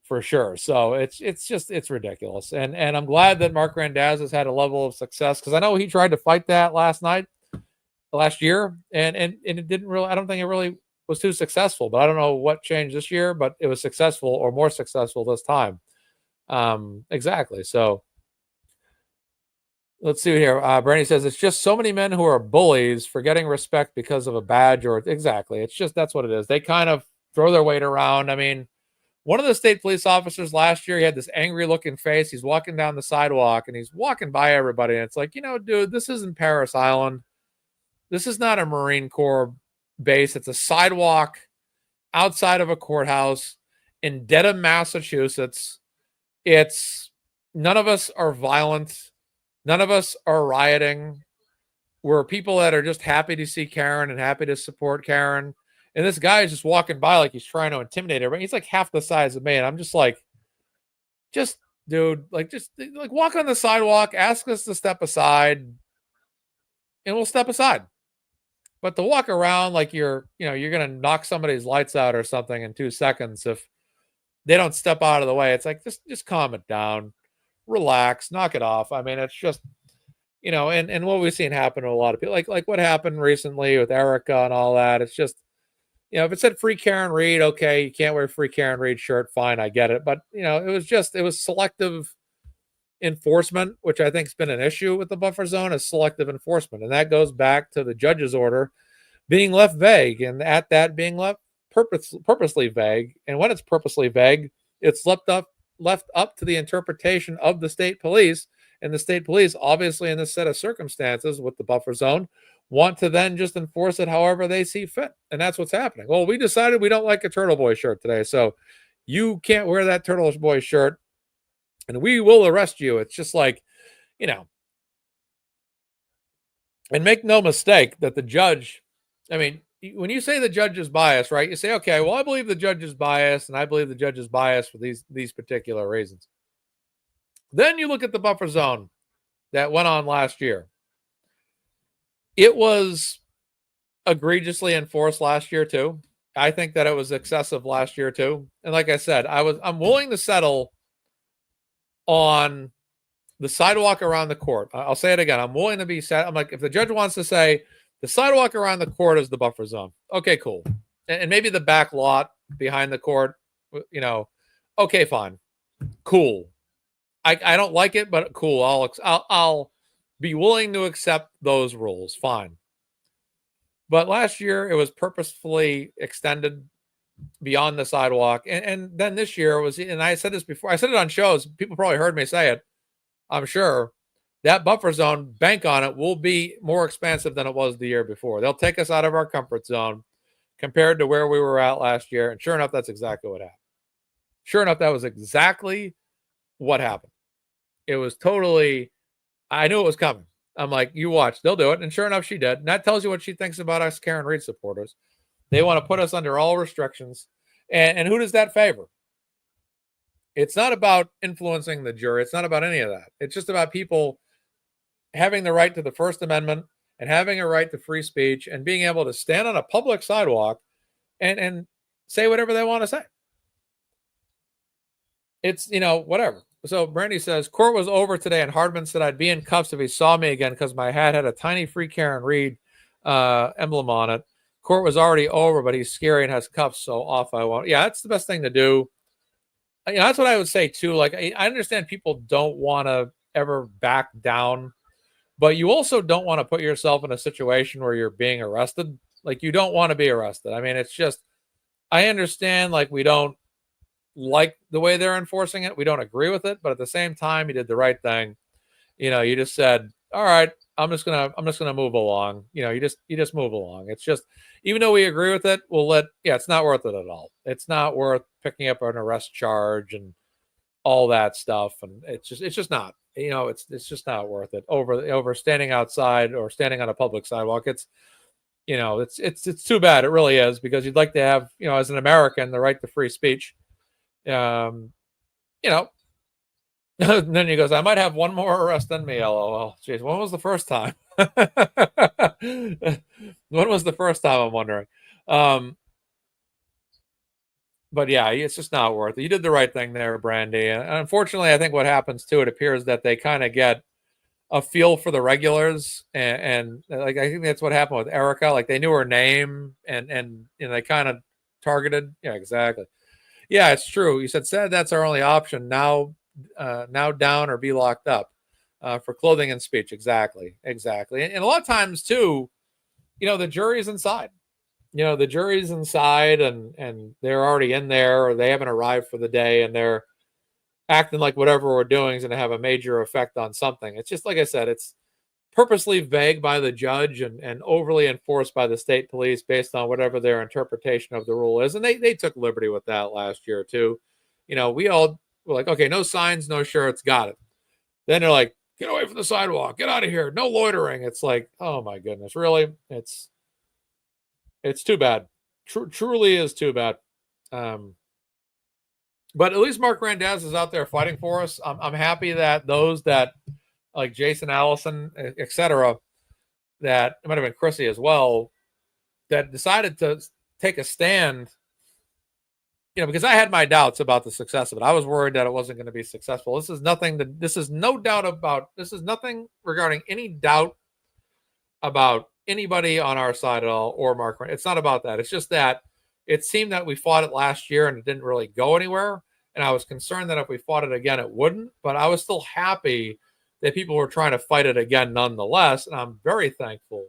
for sure. So it's ridiculous. And I'm glad that Mark Randazza's had a level of success, because I know he tried to fight that last year, and it didn't really, I don't think it really was too successful, but I don't know what changed this year, but it was successful, or more successful this time. Exactly. So let's see here. Brandy says, it's just so many men who are bullies for getting respect because of a badge or exactly. It's just, that's what it is. They kind of throw their weight around. I mean, one of the state police officers last year, he had this angry looking face. He's walking down the sidewalk and he's walking by everybody. And it's like, dude, this isn't Paris Island. This is not a Marine Corps base. It's a sidewalk outside of a courthouse in Dedham, Massachusetts. None of us are violent. None of us are rioting. We're people that are just happy to see Karen and happy to support Karen. And this guy is just walking by like he's trying to intimidate everybody. He's like half the size of me. And I'm just like, dude, just walk on the sidewalk, ask us to step aside, and we'll step aside. But to walk around like you're going to knock somebody's lights out or something in 2 seconds if they don't step out of the way, it's like, just calm it down, relax, knock it off. I mean, it's just, and what we've seen happen to a lot of people, like what happened recently with Erica and all that. It's just, if it said free Karen Reed, okay, you can't wear a free Karen Reed shirt, fine, I get it. But, it was selective enforcement, which I think has been an issue with the buffer zone, is selective enforcement. And that goes back to the judge's order being left vague, and at that being left purposely vague. And when it's purposely vague, it's left up to the interpretation of the state police. And the state police, obviously in this set of circumstances with the buffer zone, want to then just enforce it however they see fit. And that's what's happening. Well, we decided we don't like a Turtle Boy shirt today, so you can't wear that Turtle Boy shirt and we will arrest you. It's just like, and make no mistake that the judge, I mean, when you say the judge is biased, right, you say, okay, well, I believe the judge is biased, and I believe the judge is biased for these particular reasons. Then you look at the buffer zone that went on last year. It was egregiously enforced last year too. I think that it was excessive last year too. And like I said, I'm willing to settle on the sidewalk around the court. I'll say it again. I'm willing to be set. I'm like, if the judge wants to say the sidewalk around the court is the buffer zone, okay, cool. And maybe the back lot behind the court, okay, fine, cool. I don't like it, but cool. I'll be willing to accept those rules. Fine. But last year it was purposefully extended beyond the sidewalk. And then this year it was, and I said this before, I said it on shows, people probably heard me say it, I'm sure, that buffer zone, bank on it, will be more expansive than it was the year before. They'll take us out of our comfort zone compared to where we were at last year. And sure enough, that's exactly what happened. Sure enough, that was exactly what happened. It was totally, I knew it was coming. I'm like, you watch, they'll do it. And sure enough, she did. And that tells you what she thinks about us Karen Reed supporters. They want to put us under all restrictions. And who does that favor? It's not about influencing the jury. It's not about any of that. It's just about people having the right to the First Amendment and having a right to free speech and being able to stand on a public sidewalk and say whatever they want to say. It's, whatever. So Brandy says, court was over today, and Hardman said I'd be in cuffs if he saw me again because my hat had a tiny Free Karen Reed emblem on it. Court was already over, but he's scary and has cuffs, so off I won't. Yeah, that's the best thing to do. That's what I would say too. Like, I understand people don't want to ever back down, but you also don't want to put yourself in a situation where you're being arrested. Like, you don't want to be arrested. I mean, it's just, I understand, like, we don't like the way they're enforcing it. We don't agree with it, but at the same time, you did the right thing. You just said, all right, I'm just gonna move along. You just move along. It's just, even though we agree with it, it's not worth it at all. It's not worth picking up an arrest charge and all that stuff. And it's just not, it's just not worth it over standing outside or standing on a public sidewalk. It's too bad. It really is, because you'd like to have, as an American, the right to free speech. And then he goes, I might have one more arrest than me. LOL. Jeez, when was the first time? When was the first time? I'm wondering. But yeah, it's just not worth it. You did the right thing there, Brandy. And unfortunately, I think what happens too, it appears that they kind of get a feel for the regulars, and like, I think that's what happened with Erica. Like, they knew her name, and they kind of targeted. Yeah, exactly. Yeah, it's true. You said that's our only option now. Now down or be locked up for clothing and speech. Exactly. And a lot of times too, the jury's inside. The jury's inside, and they're already in there, or they haven't arrived for the day, and they're acting like whatever we're doing is going to have a major effect on something. It's just, like I said, it's purposely vague by the judge and overly enforced by the state police based on whatever their interpretation of the rule is. And they took liberty with that last year too. We all were like, okay, no signs, no shirts, got it. Then they're like, get away from the sidewalk, get out of here, no loitering. It's like, oh my goodness, really? It's too bad. Truly is too bad. But at least Mark Randaz is out there fighting for us. I'm happy that those that, like Jason Allison, etc., that it might have been Chrissy as well, that decided to take a stand, because I had my doubts about the success of it. I was worried that it wasn't going to be successful. This is nothing regarding any doubt about anybody on our side at all, or Mark. It's not about that. It's just that it seemed that we fought it last year and it didn't really go anywhere. And I was concerned that if we fought it again, it wouldn't. But I was still happy that people were trying to fight it again nonetheless. And I'm very thankful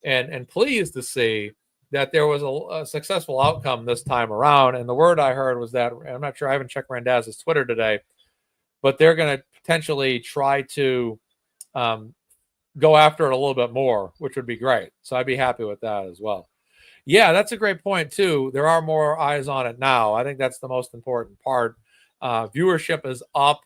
and pleased to see that there was a successful outcome this time around. And the word I heard was that, I'm not sure, I haven't checked Randaz's Twitter today, but they're going to potentially try to go after it a little bit more, which would be great. So I'd be happy with that as well. Yeah, that's a great point too. There are more eyes on it now. I think that's the most important part. Viewership is up.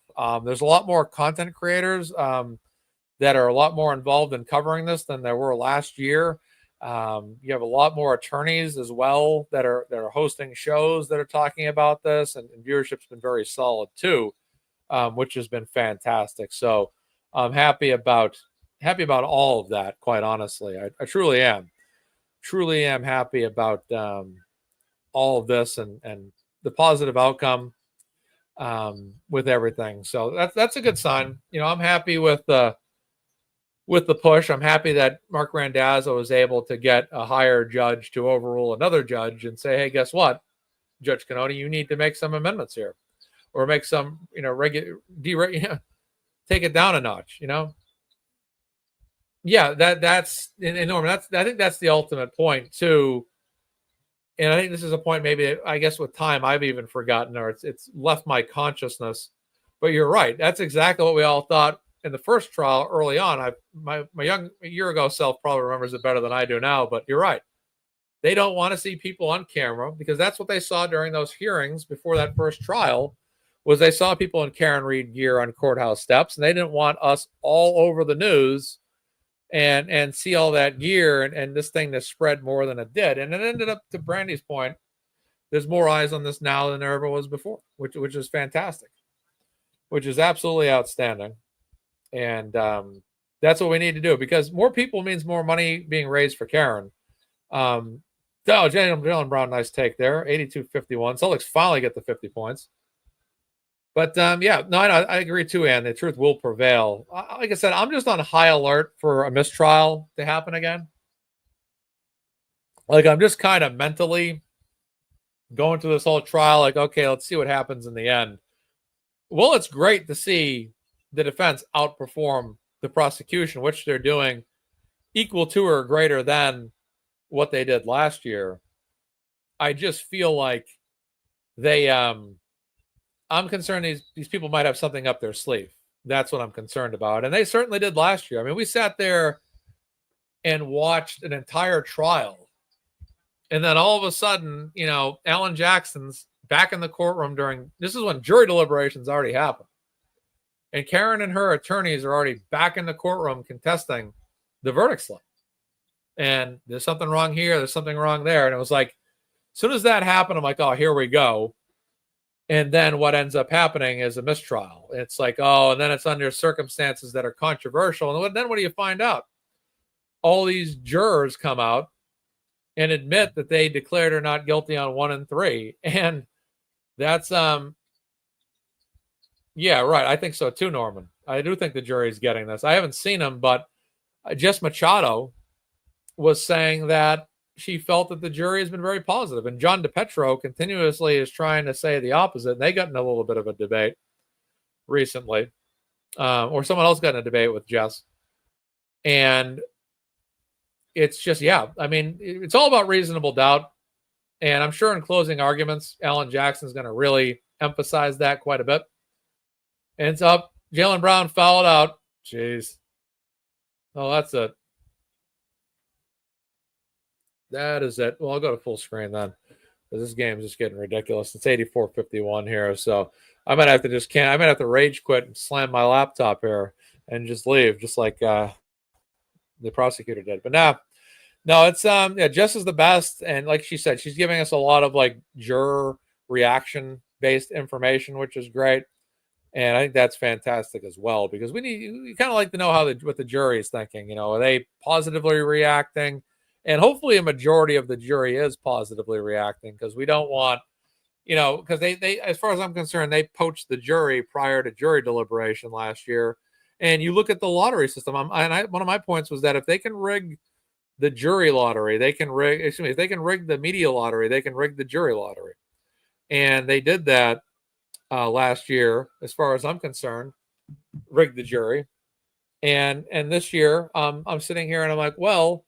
There's a lot more content creators that are a lot more involved in covering this than there were last year. You have a lot more attorneys as well that are hosting shows that are talking about this, and viewership's been very solid too, which has been fantastic. So I'm happy about all of that. Quite honestly, I truly am happy about all of this and the positive outcome with everything. So that's a good sign. I'm happy with the push. I'm happy that Mark Randazzo was able to get a higher judge to overrule another judge and say, hey, guess what, Judge Cannone, you need to make some amendments here, or make some, take it down a notch, Yeah, that's Norman. I think that's the ultimate point too. And I think this is a point, maybe, I guess with time I've even forgotten, or it's left my consciousness. But you're right. That's exactly what we all thought in the first trial early on. My young year ago self probably remembers it better than I do now, but you're right. They don't want to see people on camera, because that's what they saw during those hearings before that first trial, was they saw people in Karen Reed gear on courthouse steps, and they didn't want us all over the news and see all that gear and this thing to spread more than it did. And it ended up, to Brandy's point, there's more eyes on this now than there ever was before, which is fantastic, which is absolutely outstanding. And that's what we need to do, because more people means more money being raised for Karen. Oh, Jalen Brown, nice take there. 82-51. Celtics finally get the 50 points. But yeah, no, I agree too, Ann. The truth will prevail. Like I said, I'm just on high alert for a mistrial to happen again. Like, I'm just kind of mentally going through this whole trial, like, okay, let's see what happens in the end. Well, it's great to see the defense outperform the prosecution, which they're doing equal to or greater than what they did last year. I just feel like I'm concerned these people might have something up their sleeve. That's what I'm concerned about. And they certainly did last year. I mean, we sat there and watched an entire trial. And then all of a sudden, Alan Jackson's back in the courtroom this is when jury deliberations already happened. And Karen and her attorneys are already back in the courtroom contesting the verdict slip. And there's something wrong here. There's something wrong there. And it was like, as soon as that happened, I'm like, oh, here we go. And then what ends up happening is a mistrial. It's like, oh, and then it's under circumstances that are controversial. And then what do you find out? All these jurors come out and admit that they declared her not guilty on 1 and 3. And that's, yeah, right. I think so too, Norman. I do think the jury's getting this. I haven't seen them, but Jess Machado was saying that she felt that the jury has been very positive. And John DePetro continuously is trying to say the opposite. And they got in a little bit of a debate recently, or someone else got in a debate with Jess. And it's just, yeah, I mean, it's all about reasonable doubt. And I'm sure in closing arguments, Alan Jackson's going to really emphasize that quite a bit. And it's up. Jalen Brown fouled out. Jeez. Oh, that's it. That is it. Well, I'll go to full screen then. This game is just getting ridiculous. It's 84-51 here. So I might have to rage quit and slam my laptop here and just leave, just like the prosecutor did. But no, it's Jess is the best. And like she said, she's giving us a lot of like juror reaction based information, which is great. And I think that's fantastic as well, because we kind of like to know what the jury is thinking. Are they positively reacting? And hopefully a majority of the jury is positively reacting, because we don't want, because they, as far as I'm concerned, they poached the jury prior to jury deliberation last year. And you look at the lottery system. One of my points was that if they can rig the jury lottery, if they can rig the media lottery, they can rig the jury lottery. And they did that last year, as far as I'm concerned, rigged the jury. And this year, I'm sitting here and I'm like, well,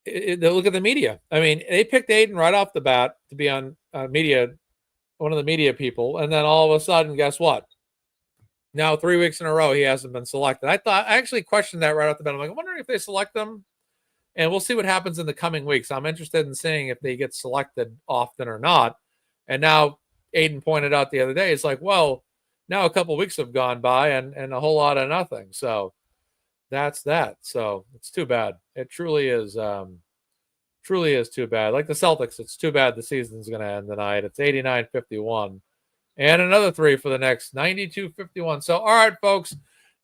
look at the media. I mean, they picked Aiden right off the bat to be on media, one of the media people. And then all of a sudden, guess what? Now, 3 weeks in a row, he hasn't been selected. I actually questioned that right off the bat. I'm like, I'm wondering if they select them. And we'll see what happens in the coming weeks. I'm interested in seeing if they get selected often or not. And now Aiden pointed out the other day, it's like, well, now a couple of weeks have gone by and a whole lot of nothing. So that's that. So it's too bad. It truly is too bad. Like the Celtics, it's too bad the season's going to end tonight. It's 89-51. And another 3 for the next 92-51. So, all right, folks,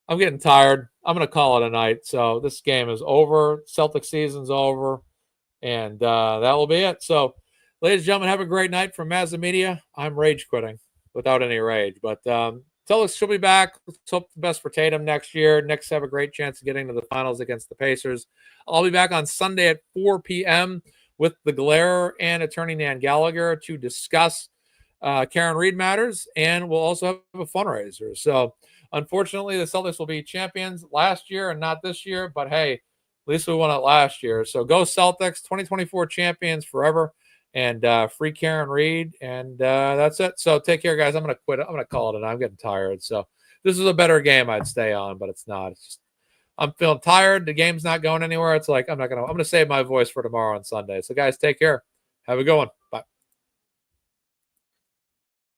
I'm getting tired. I'm going to call it a night. So this game is over. Celtic season's over. And that will be it. So, ladies and gentlemen, have a great night from MazzaMedia. I'm rage quitting without any rage. But Celtics should be back. Let's hope the best for Tatum next year. Knicks have a great chance of getting to the finals against the Pacers. I'll be back on Sunday at 4 p.m. with the Glare and attorney Nan Gallagher to discuss Karen Reed matters, and we'll also have a fundraiser. So, unfortunately, the Celtics will be champions last year and not this year, but hey, at least we won it last year. So, go Celtics, 2024 champions forever, and free Karen Reed, and that's it. So, take care, guys. I'm going to quit. I'm going to call it, and I'm getting tired. So, this is a better game I'd stay on, but it's not. It's just, I'm feeling tired. The game's not going anywhere. It's like I'm going to save my voice for tomorrow on Sunday. So, guys, take care. Have a good one.